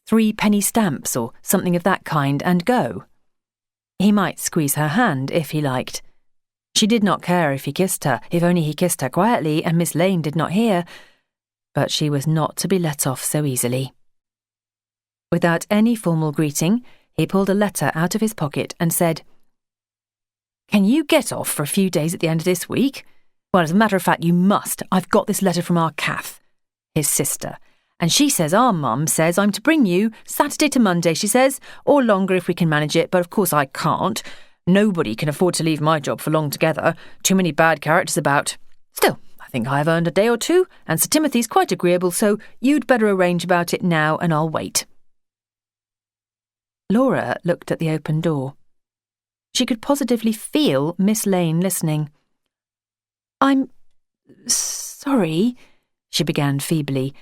Speaker 1: 3-penny stamps or something of that kind and go. He might squeeze her hand if he liked. She did not care if he kissed her, if only he kissed her quietly and Miss Lane did not hear, but she was not to be let off so easily. Without any formal greeting, he pulled a letter out of his pocket and said, "Can you get off for a few days at the end of this week? Well, as a matter of fact, you must. I've got this letter from our Kath, his sister, and she says our mum says I'm to bring you Saturday to Monday, she says, or longer if we can manage it, but of course I can't. Nobody can afford to leave my job for long together. Too many bad characters about. Still, I think I've earned a day or two, and Sir Timothy's quite agreeable, so you'd better arrange about it now and I'll wait." Laura looked at the open door. She could positively feel Miss Lane listening. "I'm sorry," she began feebly,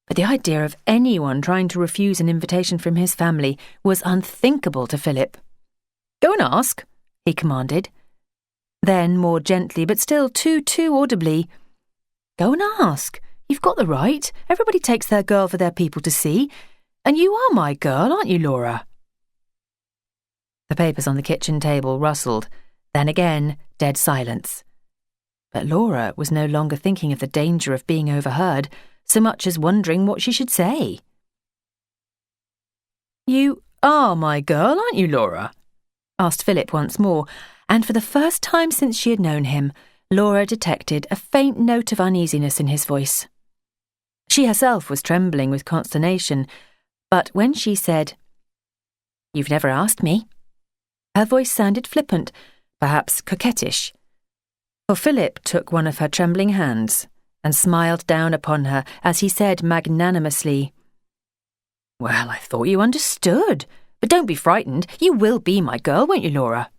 Speaker 1: but the idea of anyone trying to refuse an invitation from his family was unthinkable to Philip. "Go and ask," he commanded. Then, more gently, but still too audibly, "Go and ask. You've got the right. Everybody takes their girl for their people to see. And you are my girl, aren't you, Laura?" The papers on the kitchen table rustled. Then again, dead silence. But Laura was no longer thinking of the danger of being overheard, so much as wondering what she should say. "You are my girl, aren't you, Laura?" asked Philip once more, and for the first time since she had known him, Laura detected a faint note of uneasiness in his voice. She herself was trembling with consternation, but when she said, "You've never asked me," her voice sounded flippant, perhaps coquettish. For Philip took one of her trembling hands and smiled down upon her as he said magnanimously, "Well, I thought you understood. But don't be frightened. You will be my girl, won't you, Laura?"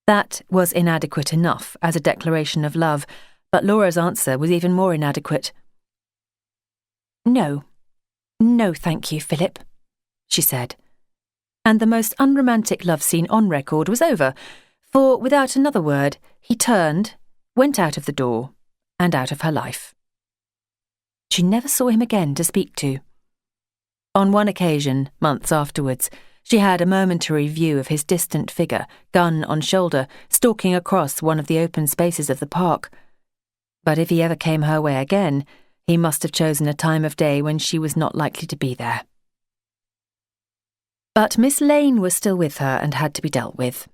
Speaker 1: That was inadequate enough as a declaration of love, but Laura's answer was even more inadequate. No, thank you, Philip," she said. And the most unromantic love scene on record was over, for without another word, he turned, went out of the door, and out of her life. She never saw him again to speak to. On one occasion, months afterwards, she had a momentary view of his distant figure, gun on shoulder, stalking across one of the open spaces of the park. But if he ever came her way again, he must have chosen a time of day when she was not likely to be there. But Miss Lane was still with her and had to be dealt with.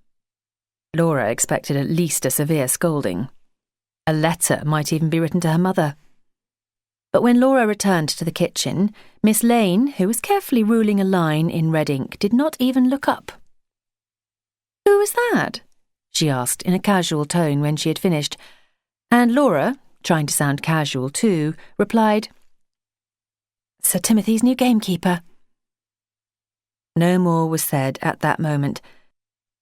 Speaker 1: Laura expected at least a severe scolding. A letter might even be written to her mother. But when Laura returned to the kitchen, Miss Lane, who was carefully ruling a line in red ink, did not even look up. "Who was that?" she asked in a casual tone when she had finished, and Laura, trying to sound casual too, replied, "Sir Timothy's new gamekeeper." No more was said at that moment,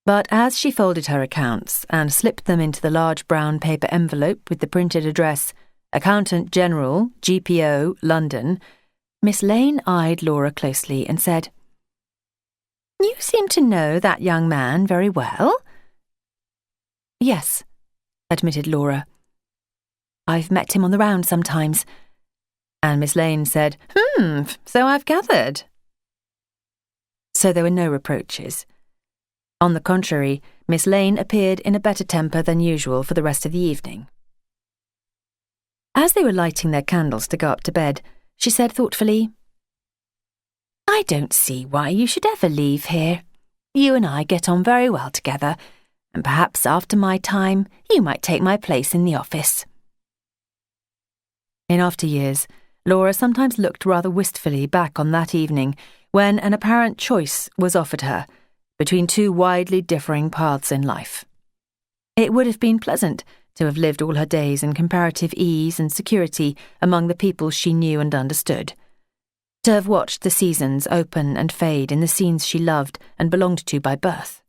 Speaker 1: but as she folded her accounts and slipped them into the large brown paper envelope with the printed address, Accountant General, GPO, London, Miss Lane eyed Laura closely and said, "You seem to know that young man very well." "Yes," admitted Laura. "I've met him on the round sometimes." And Miss Lane said, "So I've gathered." So there were no reproaches. On the contrary, Miss Lane appeared in a better temper than usual for the rest of the evening. As they were lighting their candles to go up to bed, she said thoughtfully, "I don't see why you should ever leave here. You and I get on very well together, and perhaps after my time you might take my place in the office." In after years, Laura sometimes looked rather wistfully back on that evening when an apparent choice was offered her between two widely differing paths in life. It would have been pleasant to have lived all her days in comparative ease and security among the people she knew and understood, to have watched the seasons open and fade in the scenes she loved and belonged to by birth.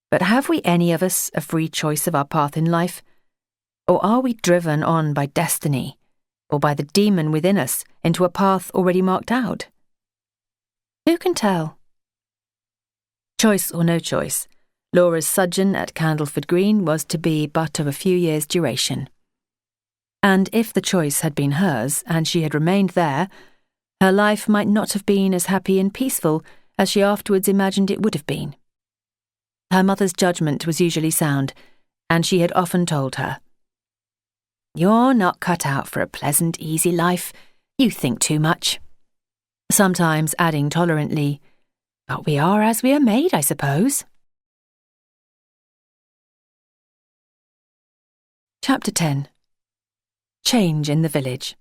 Speaker 1: But have we any of us a free choice of our path in life? Or are we driven on by destiny, or by the demon within us into a path already marked out? Who can tell? Choice or no choice, Laura's sojourn at Candleford Green was to be but of a few years' duration. And if the choice had been hers, and she had remained there, her life might not have been as happy and peaceful as she afterwards imagined it would have been. Her mother's judgment was usually sound, and she had often told her, "You're not cut out for a pleasant, easy life. You think too much." Sometimes adding tolerantly, "But we are as we are made, I suppose." Chapter 10. Change in the Village.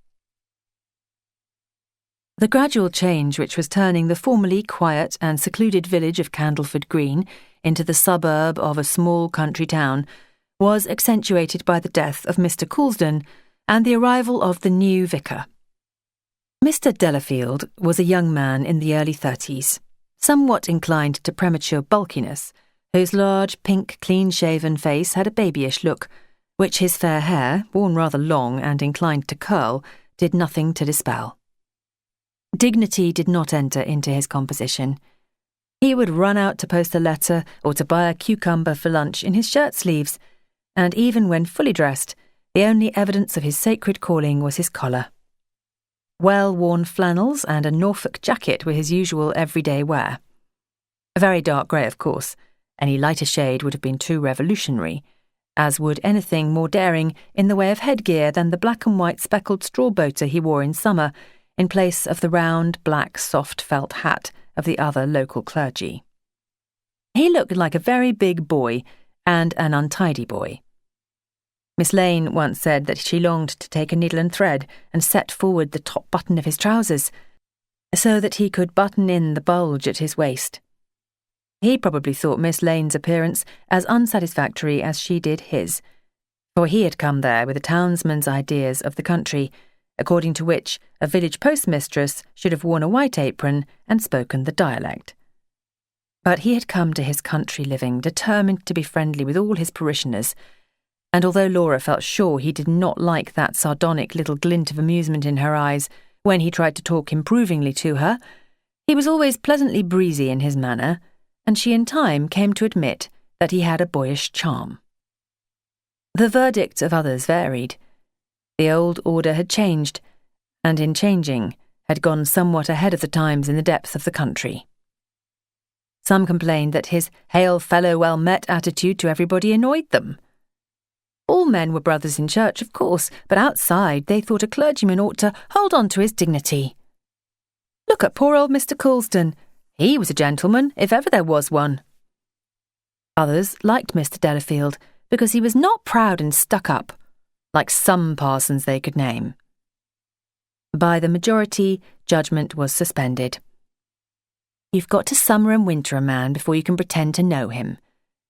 Speaker 1: The gradual change which was turning the formerly quiet and secluded village of Candleford Green into the suburb of a small country town was accentuated by the death of Mr. Coulsdon and the arrival of the new vicar. Mr. Delafield was a young man in the early 30s, somewhat inclined to premature bulkiness, whose large, pink, clean-shaven face had a babyish look, which his fair hair, worn rather long and inclined to curl, did nothing to dispel. Dignity did not enter into his composition. He would run out to post a letter or to buy a cucumber for lunch in his shirt sleeves, and even when fully dressed, the only evidence of his sacred calling was his collar. Well-worn flannels and a Norfolk jacket were his usual everyday wear. A very dark grey, of course. Any lighter shade would have been too revolutionary, as would anything more daring in the way of headgear than the black and white speckled straw boater he wore in summer, in place of the round, black, soft felt hat of the other local clergy. He looked like a very big boy, and an untidy boy. Miss Lane once said that she longed to take a needle and thread and set forward the top button of his trousers, so that he could button in the bulge at his waist. He probably thought Miss Lane's appearance as unsatisfactory as she did his, for he had come there with a townsman's ideas of the country, according to which a village postmistress should have worn a white apron and spoken the dialect. But he had come to his country living determined to be friendly with all his parishioners, and although Laura felt sure he did not like that sardonic little glint of amusement in her eyes when he tried to talk improvingly to her, He was always pleasantly breezy in his manner, and she in time came to admit that he had a boyish charm. The verdicts of others varied. The old order had changed, and in changing, had gone somewhat ahead of the times in the depth of the country. Some complained that his hail fellow well met attitude to everybody annoyed them. All men were brothers in church, of course, but outside they thought a clergyman ought to hold on to his dignity. Look at poor old Mr. Coulston. He was a gentleman, if ever there was one. Others liked Mr. Delafield because he was not proud and stuck up, like some parsons they could name. By the majority, judgment was suspended. "You've got to summer and winter a man before you can pretend to know him,"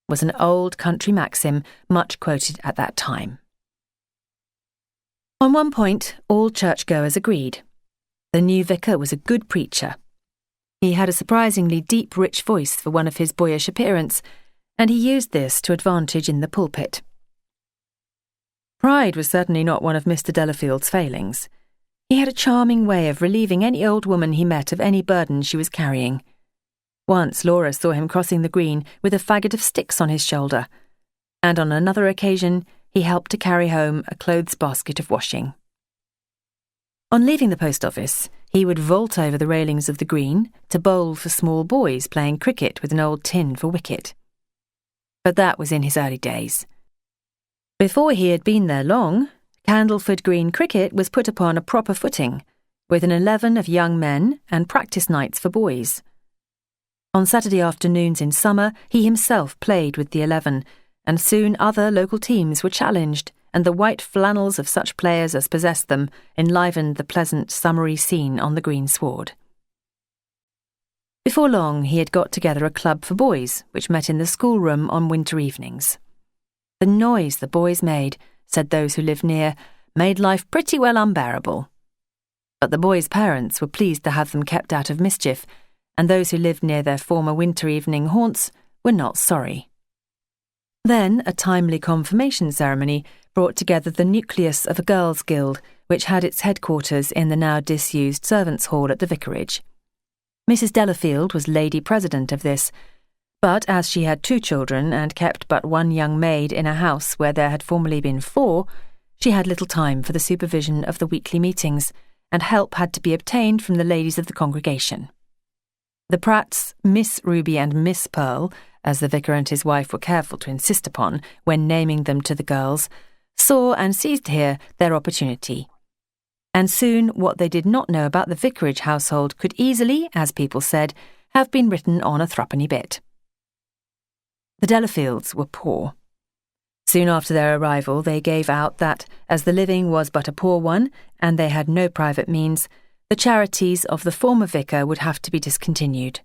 Speaker 1: was an old country maxim much quoted at that time. On one point, all churchgoers agreed. The new vicar was a good preacher. He had a surprisingly deep, rich voice for one of his boyish appearance, and he used this to advantage in the pulpit. Pride was certainly not one of Mr. Delafield's failings. He had a charming way of relieving any old woman he met of any burden she was carrying. Once Laura saw him crossing the green with a faggot of sticks on his shoulder, and on another occasion he helped to carry home a clothes basket of washing. On leaving the post office, he would vault over the railings of the green to bowl for small boys playing cricket with an old tin for wicket. But that was in his early days. Before he had been there long, Candleford Green cricket was put upon a proper footing, with an 11 of young men and practice nights for boys. On Saturday afternoons in summer, he himself played with the 11, and soon other local teams were challenged, and the white flannels of such players as possessed them enlivened the pleasant summery scene on the green sward. Before long, he had got together a club for boys, which met in the schoolroom on winter evenings. The noise the boys made, said those who lived near, made life pretty well unbearable. But the boys' parents were pleased to have them kept out of mischief, and those who lived near their former winter evening haunts were not sorry. Then a timely confirmation ceremony brought together the nucleus of a girls' guild, which had its headquarters in the now disused servants' hall at the vicarage. Mrs. Delafield was lady president of this, but as she had 2 children and kept but 1 young maid in a house where there had formerly been 4, she had little time for the supervision of the weekly meetings, and help had to be obtained from the ladies of the congregation. The Pratts, Miss Ruby and Miss Pearl, as the vicar and his wife were careful to insist upon when naming them to the girls, saw and seized here their opportunity. And soon what they did not know about the vicarage household could easily, as people said, have been written on a threepenny bit. The Delafields were poor. Soon after their arrival they gave out that, as the living was but a poor one, and they had no private means, the charities of the former vicar would have to be discontinued.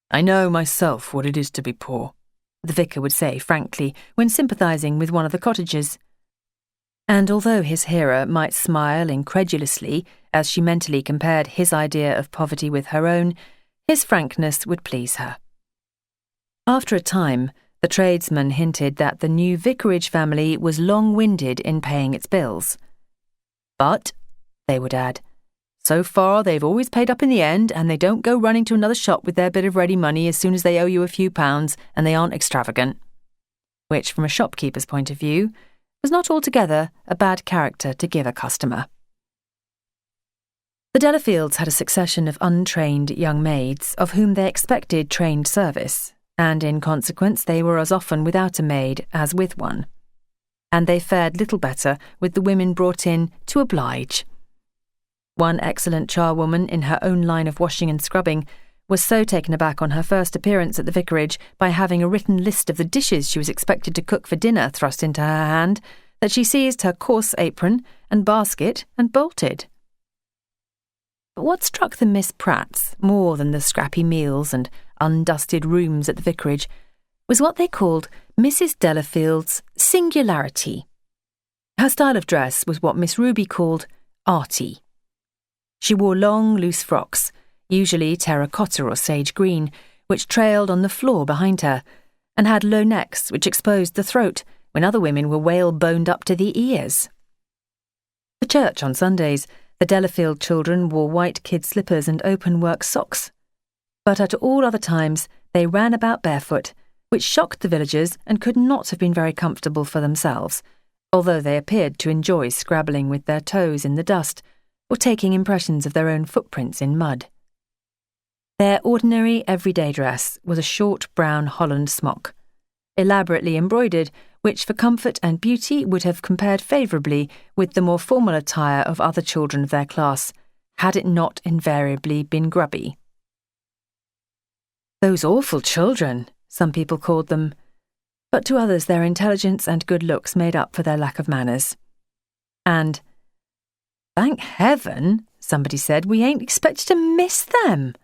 Speaker 1: "I know myself what it is to be poor," the vicar would say frankly when sympathising with one of the cottagers. And although his hearer might smile incredulously as she mentally compared his idea of poverty with her own, his frankness would please her. After a time, the tradesman hinted that the new vicarage family was long-winded in paying its bills. "But," they would add, "so far they've always paid up in the end, and they don't go running to another shop with their bit of ready money as soon as they owe you a few pounds, and they aren't extravagant," which, from a shopkeeper's point of view, was not altogether a bad character to give a customer. The Delafields had a succession of untrained young maids of whom they expected trained service, and in consequence they were as often without a maid as with one. And they fared little better with the women brought in to oblige. One excellent charwoman in her own line of washing and scrubbing was so taken aback on her first appearance at the vicarage by having a written list of the dishes she was expected to cook for dinner thrust into her hand that she seized her coarse apron and basket and bolted. But what struck the Miss Pratts more than the scrappy meals and undusted rooms at the vicarage was what they called Mrs. Delafield's singularity. Her style of dress was what Miss Ruby called arty. She wore long, loose frocks, usually terracotta or sage green, which trailed on the floor behind her, and had low necks which exposed the throat when other women were whale-boned up to the ears. For church on Sundays, The Delafield children wore white kid slippers and open-work socks. But at all other times, they ran about barefoot, which shocked the villagers and could not have been very comfortable for themselves, although they appeared to enjoy scrabbling with their toes in the dust or taking impressions of their own footprints in mud. Their ordinary everyday dress was a short brown holland smock, elaborately embroidered, which for comfort and beauty would have compared favourably with the more formal attire of other children of their class, had it not invariably been grubby. Those awful children, some people called them, but to others their intelligence and good looks made up for their lack of manners. And, "Thank heaven," somebody said, "we ain't expected to miss them."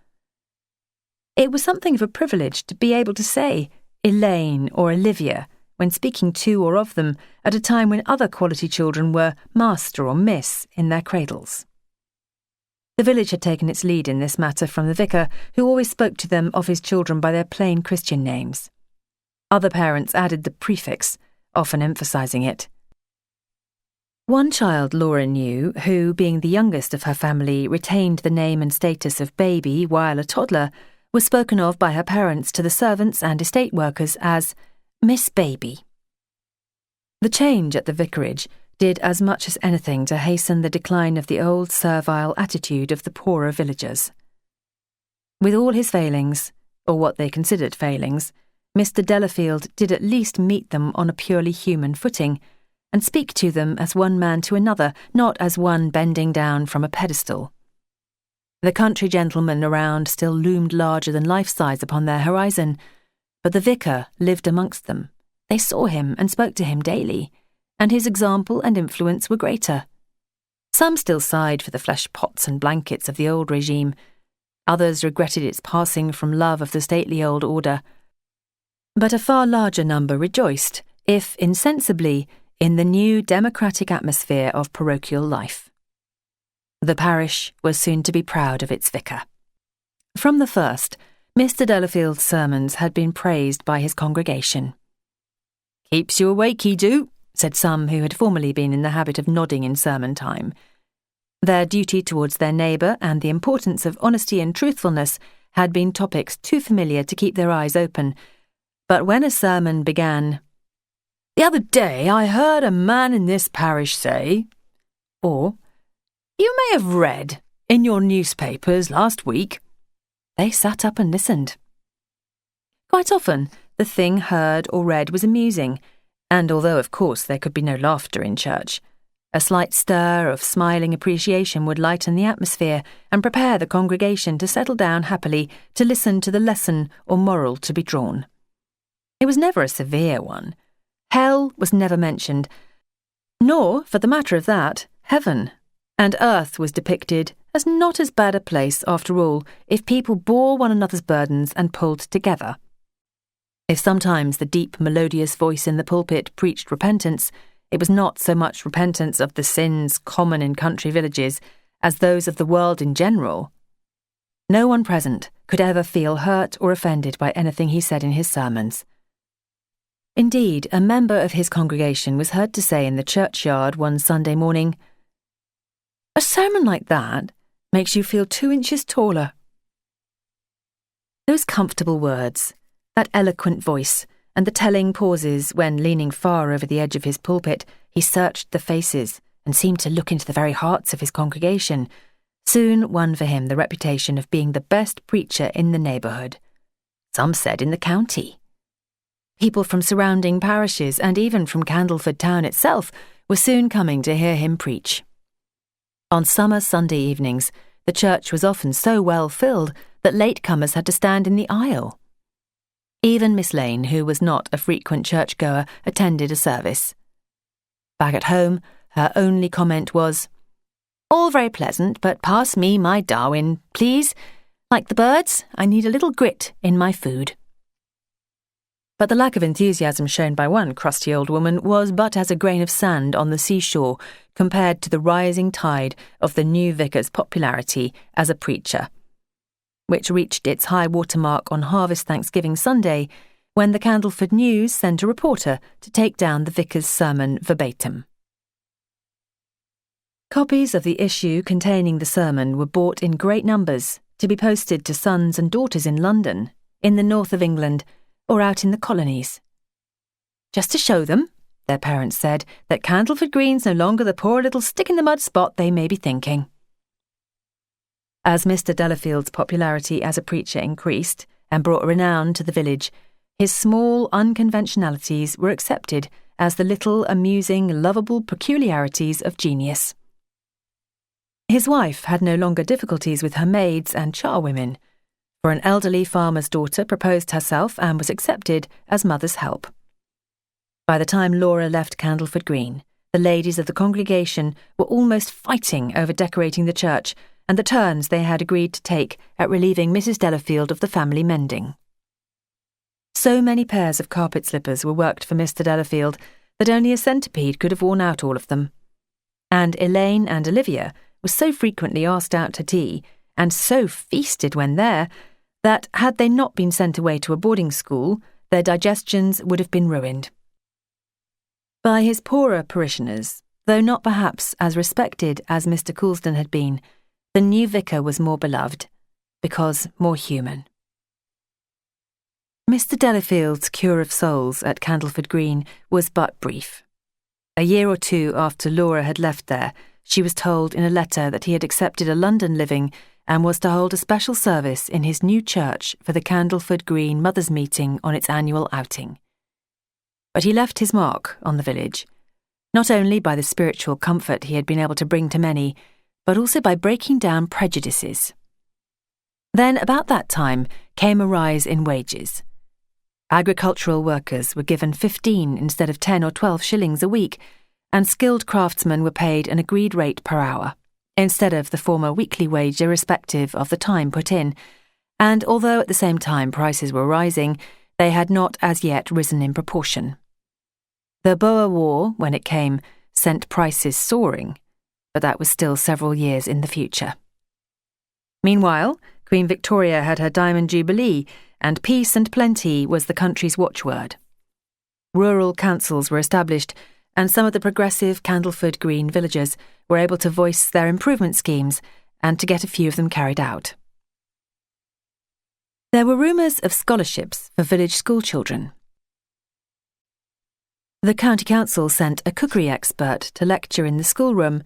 Speaker 1: It was something of a privilege to be able to say Elaine or Olivia when speaking to or of them at a time when other quality children were master or miss in their cradles. The village had taken its lead in this matter from the vicar, who always spoke to them of his children by their plain Christian names. Other parents added the prefix, often emphasising it. One child Laura knew, who, being the youngest of her family, retained the name and status of baby while a toddler, was spoken of by her parents to the servants and estate workers as Miss Baby. The change at the vicarage did as much as anything to hasten the decline of the old servile attitude of the poorer villagers. With all his failings, or what they considered failings, Mr. Delafield did at least meet them on a purely human footing, and speak to them as one man to another, not as one bending down from a pedestal. The country gentlemen around still loomed larger than life-size upon their horizon, but the vicar lived amongst them. They saw him and spoke to him daily, and his example and influence were greater. Some still sighed for the flesh pots and blankets of the old regime. Others regretted its passing from love of the stately old order. But a far larger number rejoiced, if insensibly, in the new democratic atmosphere of parochial life. The parish was soon to be proud of its vicar. From the first, Mr. Delafield's sermons had been praised by his congregation. "Keeps you awake, he do," said some who had formerly been in the habit of nodding in sermon time. Their duty towards their neighbour and the importance of honesty and truthfulness had been topics too familiar to keep their eyes open, but when a sermon began, "The other day I heard a man in this parish say," or "You may have read in your newspapers last week," they sat up and listened. Quite often, the thing heard or read was amusing, and although of course there could be no laughter in church, a slight stir of smiling appreciation would lighten the atmosphere and prepare the congregation to settle down happily to listen to the lesson or moral to be drawn. It was never a severe one. Hell was never mentioned, nor, for the matter of that, heaven, and earth was depicted as not as bad a place after all if people bore one another's burdens and pulled together. If sometimes the deep, melodious voice in the pulpit preached repentance, it was not so much repentance of the sins common in country villages as those of the world in general. No one present could ever feel hurt or offended by anything he said in his sermons. Indeed, a member of his congregation was heard to say in the churchyard one Sunday morning, "A sermon like that makes you feel 2 inches taller." Those comfortable words, that eloquent voice, and the telling pauses when, leaning far over the edge of his pulpit, he searched the faces and seemed to look into the very hearts of his congregation, soon won for him the reputation of being the best preacher in the neighbourhood. Some said in the county. People from surrounding parishes and even from Candleford town itself were soon coming to hear him preach. On summer Sunday evenings, the church was often so well filled that latecomers had to stand in the aisle. Even Miss Lane, who was not a frequent churchgoer, attended a service. Back at home, her only comment was, "All very pleasant, but pass me my Darwin, please. Like the birds, I need a little grit in my food." But the lack of enthusiasm shown by one crusty old woman was but as a grain of sand on the seashore compared to the rising tide of the new vicar's popularity as a preacher, which reached its high water mark on Harvest Thanksgiving Sunday when the Candleford News sent a reporter to take down the vicar's sermon verbatim. Copies of the issue containing the sermon were bought in great numbers to be posted to sons and daughters in London, in the north of England, or out in the colonies. Just to show them, their parents said, that Candleford Green's no longer the poor little stick-in-the-mud spot they may be thinking. As Mr. Delafield's popularity as a preacher increased and brought renown to the village, his small unconventionalities were accepted as the little, amusing, lovable peculiarities of genius. His wife had no longer difficulties with her maids and charwomen, for an elderly farmer's daughter proposed herself and was accepted as mother's help. By the time Laura left Candleford Green, the ladies of the congregation were almost fighting over decorating the church and the turns they had agreed to take at relieving Mrs. Delafield of the family mending. So many pairs of carpet slippers were worked for Mr. Delafield that only a centipede could have worn out all of them. And Elaine and Olivia were so frequently asked out to tea, and so feasted when there, that had they not been sent away to a boarding school, their digestions would have been ruined. By his poorer parishioners, though not perhaps as respected as Mr. Coulsdon had been, the new vicar was more beloved, because more human. Mr. Delafield's cure of souls at Candleford Green was but brief. A year or two after Laura had left there, she was told in a letter that he had accepted a London living and was to hold a special service in his new church for the Candleford Green Mothers' Meeting on its annual outing. But he left his mark on the village, not only by the spiritual comfort he had been able to bring to many, but also by breaking down prejudices. Then, about that time, came a rise in wages. Agricultural workers were given 15 instead of 10 or 12 shillings a week, and skilled craftsmen were paid an agreed rate per hour, instead of the former weekly wage irrespective of the time put in, and although at the same time prices were rising, they had not as yet risen in proportion. The Boer War, when it came, sent prices soaring, but that was still several years in the future. Meanwhile, Queen Victoria had her Diamond Jubilee, and peace and plenty was the country's watchword. Rural councils were established, and some of the progressive Candleford Green villagers were able to voice their improvement schemes and to get a few of them carried out. There were rumours of scholarships for village schoolchildren. The county council sent a cookery expert to lecture in the schoolroom,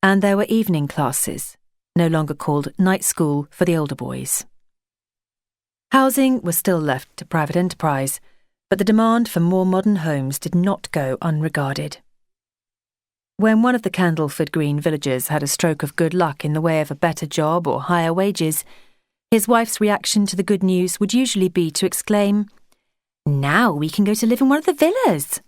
Speaker 1: and there were evening classes, no longer called night school for the older boys. Housing was still left to private enterprise, but the demand for more modern homes did not go unregarded. When one of the Candleford Green villagers had a stroke of good luck in the way of a better job or higher wages, his wife's reaction to the good news would usually be to exclaim, "Now we can go to live in one of the villas."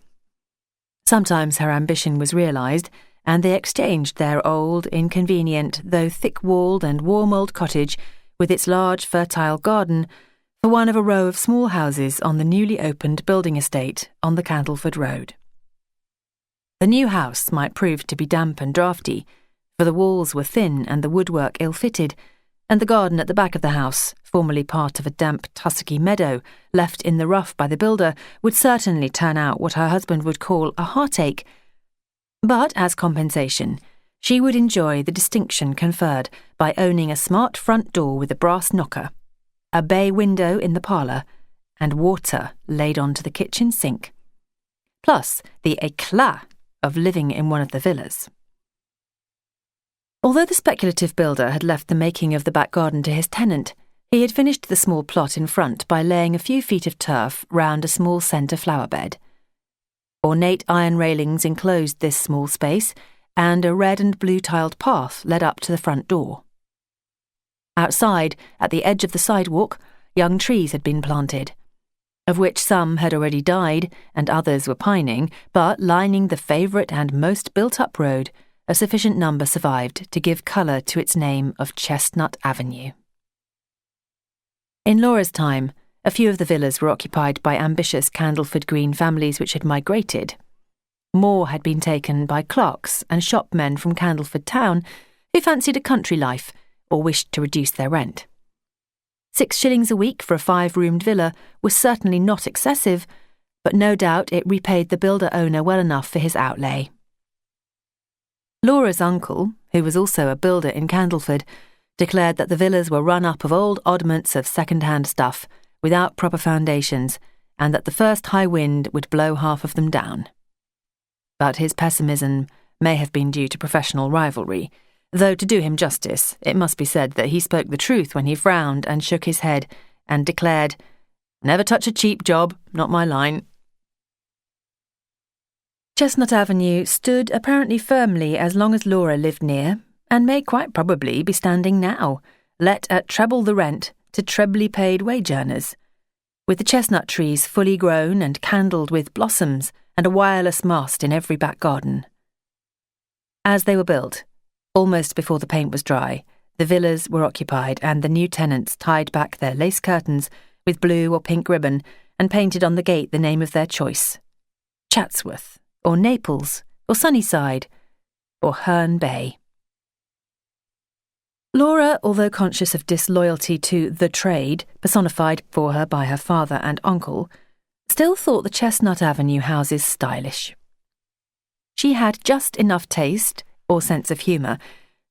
Speaker 1: Sometimes her ambition was realised, and they exchanged their old, inconvenient, though thick-walled and warm-old cottage with its large, fertile garden for one of a row of small houses on the newly opened building estate on the Candleford Road. The new house might prove to be damp and draughty, for the walls were thin and the woodwork ill-fitted, and the garden at the back of the house, formerly part of a damp tussocky meadow left in the rough by the builder, would certainly turn out what her husband would call a heartache. But as compensation, she would enjoy the distinction conferred by owning a smart front door with a brass knocker, a bay window in the parlour, and water laid onto the kitchen sink, plus the éclat of living in one of the villas. Although the speculative builder had left the making of the back garden to his tenant, he had finished the small plot in front by laying a few feet of turf round a small centre flower bed. Ornate iron railings enclosed this small space, and a red and blue tiled path led up to the front door. Outside, at the edge of the sidewalk, young trees had been planted, of which some had already died and others were pining, but lining the favourite and most built-up road, a sufficient number survived to give colour to its name of Chestnut Avenue. In Laura's time, a few of the villas were occupied by ambitious Candleford Green families which had migrated. More had been taken by clerks and shopmen from Candleford town who fancied a country life or wished to reduce their rent. 6 shillings a week for a 5-roomed villa was certainly not excessive, but no doubt it repaid the builder-owner well enough for his outlay. Laura's uncle, who was also a builder in Candleford, declared that the villas were run up of old oddments of second-hand stuff, without proper foundations, and that the first high wind would blow half of them down. But his pessimism may have been due to professional rivalry, though to do him justice, it must be said that he spoke the truth when he frowned and shook his head and declared, "Never touch a cheap job, not my line." Chestnut Avenue stood apparently firmly as long as Laura lived near, and may quite probably be standing now, let at treble the rent to trebly paid wage earners, with the chestnut trees fully grown and candled with blossoms and a wireless mast in every back garden. As they were built, almost before the paint was dry, the villas were occupied and the new tenants tied back their lace curtains with blue or pink ribbon and painted on the gate the name of their choice: Chatsworth, or Naples, or Sunnyside, or Herne Bay. Laura, although conscious of disloyalty to the trade, personified for her by her father and uncle, still thought the Chestnut Avenue houses stylish. She had just enough taste, or sense of humour,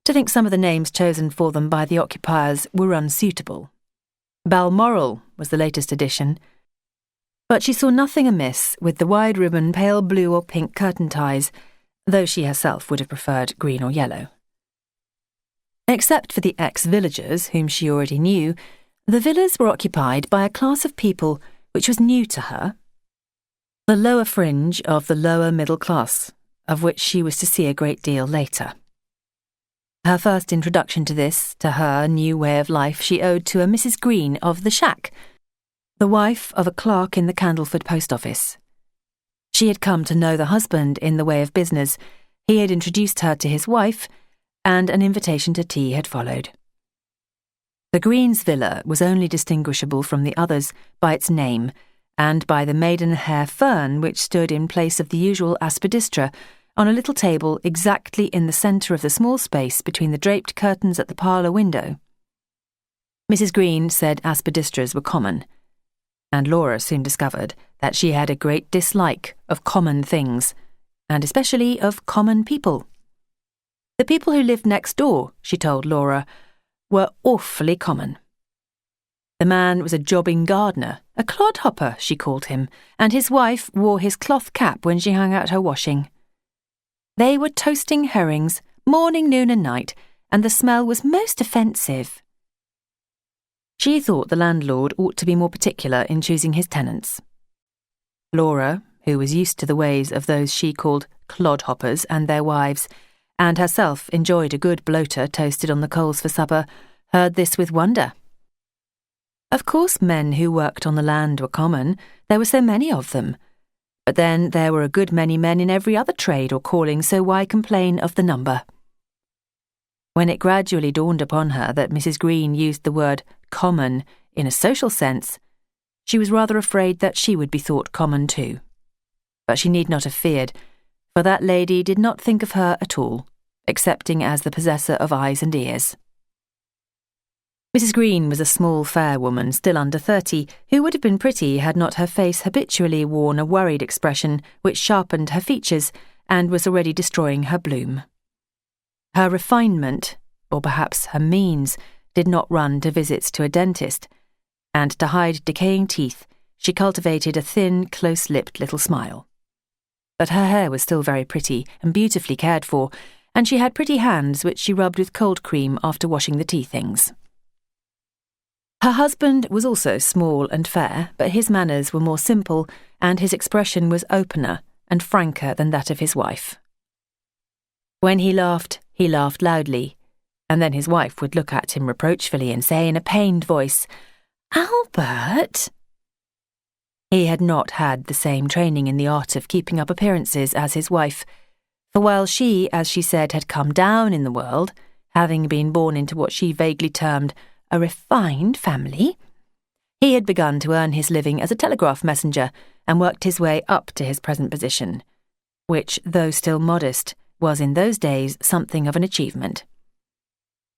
Speaker 1: to think some of the names chosen for them by the occupiers were unsuitable. Balmoral was the latest addition, but she saw nothing amiss with the wide ribbon pale blue or pink curtain ties, though she herself would have preferred green or yellow. Except for the ex-villagers, whom she already knew, the villas were occupied by a class of people which was new to her, the lower fringe of the lower middle class, of which she was to see a great deal later. Her first introduction to this, to her new way of life, she owed to a Mrs. Green of the Shack, the wife of a clerk in the Candleford post office. She had come to know the husband in the way of business, he had introduced her to his wife, and an invitation to tea had followed. The Greens' villa was only distinguishable from the others by its name, and by the maidenhair fern which stood in place of the usual aspidistra on a little table exactly in the centre of the small space between the draped curtains at the parlour window. Mrs. Green said aspidistras were common, and Laura soon discovered that she had a great dislike of common things, and especially of common people. The people who lived next door, she told Laura, were awfully common. The man was a jobbing gardener, a clodhopper, she called him, and his wife wore his cloth cap when she hung out her washing. They were toasting herrings, morning, noon and night, and the smell was most offensive. She thought the landlord ought to be more particular in choosing his tenants. Laura, who was used to the ways of those she called clodhoppers and their wives, and herself enjoyed a good bloater toasted on the coals for supper, heard this with wonder. Of course men who worked on the land were common, there were so many of them. But then there were a good many men in every other trade or calling, so why complain of the number? When it gradually dawned upon her that Mrs. Green used the word common in a social sense, she was rather afraid that she would be thought common too. But she need not have feared, for that lady did not think of her at all, excepting as the possessor of eyes and ears. Mrs. Green was a small, fair woman, still under 30, who would have been pretty had not her face habitually worn a worried expression which sharpened her features and was already destroying her bloom. Her refinement, or perhaps her means, did not run to visits to a dentist, and to hide decaying teeth, she cultivated a thin, close-lipped little smile. But her hair was still very pretty and beautifully cared for, and she had pretty hands which she rubbed with cold cream after washing the tea things. Her husband was also small and fair, but his manners were more simple, and his expression was opener and franker than that of his wife. When he laughed loudly, and then his wife would look at him reproachfully and say in a pained voice, "Albert!" He had not had the same training in the art of keeping up appearances as his wife, for while she, as she said, had come down in the world, having been born into what she vaguely termed a refined family, he had begun to earn his living as a telegraph messenger and worked his way up to his present position, which, though still modest, was in those days something of an achievement.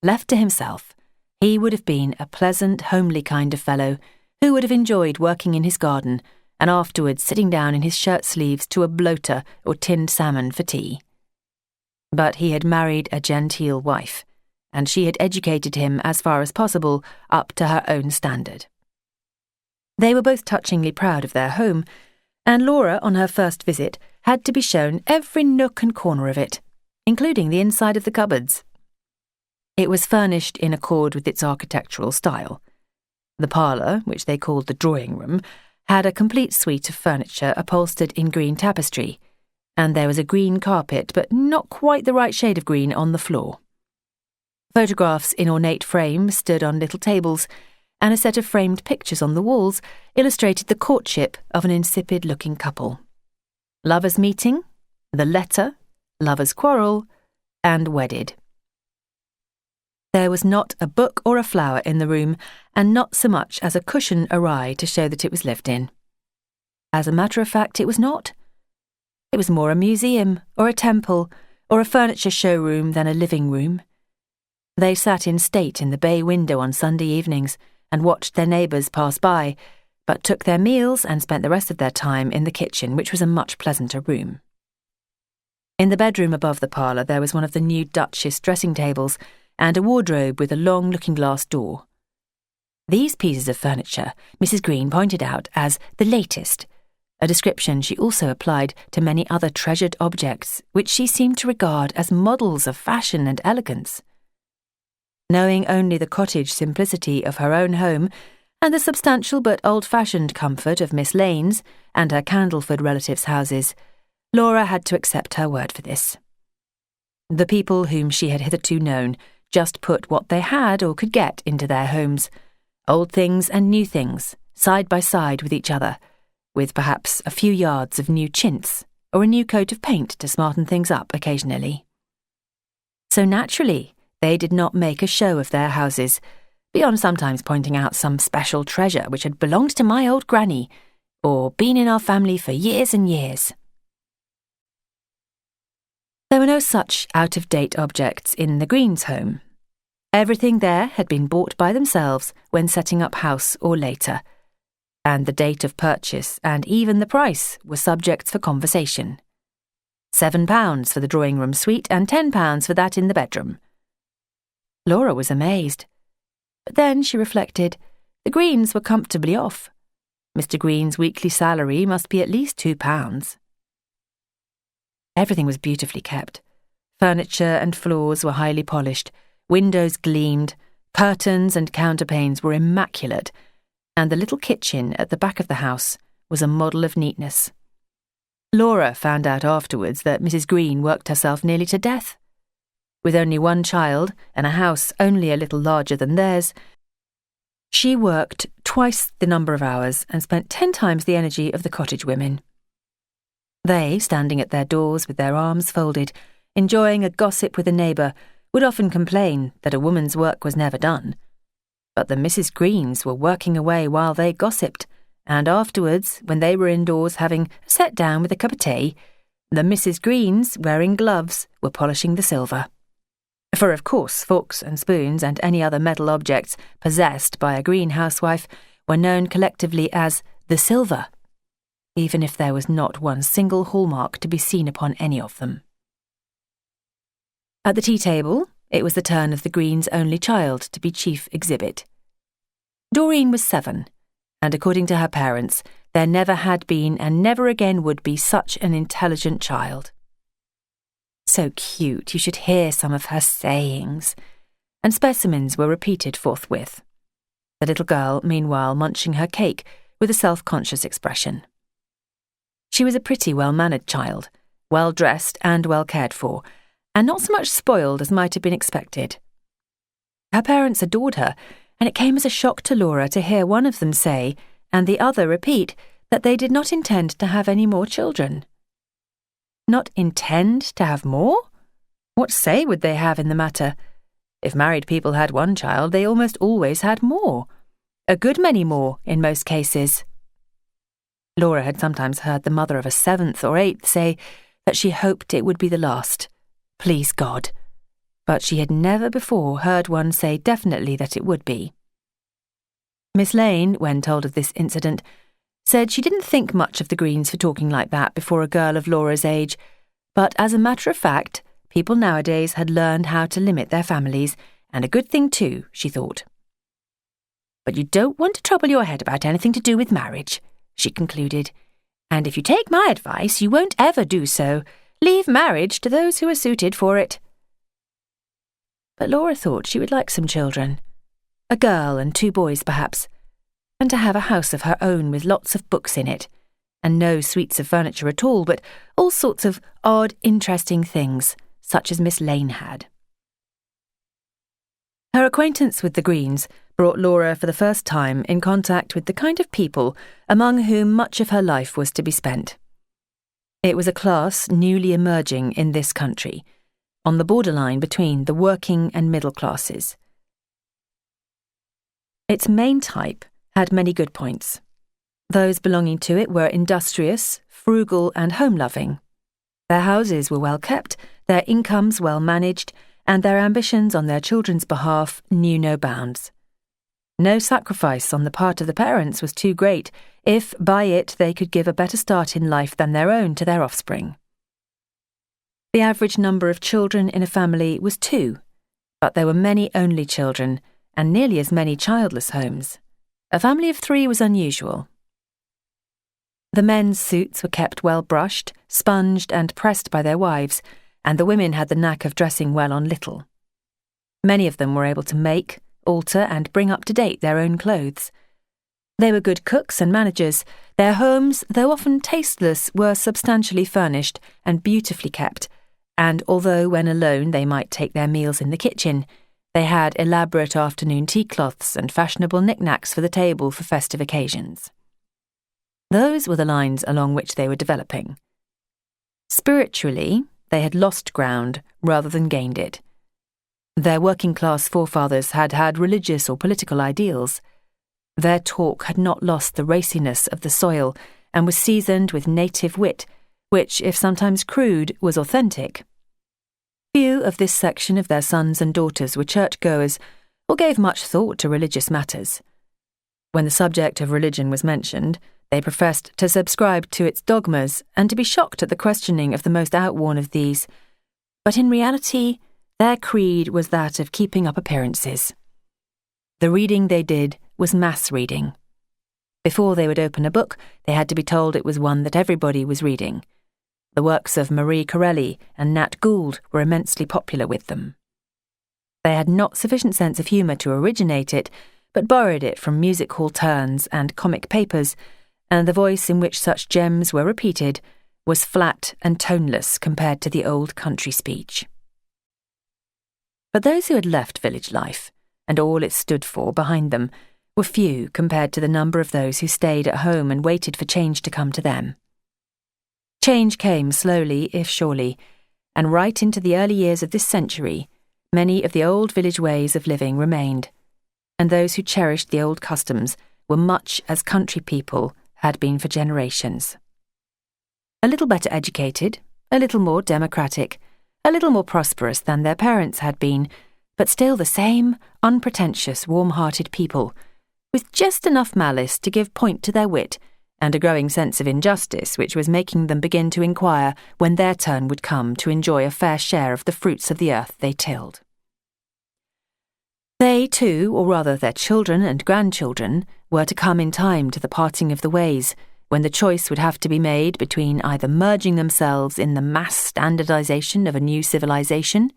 Speaker 1: Left to himself, he would have been a pleasant, homely kind of fellow who would have enjoyed working in his garden and afterwards sitting down in his shirt sleeves to a bloater or tinned salmon for tea. but he had married a genteel wife, and she had educated him as far as possible up to her own standard. They were both touchingly proud of their home, and Laura, on her first visit, had to be shown every nook and corner of it, including the inside of the cupboards. It was furnished in accord with its architectural style. The parlour, which they called the drawing room, had a complete suite of furniture upholstered in green tapestry, and there was a green carpet, but not quite the right shade of green, on the floor. Photographs in ornate frames stood on little tables, and a set of framed pictures on the walls illustrated the courtship of an insipid-looking couple. Lovers meeting, the letter, lovers quarrel, and wedded. There was not a book or a flower in the room, and not so much as a cushion awry to show that it was lived in. As a matter of fact, it was not. It was more a museum, or a temple, or a furniture showroom than a living room. They sat in state in the bay window on Sunday evenings and watched their neighbours pass by, but took their meals and spent the rest of their time in the kitchen, which was a much pleasanter room. In the bedroom above the parlour there was one of the new Duchess dressing tables and a wardrobe with a long looking-glass door. These pieces of furniture Mrs. Green pointed out as the latest, a description she also applied to many other treasured objects which she seemed to regard as models of fashion and elegance. Knowing only the cottage simplicity of her own home and the substantial but old-fashioned comfort of Miss Lane's and her Candleford relatives' houses, Laura had to accept her word for this. The people whom she had hitherto known just put what they had or could get into their homes, old things and new things, side by side with each other, with perhaps a few yards of new chintz or a new coat of paint to smarten things up occasionally. So naturally, they did not make a show of their houses, beyond sometimes pointing out some special treasure which had belonged to my old granny, or been in our family for years and years. There were no such out-of-date objects in the Greens' home. Everything there had been bought by themselves when setting up house or later, and the date of purchase and even the price were subjects for conversation. £7 for the drawing-room suite and £10 for that in the bedroom. Laura was amazed. But then, she reflected, the Greens were comfortably off. Mr. Green's weekly salary must be at least £2. Everything was beautifully kept. Furniture and floors were highly polished, windows gleamed, curtains and counterpanes were immaculate, and the little kitchen at the back of the house was a model of neatness. Laura found out afterwards that Mrs. Green worked herself nearly to death. With only one child and a house only a little larger than theirs, she worked twice the number of hours and spent 10 times the energy of the cottage women. They, standing at their doors with their arms folded, enjoying a gossip with a neighbour, would often complain that a woman's work was never done. But the Mrs. Greens were working away while they gossiped, and afterwards, when they were indoors having a set down with a cup of tea, the Mrs. Greens, wearing gloves, were polishing the silver. For of course forks and spoons and any other metal objects possessed by a Green housewife were known collectively as the silver, even if there was not one single hallmark to be seen upon any of them. At the tea table, it was the turn of the Greens' only child to be chief exhibit. Doreen was 7, and according to her parents, there never had been and never again would be such an intelligent child. So cute, you should hear some of her sayings, and specimens were repeated forthwith. The little girl, meanwhile, munching her cake with a self-conscious expression. She was a pretty well-mannered child, well-dressed and well cared for, and not so much spoiled as might have been expected. Her parents adored her, and it came as a shock to Laura to hear one of them say, and the other repeat, that they did not intend to have any more children. Not intend to have more? What say would they have in the matter? If married people had one child, they almost always had more. A good many more, in most cases. Laura had sometimes heard the mother of a 7th or 8th say that she hoped it would be the last. Please God. But she had never before heard one say definitely that it would be. Miss Lane, when told of this incident, said she didn't think much of the Greens for talking like that before a girl of Laura's age, but as a matter of fact, People nowadays had learned how to limit their families, and a good thing too, she thought. But you don't want to trouble your head about anything to do with marriage, she concluded. And if you take my advice, you won't ever do so. Leave marriage to those who are suited for it. But Laura thought she would like some children. A girl and 2 boys, perhaps. And to have a house of her own with lots of books in it. And no suites of furniture at all, but all sorts of odd, interesting things, such as Miss Lane had. Her acquaintance with the Greens brought Laura for the first time in contact with the kind of people among whom much of her life was to be spent. It was a class newly emerging in this country, on the borderline between the working and middle classes. Its main type had many good points. Those belonging to it were industrious, frugal and home-loving. Their houses were well kept, their incomes well managed, and their ambitions on their children's behalf knew no bounds. No sacrifice on the part of the parents was too great if, by it, they could give a better start in life than their own to their offspring. The average number of children in a family was 2, but there were many only children and nearly as many childless homes. A family of 3 was unusual. The men's suits were kept well brushed, sponged and pressed by their wives, and the women had the knack of dressing well on little. Many of them were able to make, alter and bring up to date their own clothes. They were good cooks and managers. Their homes, though often tasteless, were substantially furnished and beautifully kept, and although when alone they might take their meals in the kitchen, they had elaborate afternoon tea cloths and fashionable knickknacks for the table for festive occasions. Those were the lines along which they were developing. Spiritually, they had lost ground rather than gained it. Their working-class forefathers had had religious or political ideals. Their talk had not lost the raciness of the soil and was seasoned with native wit, which, if sometimes crude, was authentic. Few of this section of their sons and daughters were churchgoers or gave much thought to religious matters. When the subject of religion was mentioned, they professed to subscribe to its dogmas and to be shocked at the questioning of the most outworn of these. But in reality, their creed was that of keeping up appearances. The reading they did was mass reading. Before they would open a book, they had to be told it was one that everybody was reading. The works of Marie Corelli and Nat Gould were immensely popular with them. They had not sufficient sense of humour to originate it, but borrowed it from music hall turns and comic papers, and the voice in which such gems were repeated was flat and toneless compared to the old country speech. But those who had left village life, and all it stood for behind them, were few compared to the number of those who stayed at home and waited for change to come to them. Change came slowly, if surely, and right into the early years of this century, many of the old village ways of living remained, and those who cherished the old customs were much as country people had been for generations. A little better educated, a little more democratic, a little more prosperous than their parents had been, but still the same unpretentious, warm-hearted people, with just enough malice to give point to their wit, and a growing sense of injustice which was making them begin to inquire when their turn would come to enjoy a fair share of the fruits of the earth they tilled. They too, or rather their children and grandchildren, were to come in time to the parting of the ways, when the choice would have to be made between either merging themselves in the mass standardization of a new civilization,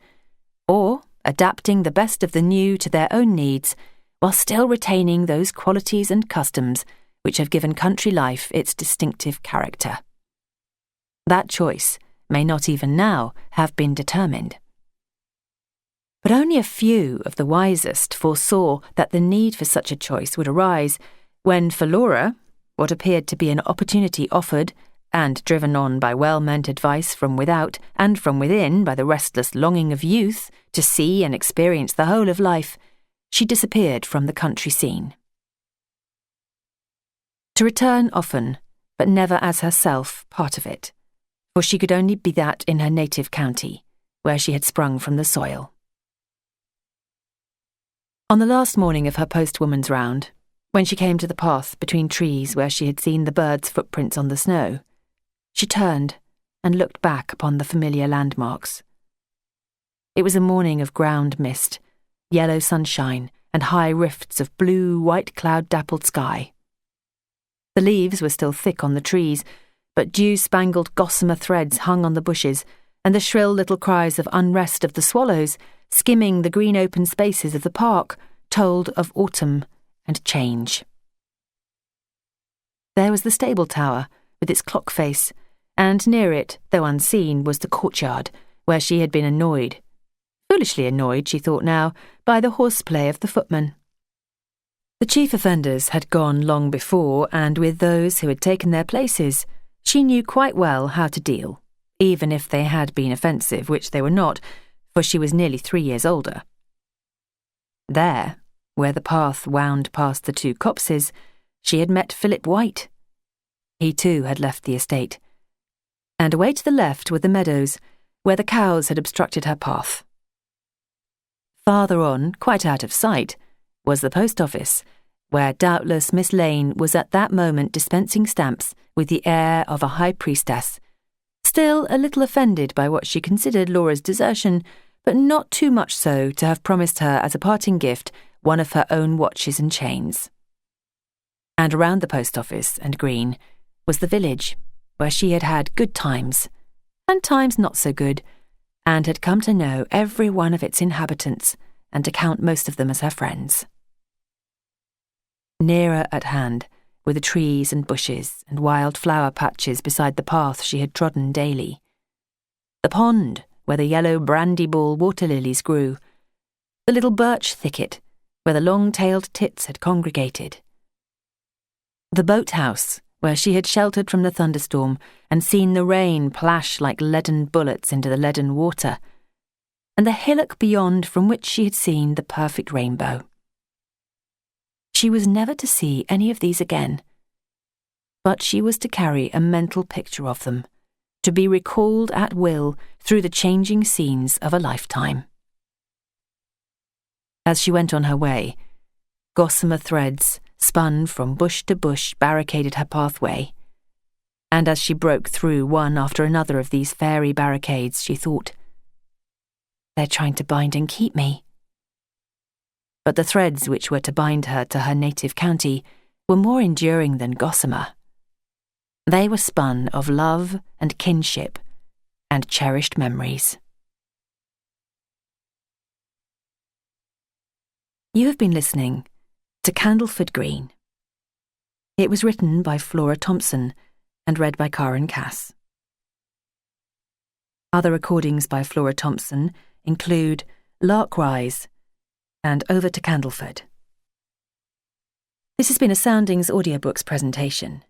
Speaker 1: or adapting the best of the new to their own needs, while still retaining those qualities and customs which have given country life its distinctive character. That choice may not even now have been determined. But only a few of the wisest foresaw that the need for such a choice would arise when, for Laura, what appeared to be an opportunity offered, and driven on by well-meant advice from without and from within by the restless longing of youth to see and experience the whole of life, she disappeared from the country scene. To return often, but never as herself part of it, for she could only be that in her native county, where she had sprung from the soil. On the last morning of her postwoman's round, when she came to the path between trees where she had seen the birds' footprints on the snow, she turned and looked back upon the familiar landmarks. It was a morning of ground mist, yellow sunshine, and high rifts of blue, white cloud-dappled sky. The leaves were still thick on the trees, but dew-spangled gossamer threads hung on the bushes, and the shrill little cries of unrest of the swallows, skimming the green open spaces of the park, told of autumn and change. There was the stable tower, with its clock face, and near it, though unseen, was the courtyard, where she had been annoyed. Foolishly annoyed, she thought now, by the horseplay of the footman. The chief offenders had gone long before, and with those who had taken their places, she knew quite well how to deal, even if they had been offensive, which they were not, for she was nearly 3 years older. There, where the path wound past the 2 copses, she had met Philip White. He too had left the estate, and away to the left were the meadows, where the cows had obstructed her path. Farther on, quite out of sight, was the post office, where doubtless Miss Lane was at that moment dispensing stamps with the air of a high priestess, still a little offended by what she considered Laura's desertion, but not too much so to have promised her as a parting gift one of her own watches and chains. And around the post office and green was the village, where she had had good times, and times not so good, and had come to know every one of its inhabitants and to count most of them as her friends. Nearer at hand were the trees and bushes and wild flower patches beside the path she had trodden daily. The pond, where the yellow brandy-ball water lilies grew. The little birch thicket, where the long-tailed tits had congregated. The boathouse, where she had sheltered from the thunderstorm and seen the rain plash like leaden bullets into the leaden water, and the hillock beyond from which she had seen the perfect rainbow. She was never to see any of these again, but she was to carry a mental picture of them, to be recalled at will through the changing scenes of a lifetime. As she went on her way, gossamer threads spun from bush to bush barricaded her pathway, and as she broke through one after another of these fairy barricades, she thought, "They're trying to bind and keep me." But the threads which were to bind her to her native county were more enduring than gossamer. They were spun of love and kinship and cherished memories. You have been listening to Candleford Green. It was written by Flora Thompson and read by Karen Cass. Other recordings by Flora Thompson include Lark Rise and Over to Candleford. This has been a Soundings Audiobooks presentation.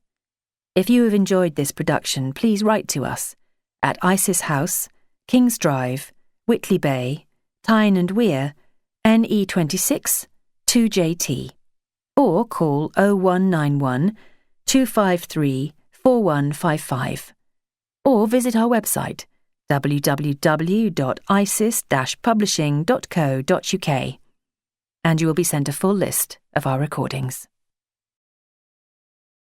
Speaker 1: If you have enjoyed this production, please write to us at Isis House, Kings Drive, Whitley Bay, Tyne and Wear, NE26 2JT, or call 0191 253 4155, or visit our website www.isis-publishing.co.uk, and you will be sent a full list of our recordings.